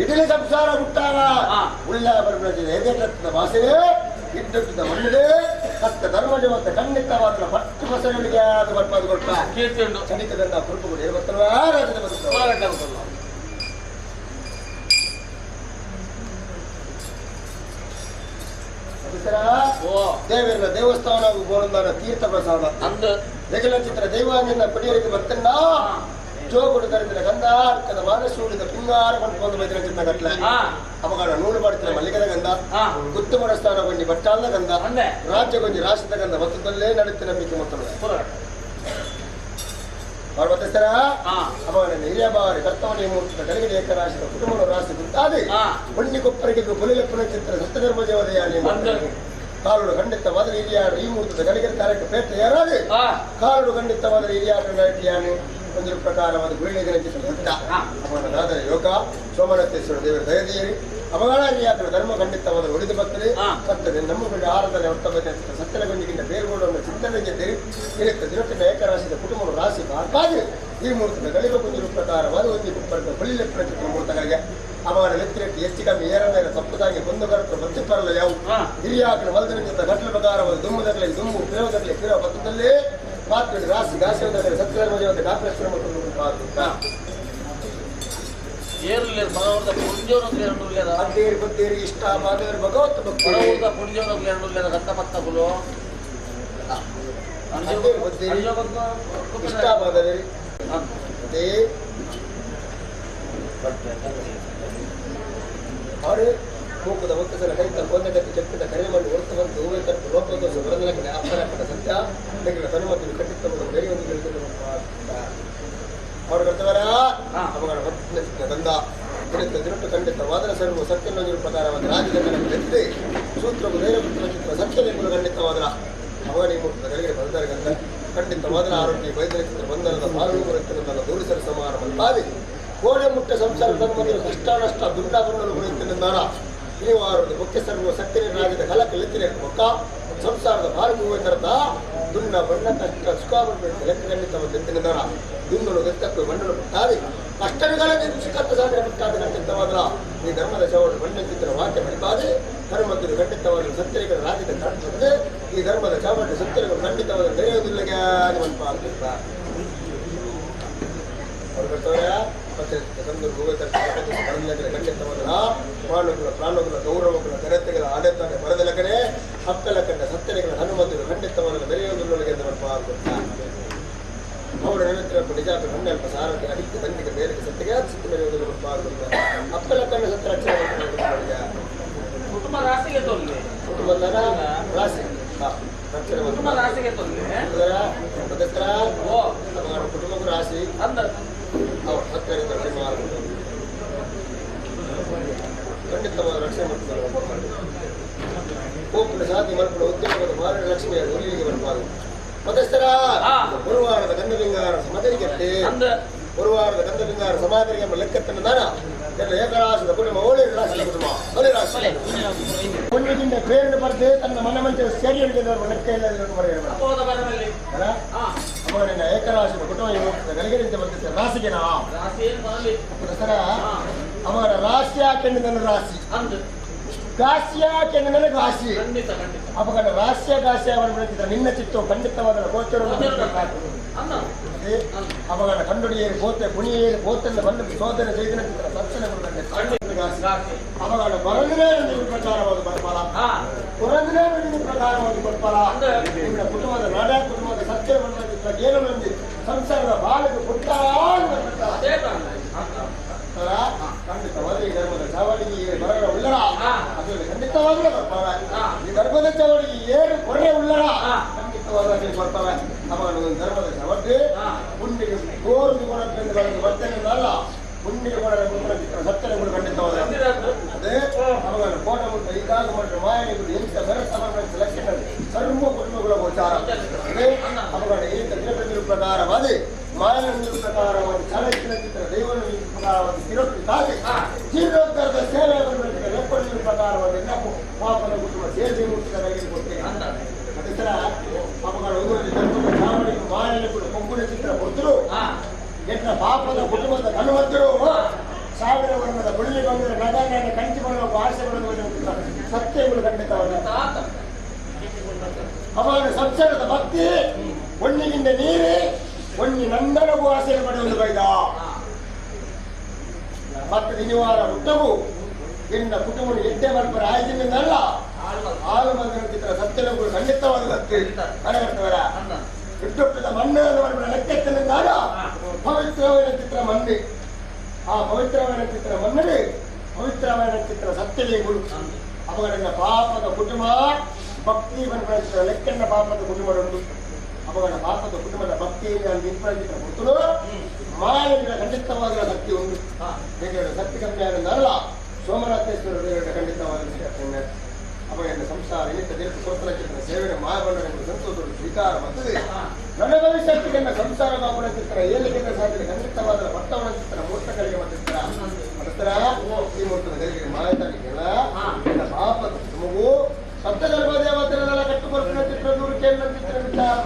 ಇಡೀ ಸಂಸಾರ ಮುಟ್ಟಾಗ ಉಳ್ಳ ಬರಬೇಕಿದೆ ಎದೆ ಕತ್ತಿದ ಭಾಷೆಗೆ ಇದ್ದದ ಮಣ್ಣಿಗೆ ಕತ್ತ ಧರ್ಮಜ ಮತ್ತು ಖಂಡಿತವಾದ ಪಟ್ಟು ಬಸವಳಿಗೆ ಅದು ಬರ್ಪಾದು ಕೊಟ್ಟ ಚಣಿತದಿಂದ ಕುರುಪುಗಳು ಬರ್ತಲ್ವಾ ರಾಜ್ಯದ ಬರ್ತಲ್ಲ ದೇವರ ದೇವಸ್ಥಾನ ಗೋರಂದಾನ ತೀರ್ಥ ಪ್ರಸಾದ ಹೆಗಲ ಚಿತ್ರ ದೈವಾಂಗನ ಪಡಿಯಲಿಕ್ಕೆ ಬರ್ತನ್ನ ಜೋಗುಡು ಕರೆದಿನ ಗಂಧ ಅರ್ಕದ ಮಾನಸೂಡಿದ ಪಿಂಗಾರ ಮಾಡ್ಕೊಂಡು ಬೈದಿನ ಚಿನ್ನ ಗಟ್ಲೆ ಅಪಗಾಡ ನೂರು ಮಾಡ್ತಿನ ಮಲ್ಲಿಗದ ಗಂಧ ಗುತ್ತು ಮರಸ್ಥಾನ ಗೊಂಡಿ ಬಟ್ಟಾಲದ ಗಂಧ ರಾಜ್ಯ ಗೊಂಡಿ ರಾಶಿದ ಗಂಧ ಮೊತ್ತದಲ್ಲೇ ನಡುತ್ತಿನ ನಂಬಿಕೆ ಮೊತ್ತ ಮಾಡ್ಬತ್ತರ ಅಪಗಾಡ ಹಿರಿಯ ಬಾರಿ ಕರ್ತವಣಿ ಮೂರ್ತಿನ ಗಡಿಗಡಿ ಏಕರಾಶಿದ ಕುಟುಂಬ ರಾಶಿ ಗುಂತಾದಿ ಬಣ್ಣಿ ಕೊಪ್ಪರಿಗೆ ಬುಲಿಲೆಪ್ಪನ ಚಿತ್ರ ಸತ್ಯಧರ್ಮ ದೇವದಯಾನಿ ಕಾಲುಡು ಖಂಡಿತವಾದ ಹಿರಿಯಾಡು ಈ ಮೂರ್ತದ ಗಡಿಗಡಿ ತಾರಕ್ಕೆ ಪೇಟ ಯಾರಾದೆ ಕಾಲುಡು ಖಂಡಿತವಾದ ಹಿರಿಯಾಡು ಗಾಯಟಿಯಾನು ಒಂದು ಪ್ರಕಾರವಾದ ಗುಳಿಗನ ಚಿತ್ರ ಅವನ ಯೋಗ ಸೋಮನಾಥೇಶ್ವರ ದೇವರ ದಯದೇರಿ ಅವಗಾರಿಯಾದ ಧರ್ಮ ಖಂಡಿತವಾದ ಉಳಿದು ಬರ್ತದೆ ಸತ್ತದೆ ನಮ್ಮ ಬಿಡ ಆರಾಧನೆ ಹೊರತಬತ್ತೆ ಸತ್ತಲಗೊಂಡಿಗಿಂತ ಬೇರ್ಗೋಡನ್ನು ಚಿಂತನೆಗೆ ಇರುತ್ತೆ ದಿನಕ್ಕಿಂತ ಏಕರಾಶಿದ ಕುಟುಂಬ ರಾಶಿ ಹಾಕಾಗಿ ಈ ಮೂರ್ತದ ಗಳಿಗ ಕುಂದಿರು ಪ್ರಕಾರವಾದ ಒಂದು ಕುಪ್ಪರದ ಬಳಿಲೆಪ್ಪನ ಚಿತ್ರ ಮೂರ್ತಗಳಿಗೆ ಅವನ ವ್ಯಕ್ತಿರೆಟ್ಟಿ ಹೆಚ್ಚು ಕಮ್ಮಿ ಏರಮೇಲೆ ತಪ್ಪದಾಗಿ ಒಂದು ಕರತ್ರ ಬಚ್ಚಿಪ್ಪರಲ್ಲ ಯಾವ ಹಿರಿಯಾಕನ ಮಲದಿನ ಗಟ್ಟಲ ಪ್ರಕಾರವಾದ ದುಮ್ಮದಗಲಿ ದುಮ್ಮು ಪಿರವದಗಲಿ ಪಿರವ ಪತ್ರದಲ್ಲೇ ಮಾತು ರಾಶಿ ಗಾಸಿಯಾದರೆ ಸತ್ಯಧರ್ಮಜವಾದ ಕಾಪೇಶ್ವರ ಅದ್ದೇರಿ ಬದ್ದೇರಿ ಇಷ್ಟ ಮಾದೇವರು ಭಗವತ್ ಭಕ್ತರು ಇಷ್ಟ ಮಾದೇರಿ ಅದೇ ಅವರು ಮೂಕದ ಒತ್ತಸಲ ಕೈತ ಕೊಂದ ಕತ್ತಿ ಚಕ್ಕಿದ ಕರೆ ಮಾಡಿ ಹೊರತು ಬಂದು ಹೂವೆ ಕಟ್ಟು ಲೋಕದೋಷ ಬರದಲಕ್ಕೆ ಅಪ್ಪರ ಸತ್ಯ ಬೆಂಗಳ ತನುಮತಿ ಕಟ್ಟಿತ್ತವರು ಬೆಳೆಯೊಂದು ಗೆಲ್ತಿದ್ದ ಅವರು ಕರ್ತವರ ಅವರ ಗಂಧ ದಿನಟ್ಟು ಖಂಡಿತ ವಾದನ ಸರ್ವ ಸತ್ಯನೊಂದಿರುವ ಪ್ರಕಾರವಾದ ರಾಜಧರ್ಮವನ್ನು ಎತ್ತಿದೆ ಸೂತ್ರವು ನೇರಪುತ್ರ ಚಿತ್ರ ಸತ್ಯವೆಂಬುದು ಖಂಡಿತವಾದ ಅವನಿ ಮುಕ್ತ ಗಲಿಗೆ ಬಂದರೆ ಗಂಧ ಖಂಡಿತವಾದ ಆರೋಗ್ಯ ವೈದ್ಯರ ಚಿತ್ರ ಬಂಧನದ ಪಾಲ್ಗೊಳ್ಳುತ್ತಿರುವುದನ್ನು ದೂರಿಸಲು ಸಮಾನ ಬಂದಾಗಿ ಕೋಣೆ ಮುಟ್ಟ ಸಂಸಾರ ಧರ್ಮದಲ್ಲಿ ಕಷ್ಟ ನಷ್ಟ ದುರ್ಡಾಭರಣಗಳು ಹೊಳೆಯುತ್ತಿರುತ್ತಾರ ನೀವು ಅವರದ್ದು ಮುಖ್ಯ ಸರ್ವ ಸತ್ಯನ ರಾಜ್ಯದ ಕಲಕ್ಕೆ ಲೆತ್ತಿನ ಮೊಕ್ಕ ಸಂಸಾರದ ಭಾರತ ದುನ್ನ ಬಣ್ಣ ಕಷ್ಟ ಸುಖ ಬರಬೇಕು ಲೆಕ್ಕ ಖಂಡಿತವನ್ನು ಎತ್ತಿನಿದ್ದಾರ ದುನ್ನಲು ಗೆತ್ತಕ್ಕೂ ಮಣ್ಣನ್ನು ಬಿಟ್ಟಾದಿ ಕಷ್ಟಗಳ ಸಿಕ್ಕತ್ತ ಸಾಧನೆ ಬಿಟ್ಟಾದ ಖಂಡಿತವಾದ್ರ ಈ ಧರ್ಮದ ಚವಳು ಮಣ್ಣೆತ್ತಿನ ವಾಕ್ಯ ಬಡಿಬಾದೆ ಧರ್ಮದ್ದು ಖಂಡಿತವಾದ ಸತ್ಯಗಳ ರಾಜ್ಯದ ಕಾಣಿಸುತ್ತದೆ ಈ ಧರ್ಮದ ಚಾವಟಿ ಸತ್ಯಗಳು ಖಂಡಿತವಾದ ದೊರೆಯುವುದಿಲ್ಲ ಒಂದು ಪಾಲ್ತಿರ್ತಾರೆ ಅವರು ಬರ್ತಾರೆ ಮತ್ತೆ ತಂದು ಖಂಡಿತವಾದ ಪ್ರಾಣಗಳ ಗೌರವಗಳ ಘನತೆಗಳ ಆಡಳಿತ ಬರದಲ ಕಡೆ ಹಕ್ಕಲ ಕಂಡ ಸತ್ಯಗಳ ಹನುಮಂತರು ಖಂಡಿತವಾದ ಬೆರೆಯುವುದರೊಳಗೆ ಅವರ ನಿರಂತರ ನಿಜಾಪ ಹನ್ನೆರಡು ಸಾರಕ್ಕೆ ಅಡಿಕೆ ಬಂದಿಗೆ ಬೇರೆ ಸತ್ಯಗೆ ಸತ್ಯ ಬೆರೆಯುವುದನ್ನು ಹಕ್ಕಲ ಕಂಡ ಸತ್ಯ ರಕ್ಷಣೆ ಕುಟುಂಬ ರಾಶಿಗೆ ತೊಲ್ಲೆ ಕುಟುಂಬದ ರಾಶಿ ಕುಟುಂಬ ರಾಶಿಗೆ ತೊಲ್ಲೆ ಕುಟುಂಬದ ರಾಶಿ ಅಂದ ಅವರು ಸತ್ಯರಿಂದ ರಕ್ಷಣೆ ಮಾಡಬಹುದು ಖಂಡಿತವಾದ ರಕ್ಷಣೆ ಮಾಡ್ತಾರೆ ಕೋಪಿನ ಸಾಧಿ ಮಲ್ಪಡ ಉದ್ಯಮದ ಮಾರಣ ಲಕ್ಷ್ಮಿಯ ಹುಲಿಗೆ ಬರಬಾರದು ಮತಸ್ಥರ ಗುರುವಾರದ ಗಂಧಲಿಂಗಾರ ಸಮತರಿಗೆತ್ತೆ ಗುರುವಾರದ ಗಂಧಲಿಂಗಾರ ಸಮಾಧರಿಗೆ ಎಂಬ ಲೆಕ್ಕತ್ತನ್ನು ದಾನ ಎಲ್ಲ ಏಕರಾಶದ ಕುಟುಂಬ ಒಳ್ಳೆ ರಾಶಿಯ ಕುಟುಂಬ ಒಳ್ಳೆ ರಾಶಿ ಒಂದರಿಂದ ಪ್ರೇರಣೆ ಬರದೆ ತನ್ನ ಮನಮಂಚ ಸೇರಿಯರಿಗೆ ಲೆಕ್ಕ ಇಲ್ಲ ಅವನ ಏಕರಾಶಿಯ ಕುಟುಂಬ ಗಳಿಗೆಂತ ಬರ್ತಿದ್ದ ರಾಶಿಗೆ ನಾ ಮತಸ್ಥರ ಅವರ ರಾಶಿ ಹಾಕೆಂದು ನನ್ನ ರಾಶಿ ಗಾಸಿಯ ಕೆಂದು ನನಗೆ ಗಾಸಿ ಅಪಗಡ ರಾಶಿಯ ಗಾಸಿ ಅವನು ಬೆಳೆದಿದ್ದ ನಿನ್ನ ಚಿತ್ತು ಖಂಡಿತವಾದ ಗೋಚರ ಅಪಗಡ ಕಂಡುಡಿಯೇರಿ ಗೋತೆ ಕುಣಿಯೇರಿ ಗೋತೆಂದು ಬಂದು ಶೋಧನೆ செய்திನ ಚಿತ್ರ ದರ್ಶನಗಳು ಅಪಗಡ ಬರದಿನೇ ನಿಮ್ಮ ಪ್ರಕಾರವಾದ ಬರ್ಪಾಲ ಬರದಿನೇ ನಿಮ್ಮ ಪ್ರಕಾರವಾದ ಬರ್ಪಾಲ ನಿಮ್ಮ ಕುಟುಂಬದ ನಾಡ ಕುಟುಂಬದ ಸತ್ಯ ಬಂದ ಏನು ನಂದಿ ಸಂಸಾರದ ಬಾಳಿಗೆ ಪುಟ್ಟ ಖಂಡಿತವಾದ ಈ ಧರ್ಮದ ಚಾವಡಿಗೆ ಬರಗ ಉಳ್ಳರ ಅದರಲ್ಲಿ ಖಂಡಿತವಾಗಲೂ ಬರ್ತಾವೆ ಈ ಧರ್ಮದ ಚಾವಡಿಗೆ ಏನು ಕೊರೆ ಉಳ್ಳರ ಖಂಡಿತವಾದ ಬರ್ತಾವೆ ಅವಾಗ ಧರ್ಮದ ಚಾವಡಿ ಪುಣ್ಯಗೆ ಗೋರು ಗುಣಗಳನ್ನು ವರ್ತನೆ ಅಲ್ಲ ಪುಣ್ಯಗೆ ಗುಣ ಸತ್ಯಗಳು ಖಂಡಿತವಾದ ಅದೇ ಅವಾಗ ಕೋಟ ಮುಟ್ಟ ಈಗಾಗ ಮಾಡಿದ ಮಾಯಗಳು ಎಂತ ಬೆರಸ ಲಕ್ಷಣ ಸರ್ವ ಕುಟುಂಬಗಳ ಗೋಚಾರ ಅದೇ ಅವಾಗ ಏಕ ದಿನದ ಪ್ರಕಾರವಾದ ಮಾಯನ ಪ್ರಕಾರವಾದ ಚಾಣಕ್ಯನ ಚಿತ್ರ ದೈವನ ಪ್ರಕಾರವಾದ ಸ್ಥಿರಪಡಿ ತಾಗಿ ಜೀರ್ಣೋದ್ಧಾರದ ಸೇವೆ ಲೆಪ್ಪಡಿನ ಪ್ರಕಾರವಾದ ಎಲ್ಲ ಪಾಪನ ಕುಟುಂಬ ಸೇವೆ ಮುಟ್ಟಿದ ರೈಲು ಕೊಟ್ಟೆ ಅದರ ಪಾಪಗಳ ಧರ್ಮದ ಚಾವಣಿಗೆ ಮಾಯನ ಕೂಡ ಕೊಂಗುನ ಚಿತ್ರ ಕೊಟ್ಟರು ಎನ್ನ ಪಾಪದ ಕುಟುಂಬದ ಹನುಮಂತರು ಸಾವಿರ ವರ್ಣದ ಬುಳ್ಳಿ ಬಂದರೆ ನಗರ ಕಂಚಿ ಬರುವ ಆಸೆಗಳನ್ನು ಸತ್ಯಗಳು ಖಂಡಿತವಾದ ಅವನ ಸಂಸಾರದ ಭಕ್ತಿ ಒಣ್ಣಿಗಿಂದ ನೀರೇ ಒಣ್ಣಿ ನಂದನಗೂ ಆಸೆಯನ್ನು ಪಡೆಯುವುದು ಬೈದ ಮತ್ತು ದಿನವಾರ ಹುಟ್ಟವು ಎನ್ನ ಕುಟುಂಬ ಎಡ್ಡೆ ಮಲ್ಪರ ಆಯ್ದಿನಿಂದಲ್ಲ ಹಾಲು ಮಂದಿರ ಚಿತ್ರ ಸತ್ಯಗಳು ಖಂಡಿತವಾದ ಕಡೆಗಟ್ಟವರ ಹುಟ್ಟುಟ್ಟದ ಮಣ್ಣು ಲೆಕ್ಕೆತ್ತನಿಂದಾಗ ಪವಿತ್ರమైన ಚಿತ್ರ ಮಣ್ಣೆ ಆ ಪವಿತ್ರమైన ಚಿತ್ರ ಮಣ್ಣೆ ಪವಿತ್ರమైన ಚಿತ್ರ ಸತ್ಯಲೇಗುಳು ಅವಗಡನ್ನ ಪಾಪದ ಕುಟುಂಬ ಭಕ್ತಿ ಬಂದ ಲೆಕ್ಕನ್ನ ಪಾಪದ ಕುಟುಂಬರುಂಟು ಅವಗಡ ಪಾಪದ ಕುಟುಂಬದ ಭಕ್ತಿಯಲ್ಲಿ ಅಲ್ಲಿ ಚಿತ್ರ ಕೊಟ್ಟರು ಮಾಯಗಳ ಖಂಡಿತವಾದ ಶಕ್ತಿ ಉಂಟು ಬೇರೆ ಶಕ್ತಿ ಕಮ್ಮಿ ಆಗಲ್ಲ ಸೋಮನಾಥೇಶ್ವರ ದೇವರ ಖಂಡಿತವಾದ ಅವನ ಸಂಸಾರ ನಿಮಿತ್ತ ದೇಶ ಕೊತ್ತಲ ಚಿತ್ರ ಸೇವೆಯ ಮಾಯಬಣ್ಣನೆಂದು ಸಂತೋಷಗಳು ಸ್ವೀಕಾರ ಬರ್ತದೆ ನನ್ನ ಭವಿಷ್ಯತ್ತಿಗೆನ್ನ ಸಂಸಾರ ಬಾಬುನ ಚಿತ್ರ ಏಳಿಗೆಗೆ ಸಾಧ್ಯ ಖಂಡಿತವಾದ ಭಕ್ತವನ ಚಿತ್ರ ಮೂರ್ತಗಳಿಗೆ ಮತ್ತಿರ ಈ ಮೂರ್ತದ ಗರಿಗೆ ಮಾಯತಾನಿಗೆಲ್ಲ ನನ್ನ ಪಾಪದ ಕುಟುಂಬವು ಸಪ್ತಧರ್ಮ ದೇವತೆಗಳೆಲ್ಲ ಕಟ್ಟುಕೊಳ್ತಿನ ಚಿತ್ರ ದೂರ ಕೇಂದ್ರ ಚಿತ್ರ ವಿಚಾರ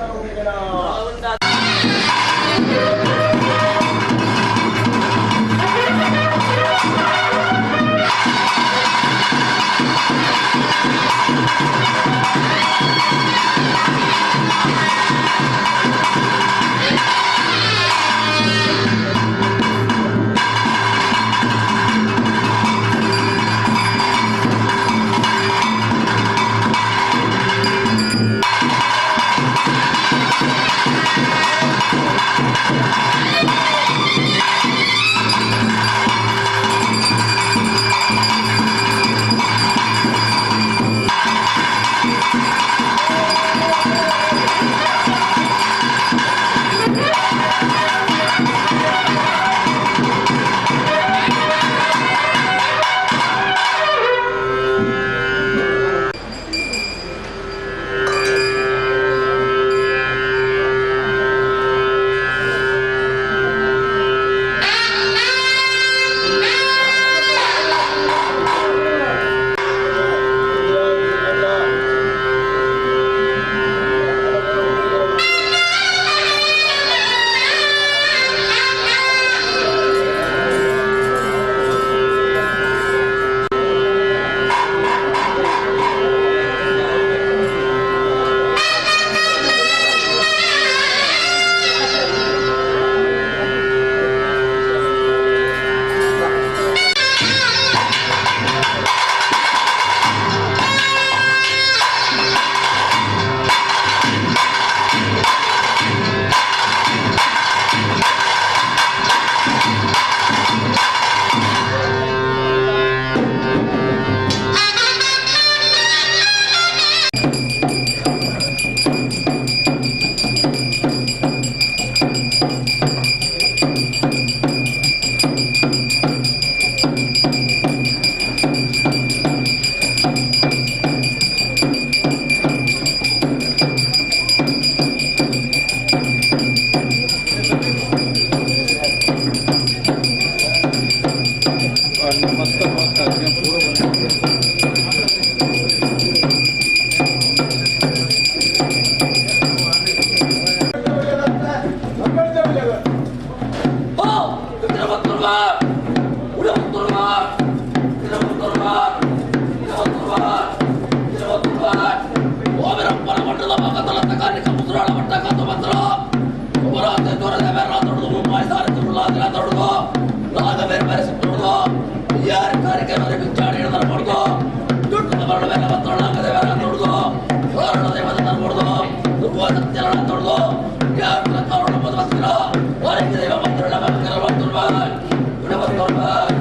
ಕತ್ತಲತ್ತ ಕಾರ್ಮಿಕ ಮುಸುರಾಳ ಮಟ್ಟ ಕತ್ತು ಬಂದರು ಉಪರಾಂತೆ ದೂರದ ಬೇರೆ ತೊಡೆದು ಮಾಯಿಸಾರಿತು ಮುಲ್ಲಾದಿಲ್ಲ ತೊಡೆದು ಲಾಗ ಬೇರೆ ಬೇರೆ ಸುತ್ತೊಡೆದು ಯಾರು ಕಾರ್ಯಕ್ರಮದ ಬಿಚ್ಚಾಡಿ ಹಿಡಿದ್ರೆ ಕೊಡ್ದು ದುಡ್ಡು ಬರಲು ಬೇರೆ ಬತ್ತೊಳ್ಳಾಗದೆ ಬೇರೆ ತೊಡೆದು ಕಾರಣ ದೇವದ ಕೊಡ್ದು ದುರ್ವ ಸತ್ಯರಣ ತೊಡೆದು ಯಾರು ಕಾರಣ ಬದಲಾಗ್ತಿರ ಹೊರಗೆ ದೈವ ಮಂತ್ರಗಳ ಬಂಕರ ಬಂತುರ್ಬಾಯ್ ಗುಣ ಬಂತುರ್ಬಾಯ್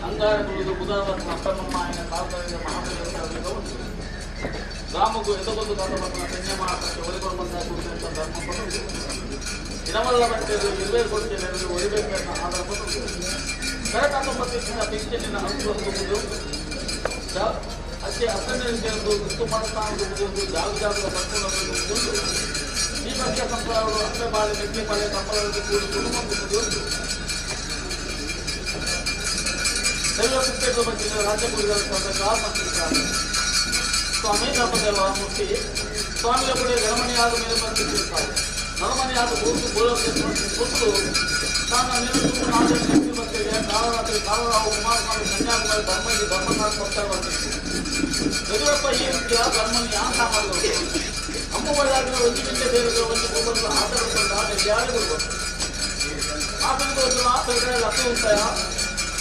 అంగారకులు బుధవారం అప్పమ్మ ఆయన కాలకర్య మహాబలిగా ఉంది రాముకు ఎదగొద్దు కాకపోతున్న సైన్యమాట ఒరికొరమందా కూర్చున్న ధర్మపడు ఇనవల్ల బట్టి 20 కోట్ల నెలలు ఒరిబెట్టిన ఆధారపడు ಕರಕಾಂಬತ್ತಿನ ಪಿಂಚಣಿನ ಅನುಭವಿಸುವುದು ಅಷ್ಟೇ ಅಸಂಖ್ಯೆಯರು ಋತು ಮಾಡ್ತಾನುವುದು ಜಾಗೃತ ಬರ್ಕೊಂಡು ಈ ಬಗ್ಗೆ ಸಂಪ್ರದಾಯಗಳು ಅಷ್ಟೇ ಬಾಳೆ ನೆಕ್ಕೆ ಮಳೆ ಸಂಪ್ರದಾಯಕ್ಕೆ ಕೂಡಿ ಕುಟುಂಬ ದೈವ ಪುಸ್ತಕದ ಬಗ್ಗೆ ರಾಜ್ಯ ಮಂತ್ರಿ ಸ್ವಾಮಿ ಧರ್ಮದೇವ ಮೂರ್ತಿ ಸ್ವಾಮಿಯ ಕೂಡ ಗಣಮಣಿಯಾದ ಮೇಲೆ ಬಂದಿರುತ್ತಾರೆ ನರಮನೆಯಾದ ಕೊಟ್ಟು ತಾನು ನಿರಂತರ ಬಗ್ಗೆ ಕಾಲರಾತ್ರಿ ಕಾಲರಾವು ಕುಮಾರಸ್ವಾಮಿ ಕನ್ಯಾಕುಮಾರಿ ಧರ್ಮಕ್ಕೆ ಧರ್ಮನಾಥ ಕೊಡ್ತಾ ಬರ್ತಿತ್ತು ಯಡಿಯೂರಪ್ಪ ಈ ರೀತಿಯ ಧರ್ಮನ ಯಾಕೆ ಮಾಡಿದ್ರು ಅಮ್ಮವಾದ ಒಂದು ಗಂಟೆ ಬೇರೆ ಒಂದು ಒಬ್ಬರು ಆಟಗಳು ಯಾರೇ ಬರ್ಬೋದು ಆ ಕಡೆ ಲಕ್ಷ ఉంటాಯ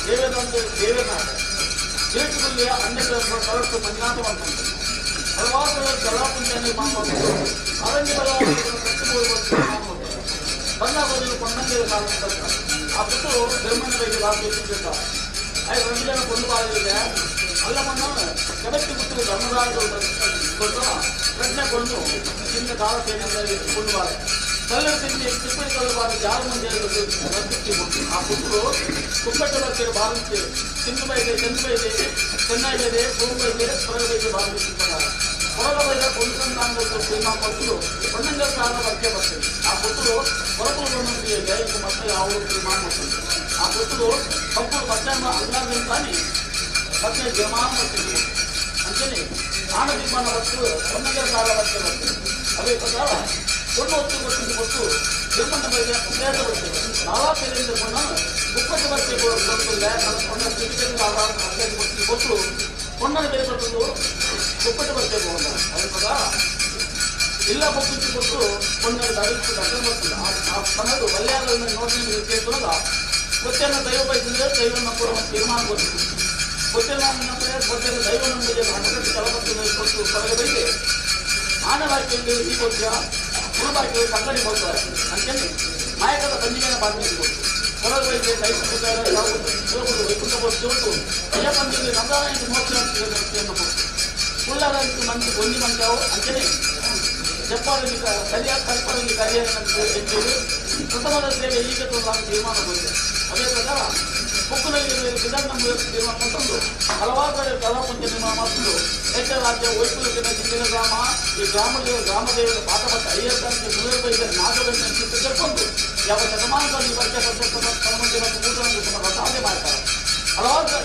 ದೇವೇದಂತ ದೇವೇನಾಟ ದೇಶದಲ್ಲಿ ಅನ್ಯ ಕಳಕು ಮಂಜುನಾಥ ಮಾಡ್ತಾರೆ ಹಲವಾರು ಜಲಾಪುಂಜಾನಿ ಮಾಡ್ಬೋದು ಅರಣ್ಯ ಬಂದಾಗೋದು ಕೊಂಡಂಗೆ ಆ ಪುಟ್ಟು ಜರ್ಮನಿ ಬಗ್ಗೆ ರಾಜ್ಯಕ್ಕೆ ಐದು 2 ಜನ ಕೊಂಡು ಬಾಳಿದೆ ಅಲ್ಲ ಮನ್ನ ಜಗತ್ತಿ ಬಿಟ್ಟು ಧರ್ಮರಾಜರು ಕೊಟ್ಟು ಪ್ರಜ್ಞೆ ಕೊಂಡು ಇಂದ ಕಾಲ ಸೇನೆ ಕೊಂಡು ಬಾಳೆ ಕಲ್ಲರ ತಿಂಡಿ ಟಿಪ್ಪಣಿ ಕಲ್ಲು ಬಾರಿ ಯಾರು ಮುಂದೆ ರಚಿಸಿಕೊಂಡು ಆ ಪುಟ್ಟು ಕುಕ್ಕಟ್ಟಕ್ಕೆ ಭಾವಿಸಿ ಸಿಂಧು ಇದೆ ಚೆನ್ನೈ ಇದೆ ಭೂಮಿ ಇದೆ ಹೊರಗೆ ಭಾವಿಸಿದ್ದಾರೆ ಹೊರಗಡೆ ಕೊಂಡುಕೊಂಡು ಸಿನಿಮಾ ಕೊಟ್ಟು ಒಂದೊಂದು ಕಾರಣ ಬಗ್ಗೆ ಬರ್ತದೆ ಆ ಪುಟ್ಟು ಹೊರಗೆ ಗೈಕು ಮತ್ತೆ ಅವರು ಸಿನಿಮಾ ಮಾಡ್ತಾರೆ ಆ ಪುಟ್ಟು ಕಪ್ಪು ಬಟ್ಟೆಯನ್ನು ಅಲ್ಲಾದ್ರೆ ತಾನೆ ಮತ್ತೆ ಜಮಾ ಮಾಡ್ತೀವಿ ಅಂತೇಳಿ ಆನ ನಿರ್ಮಾಣ ವಸ್ತು ಒಂದೊಂದೇ ಕಾಲ ಬಗ್ಗೆ ಬರ್ತದೆ ಅದೇ ಪ್ರಕಾರ ಒಂದು ಹೊತ್ತು ಕೊಟ್ಟು ನಿರ್ಮಾಣ ಬಗ್ಗೆ ಉಪಯೋಗ ಬರ್ತದೆ ನಾವಾ ಕೈಯಿಂದ ಮುಪ್ಪತ್ತು ವರ್ಷ ಕೊಟ್ಟು ಕೊಂಡನ ಬೇರೆ ಕೊಟ್ಟು ಮುಪ್ಪತ್ತು ವರ್ಷ ಅದೇ ಪ್ರಕಾರ ಎಲ್ಲ ಮುಪ್ಪಿಸಿ ಕೊಟ್ಟು ಕೊಂಡನ ದಯವಿಟ್ಟು ದರ್ಶನ ಬರ್ತದೆ ಆ ಸಮಯದ ವಲ್ಯಾಗಳನ್ನು ನೋಡಿ ಕೇಳಿದಾಗ ಗೊತ್ತೇನ ದೈವ ಬಯಸಿದ್ರೆ ದೈವನ ಕೊಡುವ ತೀರ್ಮಾನ ಕೊಡ್ತೀವಿ ಗೊತ್ತಿಲ್ಲ ಗೊತ್ತಿಲ್ಲ ದೈವ ನಮಗೆ ಹಣಕಟ್ಟು ತಲಬರ್ತದೆ ಕೊಟ್ಟು ಹೊರಗೆ ಬೈದೆ ಆನವಾಕ್ಯಲ್ಲಿ ಈ ಕೊಡ್ತೀಯ ಗುರುಬಾಕಿ ಸಂಗಡಿ ಹೋಗ್ತಾರೆ ಅಂತೇಳಿ ನಾಯಕರ ಸಂಜಿಗೆನ ಬಾಗಿಲು ಕೊಟ್ಟು ಹೊರಗೆ ಬೈದೆ ದೈವ ವೈಕುಂಠ ಕೊಟ್ಟು ಅಯ್ಯಪ್ಪನಿಗೆ ರಂಗಾರಾಯಣ ಮೋಕ್ಷವನ್ನು ಕೊಟ್ಟು ಸುಳ್ಳಾರಂತೂ ಮಂದಿ ಗೊಂದಿ ಮಂಚಾವು ಅಂತೇಳಿ ಜಪ್ಪಾರಲ್ಲಿ ಸರಿಯಾದ ಕಲ್ಪರಲ್ಲಿ ಕರಿಯಂತೇಳಿ ಪ್ರಥಮದ ಸೇವೆ ಈಗ ನಾನು ತೀರ್ಮಾನ ಬಂದಿದೆ ಅದೇ ಪ್ರಕಾರ ಕೊಕ್ಕನಲ್ಲಿ ವಿಧಾನ ತೀರ್ಮಾನ ತಂದು ಹಲವಾರು ಕಡೆ ಕಲಾಪಂಚ ನಿರ್ಮಾಣ ಮಾಡಿಕೊಂಡು ಹೆಚ್ಚ ರಾಜ್ಯ ವೈಕುಲ ಜಿಲ್ಲೆಯ ಗ್ರಾಮ ಈ ಗ್ರಾಮದೇವರ ಪಾಠಪಟ್ಟ ಅಯ್ಯಪ್ಪನಿಗೆ ಮುಗಿದ ನಾಗರನ್ನು ಕರ್ಕೊಂಡು ಯಾವ ಶತಮಾನದಲ್ಲಿ ಬಗ್ಗೆ ಸಾಧನೆ ಮಾಡ್ತಾರೆ ಹಲವಾರು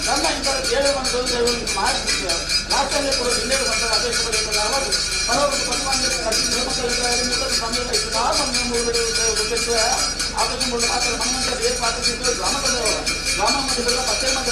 ನನ್ನ ಇಂತಹ ದೇವರನ್ನು ಮಾಡಿರ್ತಾರೆ ರಾಷ್ಟ್ರೀಯ ಕೂಡ ಜಿಲ್ಲೆಯ ಬಂದ ಅಪೇಕ್ಷೆ ಪಡೆಯುತ್ತಾರೆ ಅವರು ಹಲವಾರು ಪರಮಾಂತರ ಆಕರ್ಷಣೆ ಮಾತ್ರ ಮನಮಂತ್ರ ಬೇರೆ ಪಾತ್ರ ಗ್ರಾಮ ಮಧ್ಯದಲ್ಲ ಪತ್ತೆ ಮಧ್ಯೆ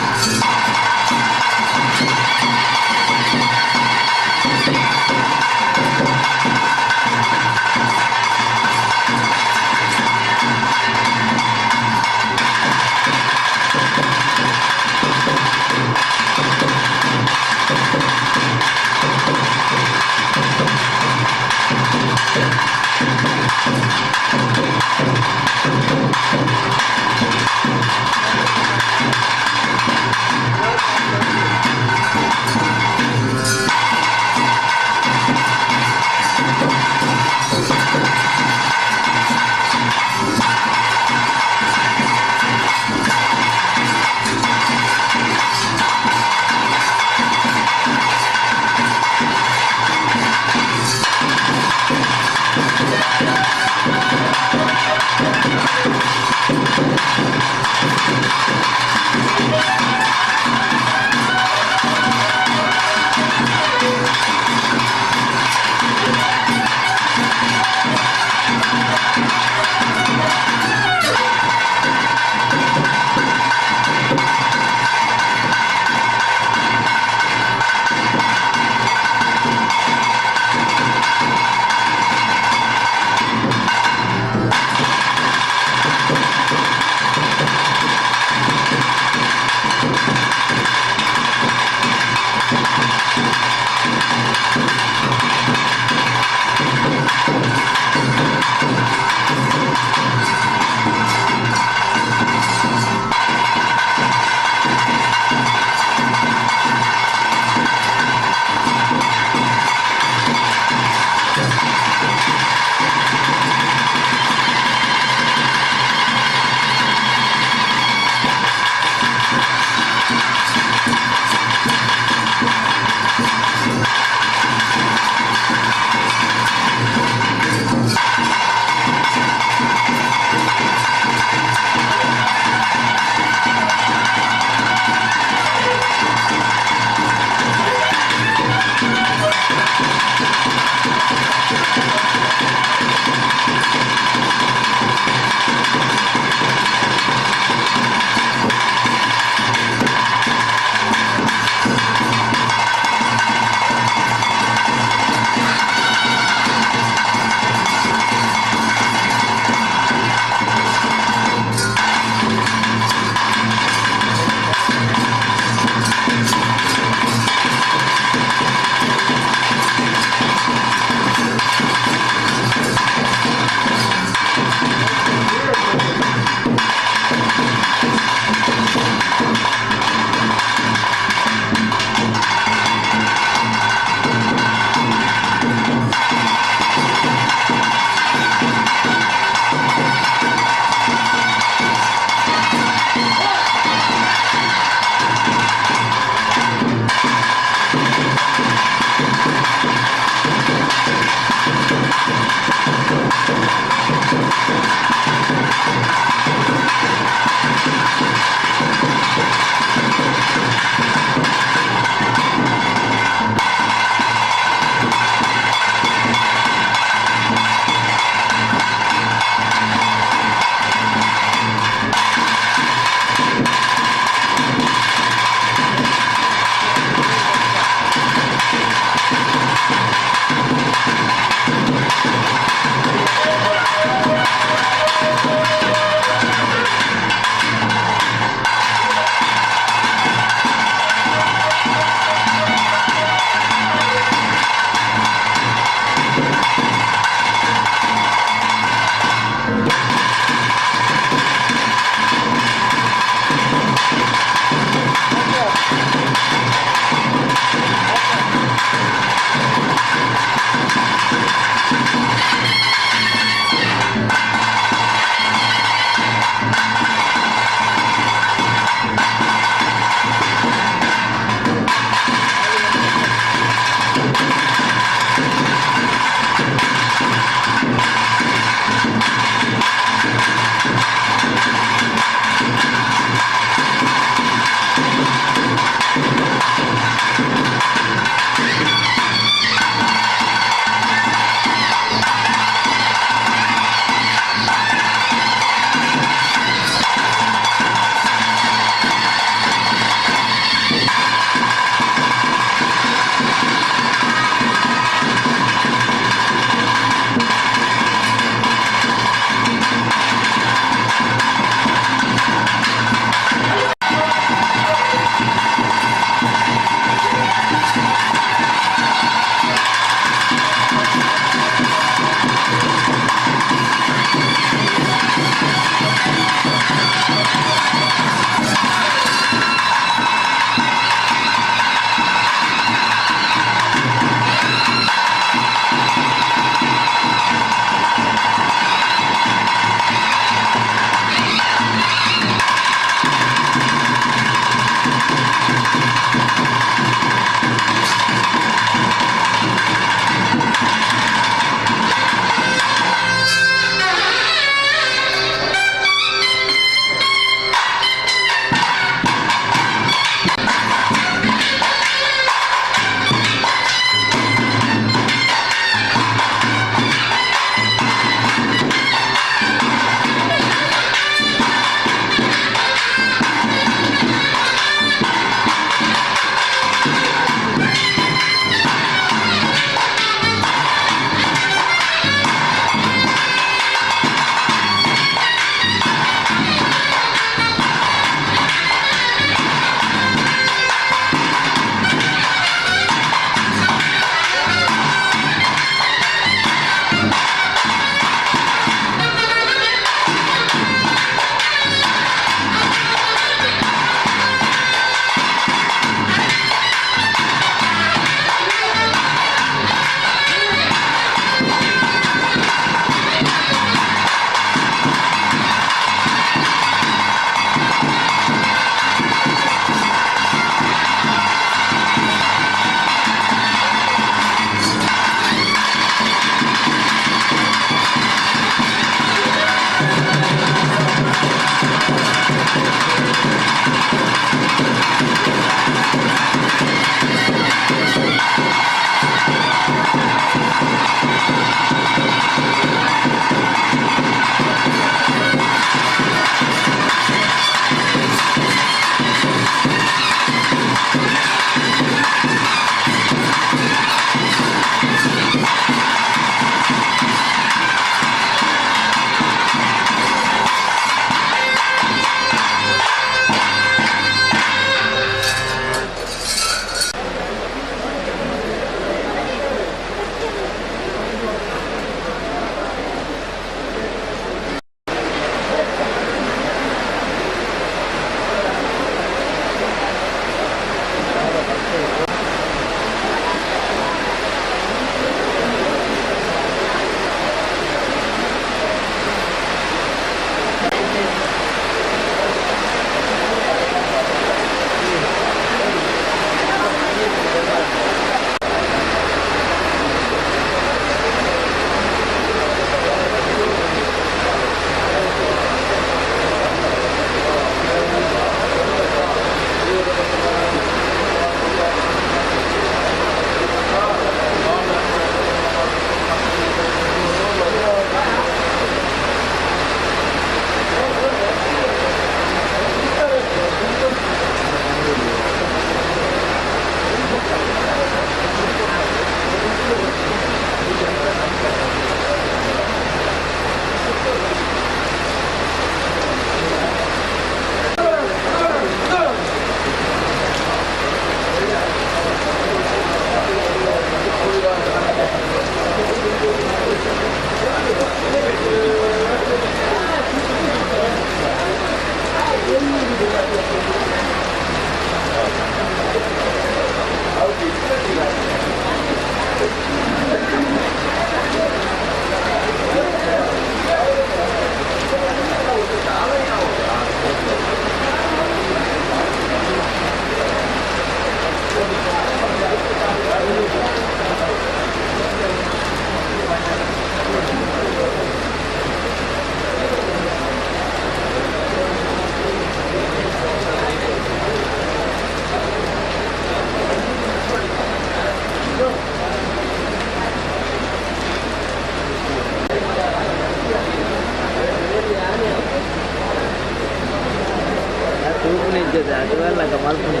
ಇದ್ದದ್ದು ಅದೆಲ್ಲ ಮಲ್ಪನೆ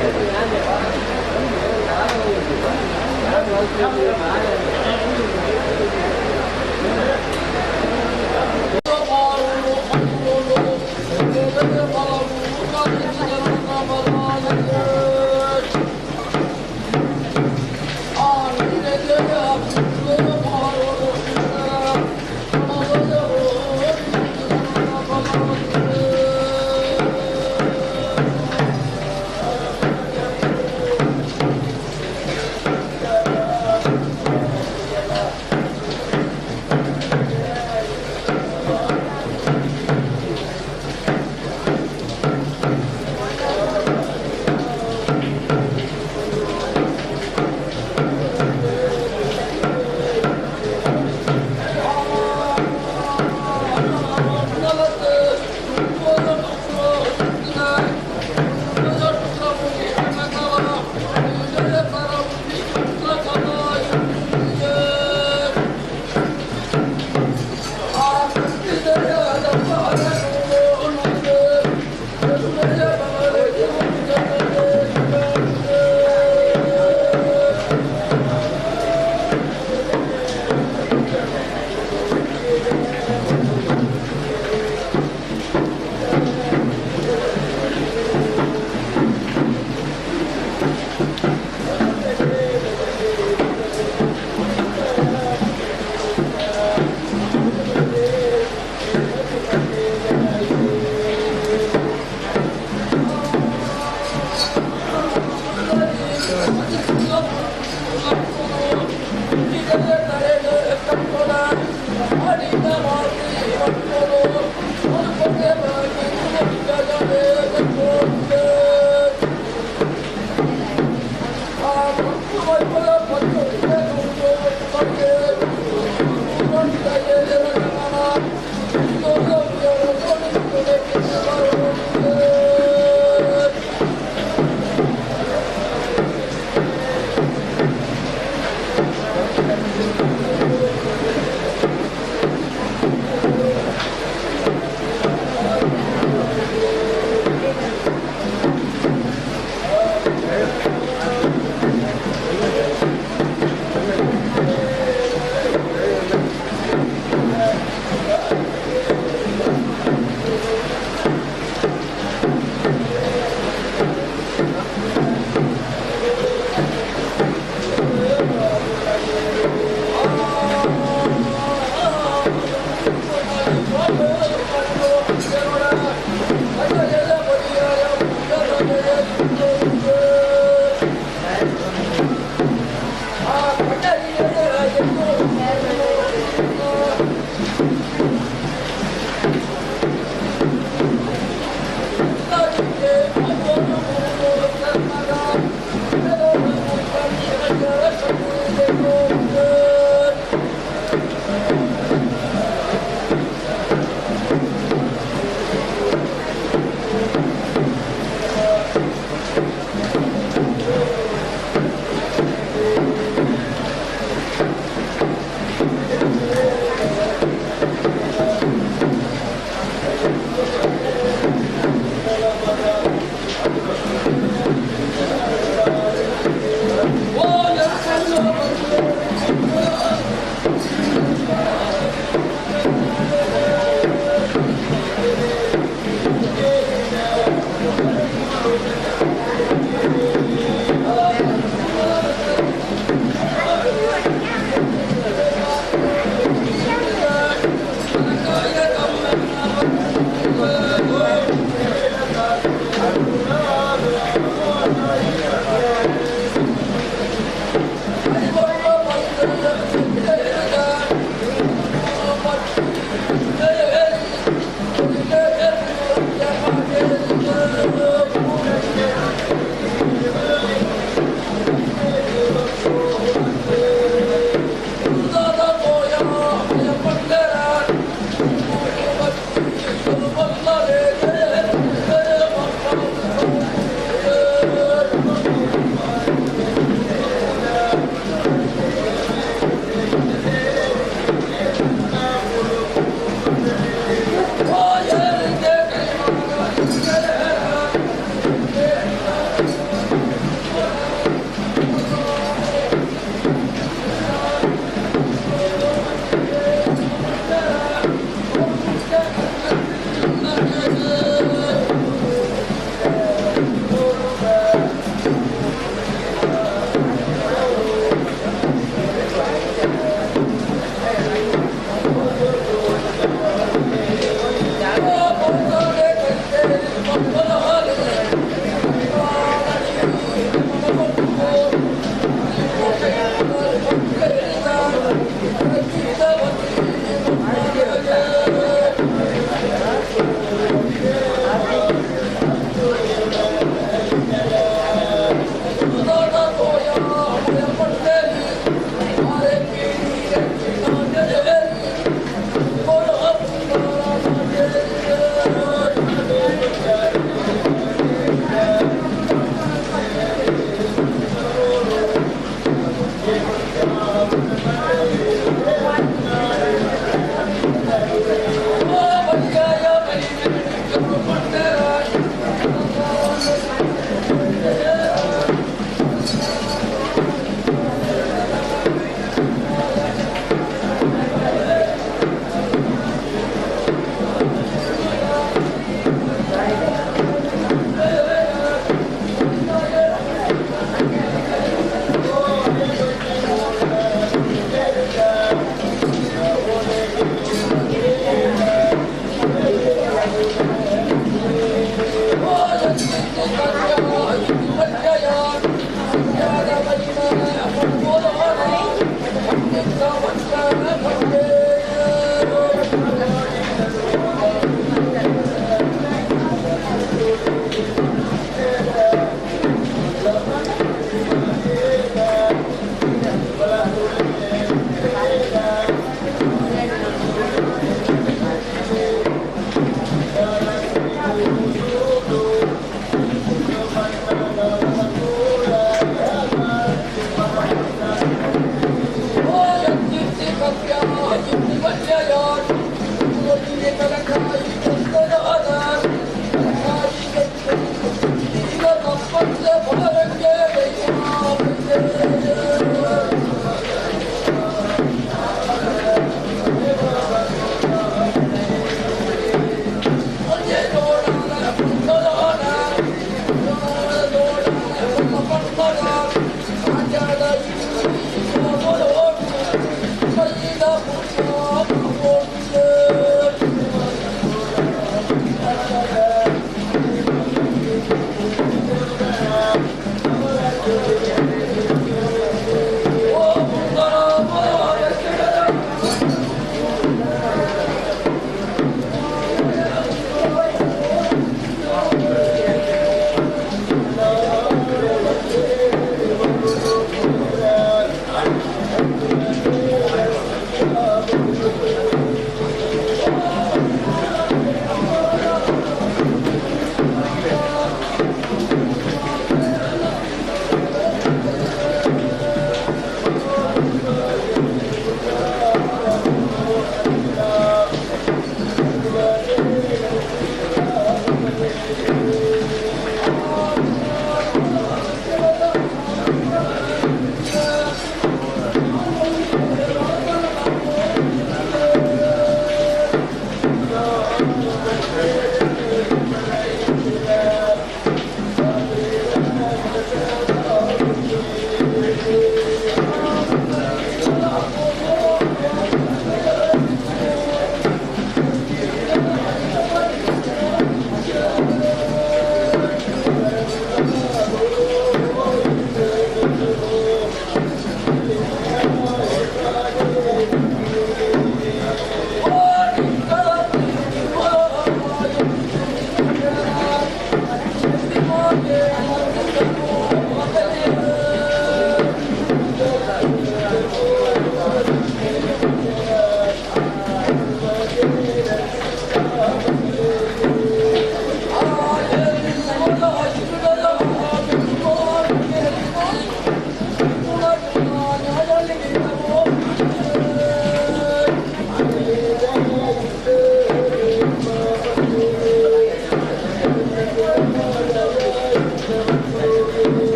Yo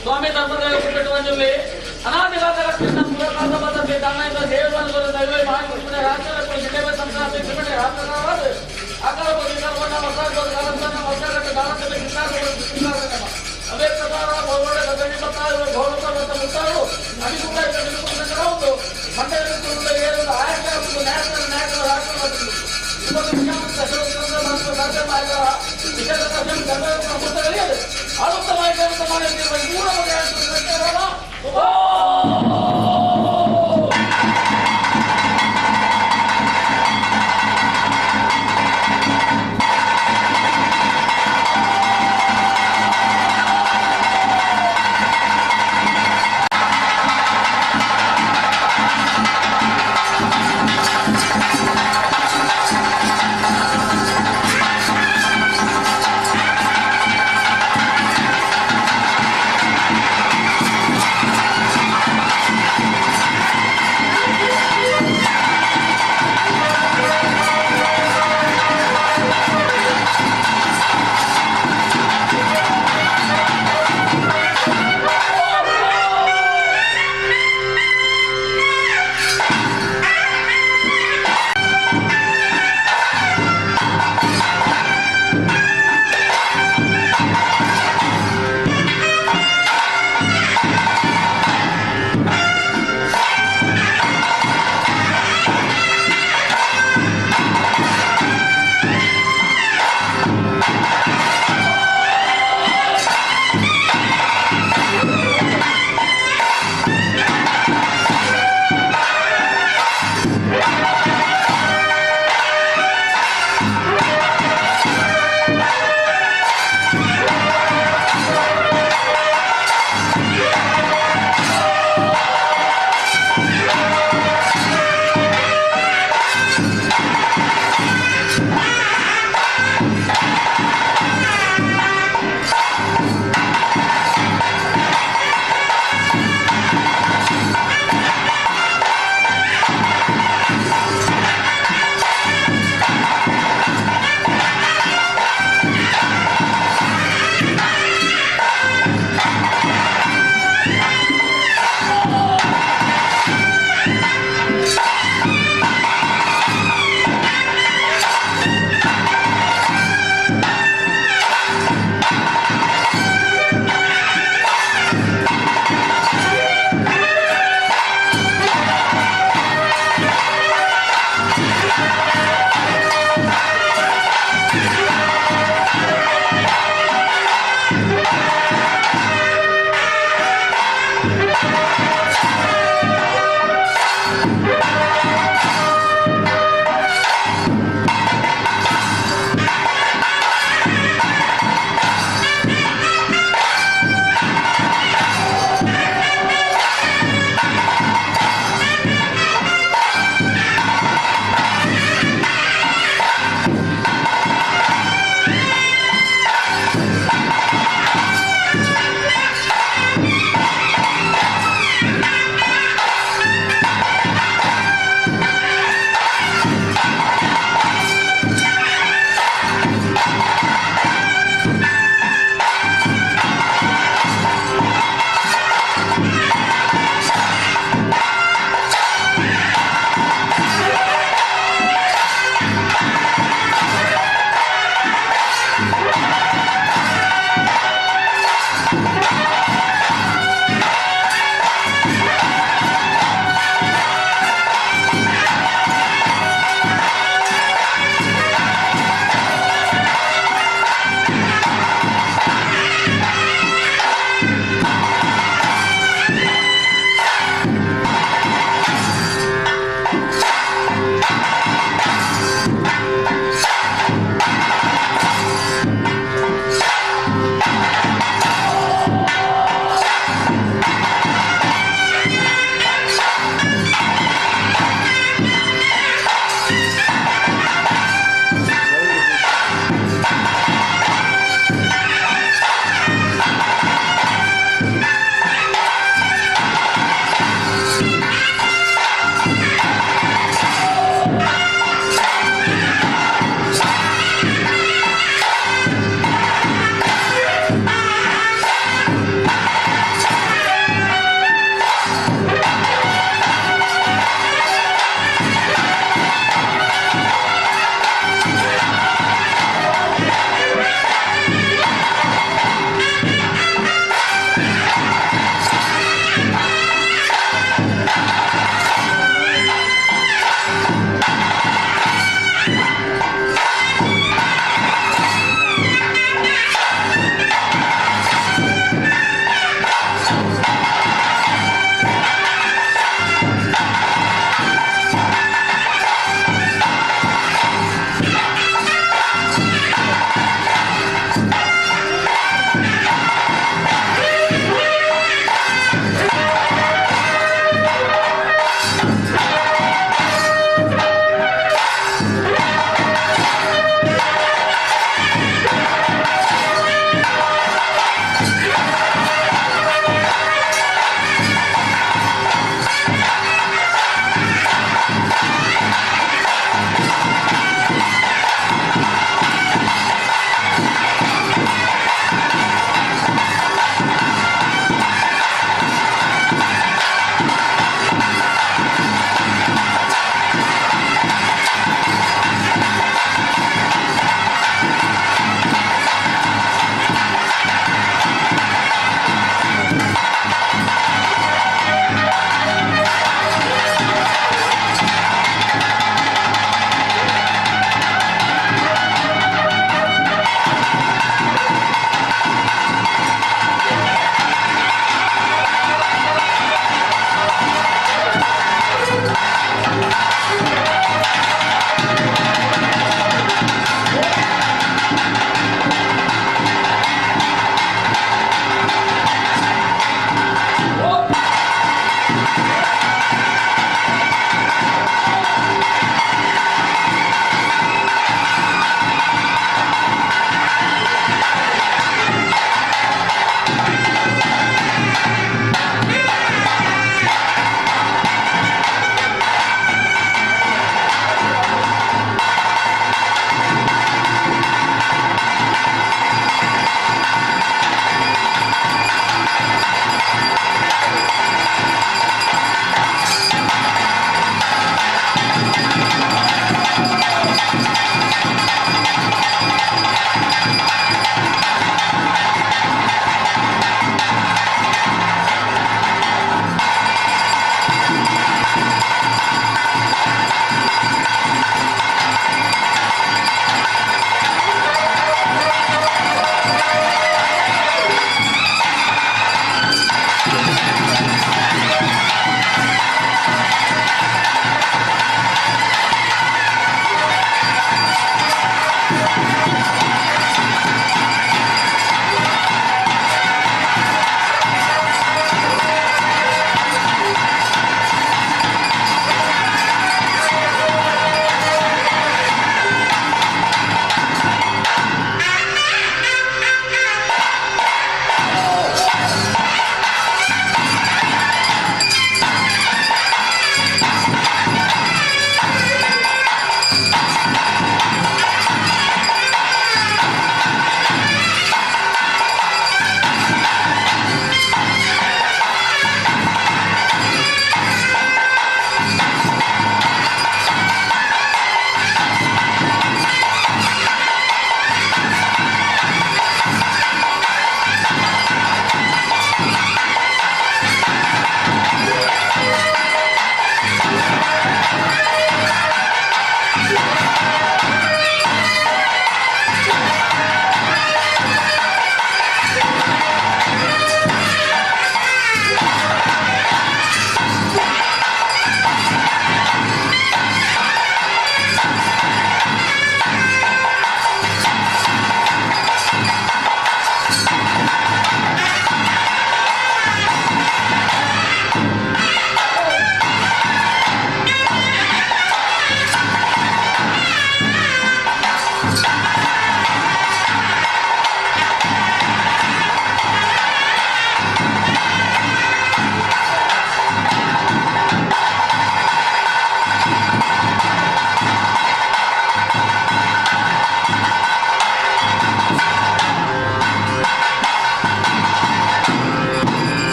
ಸ್ವಾಮಿ ಧರ್ಮದೇವ ಪುಟ್ಟಟುವಂಜಲ್ಲಿ ಅನಾದಿವಾದ ಕೃಷ್ಣ ಪುರಕಾದ ಬದಕ್ಕೆ ದಾನದ ದೇವರ ದೈವೈ ಮಹಾಕೃಷ್ಣ ರಾಷ್ಟ್ರ ಸಿದ್ದೇವ ಸಂಸಾರ ತ್ರಿಪುಟಿ ರಾಷ್ಟ್ರವಾದ ಆಕಾರ ಪರಿಕಲ್ಪನ ಮಸಾಜ ಕಾಲಂತನ ಮಸಾಜ ದಾನದ ಕೃಷ್ಣ ಅದೇ ಪ್ರಕಾರ ಗೋವಡ ಗಗನಿ ಬತ್ತಾರು ಗೋವಡ ಬತ್ತ ಮುತ್ತಾರು ಅಡಿಗುಡ ಕಡಿಗುಡ ಮಂಡಲ ಏರು ಆಯಕ ನ್ಯಾಷನಲ್ ರಾಷ್ಟ್ರವಾದ ಇವತ್ತು ವಿಜ್ಞಾನ ದಶರಥ ಮತ್ತು ರಾಜ್ಯ ಮಾರ್ಗ ವಿಶೇಷ ಪ್ರಮುಖರಲ್ಲಿ ಆಳುತ್ತವಾಗಿ ಮಾಡಿರುವ ಮೂಲ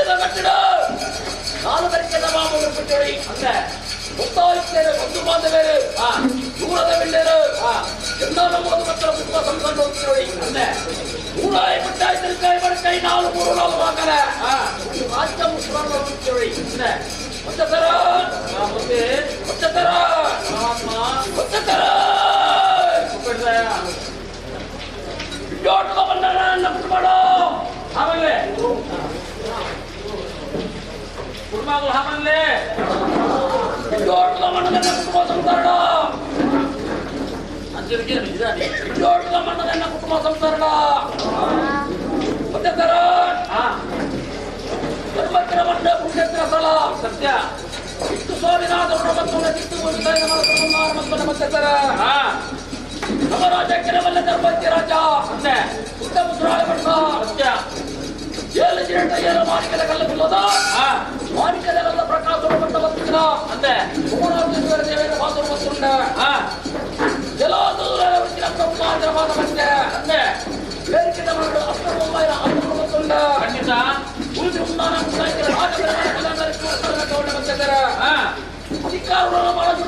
ರಾಜ್ಯದ ಕಟ್ಟಡ 4 ತಾರೀಕಿನ ಮಾಮೂಲು ಬಿಟ್ಟೋಡಿ ಅಂದ್ರೆ ಗೊತ್ತಾಯ್ತೇನೆ ಒಂದು ಬಾಂಧವೇರು ದೂರದ ಬೆಳ್ಳೆರು ಎಲ್ಲರೂ ಓದು ಮಕ್ಕಳ ಕುಟುಂಬ ಸಂಸಾರ ಹೋಗ್ತಿರೋಡಿ ಅಂದ್ರೆ 150 ಕಾಯಿ ಬಡಕಾಯಿ 4 ಹಾಕಲ್ಲ ರಾಜ್ಯ ಮುಖ್ಯವಾಗಿ ಹೋಗ್ತಿರೋಡಿ ಅಂದ್ರೆ ಒತ್ತತರ ಜೋಟದ ಬಂಡಾರ ನಮ್ದು ಮಾಡೋ ಆಮೇಲೆ ಕುಟುಂಬಗಳು ಆಮೇಲೆ ಜೋಟದ ಮಣ್ಣದ ಕುಟುಂಬ ಸಂಸಾರ ಜೋಟದ ಮಣ್ಣದ ಕುಟುಂಬ ಸಂಸಾರ ಒತ್ತತರ ಧರ್ಮಸ್ಥಳ ಮಂಡ ಪುಣ್ಯತ್ರ ಸ್ಥಳ ಸತ್ಯ ಇಷ್ಟು ಸ್ವಾಮಿನಾಥ ಮತ್ತೊಂದು ಕಿತ್ತು ಮತ್ತರ ನವರಾಜ ಕೆರವಲ್ಲ ಧರ್ಮಸ್ಥಳ ರಾಜ ಅಂದ್ರೆ ಉತ್ತಮ ಸುರಾಳ ಪಟ್ಟ ಸತ್ಯ 7 ಜಿರಟ 7 ಮಾಣಿಕದ ಕಲ್ಲು ಬಿಲ್ಲೋದ ಮಾಣಿಕದ ಕಲ್ಲ ಪ್ರಕಾಶ ಪಟ್ಟ ಬರ್ತಿದ್ರ ಅಂದ್ರೆ ಭುವನೇಶ್ವರ ದೇವರ ಮಾತು ಮತ್ತೊಂಡ ಜಲಾದೂರ ಬ್ರಹ್ಮಾಂತರವಾದ ಮತ್ತೆ ಅಂದ್ರೆ ಬೇರಿಕೆದ ಮಗಳು ಅಷ್ಟರ ಮುಂಬೈನ ಅಷ್ಟರ ಮತ್ತೊಂಡ ಖಂಡಿತ ಅಧಿಕಾರವನ್ನು ಮಾಡಲು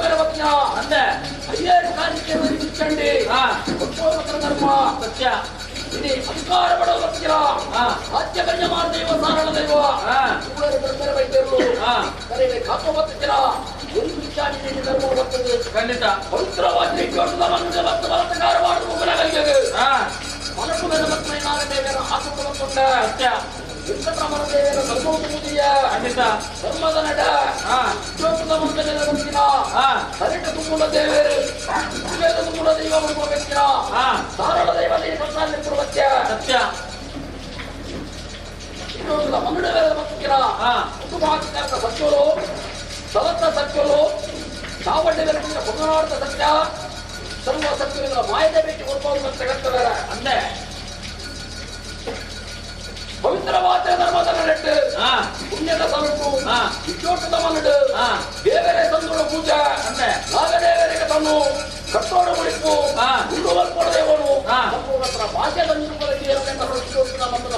ಬೇರೆ ಬರ್ತೀಯ ಅಂದೆ ಅಯ್ಯರು ಕಾರ್ಯಕ್ರಮಿ ಧರ್ಮ ಸತ್ಯ ಇಲ್ಲಿ ಅಧಿಕಾರ ಪಡೆಯುವ ಬರ್ತೀರ ರಾಜ್ಯ ಕನ್ಯ ಮಾರ್ದೇವ ಸಾರಣ ದೈವ ಬೇರೆ ವೈದ್ಯರು ಕಾಪ ಬರ್ತೀರ ಒಂದು ವಿಚಾರಣೆ ಧರ್ಮ ಬರ್ತದೆ ಖಂಡಿತ ಪವಿತ್ರವಾಗಿ ಮತ್ತು ಬಲತ್ಕಾರ ಮಾಡುವ ಮುಖಗಳಿಗೆ ಮನಸ್ಸು ಮೇಲೆ ಮತ್ತೆ ನಾಗದೇವರ ಆಸಕ್ತ ಬಂದುಕೊಂಡ ಸತ್ಯ ವೆಂಕಟರಮಣದೇವರ ಧರ್ಮೋಪಮೂದಿಯ ಖಂಡಿತ ಧರ್ಮದ ನಟ ಜೋಟದ ಮಂಗಲದ ಬಂದಿನ ಹರಿಟ ತುಂಬುಲ ದೇವರು ತುಂಬುಲ ದೈವ ಬರುವ ವ್ಯಕ್ತಿಯ ಸಾರಳ ದೈವ ಸಂಸಾರ ಪೂರ್ವತ್ಯ ಸತ್ಯ ಜೋಟದ ಮಂಗಲದ ಭಕ್ತಿರ ಕುಟುಂಬಾಧಿಕಾರಕ ಸತ್ಯೋಲು ಸಲತ್ತ ಸತ್ಯೋಲು ಚಾವಡ್ಡ ಹೊಂಗನಾಡದ ಸತ್ಯ ಸರ್ವ ಸತ್ಯಗಳ ಮಾಯದ ಭೇಟಿ ಕೊಡ್ಬೋದು ಅಂತ ಹೇಳ್ತಾರೆ ಅಂದೆ ಪವಿತ್ರವಾದ ಧರ್ಮದ ನೆಟ್ಟು ಪುಣ್ಯದ ಸಲುಕು ವಿಜೋಟದ ಮನಡು ದೇವರೇ ತಂದುಳ ಪೂಜೆ ಅಂದ್ರೆ ನಾಗದೇವರಿಗೆ ತನ್ನು ಕಟ್ಟೋಡ ಮುಳಿಪು ಕೊಡದೇವನು ಭಾಷೆದ ನಿರೂಪಣೆಗೆ ಮಕ್ಕಳ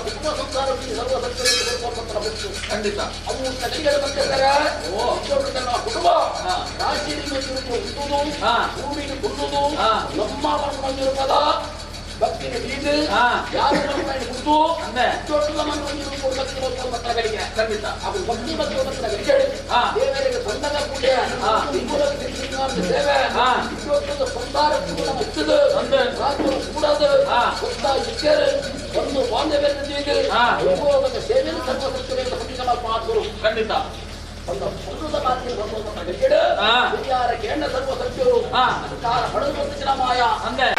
ಕುಟುಂಬ ಸಂಸಾರಕ್ಕೆ ಸರ್ವ ಸತ್ಯಗಳಿಗೆ ಖಂಡಿತ ಅವು ಕಲಿಗಳು ಬರ್ತಿದ್ದಾರೆ ಕುಟುಂಬ ರಾಜ್ಯದಿಂದ ಹುಟ್ಟುವುದು ಭೂಮಿಗೆ ಕೊಡುವುದು ನಮ್ಮ ಬಂದಿರುವುದ ಭಕ್ತಿನ ಬೀದು ಯಾರು ಹುಟ್ಟು ಜೋಟದ ಮಂತ್ರಿಗೆ ಖಂಡಿತ ಅದು ಭಕ್ತಿ ಮತ್ತು ದೇವರಿಗೆ ಬಂಧನ ಪೂಜೆ ಸೇವೆ ಜೋಟದ ಸಂಸಾರ ಮುಚ್ಚದು ಕೂಡದು ಇಕ್ಕರು ಒಂದು ಬಾಂಧವ್ಯ ಸೇವೆ ಸರ್ವ ಮಾತು ಖಂಡಿತ ಕೇಂದ್ರ ಸರ್ವ ಸತ್ಯರು ಅಧಿಕಾರ ಪಡೆದು ಮಾಯ ಅಂದೆ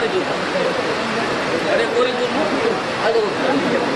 ಬಾರಿದು ಅರೆ ಕೋರಿದ್ದು ಅದು ಹೋಗ್ಬೇಕು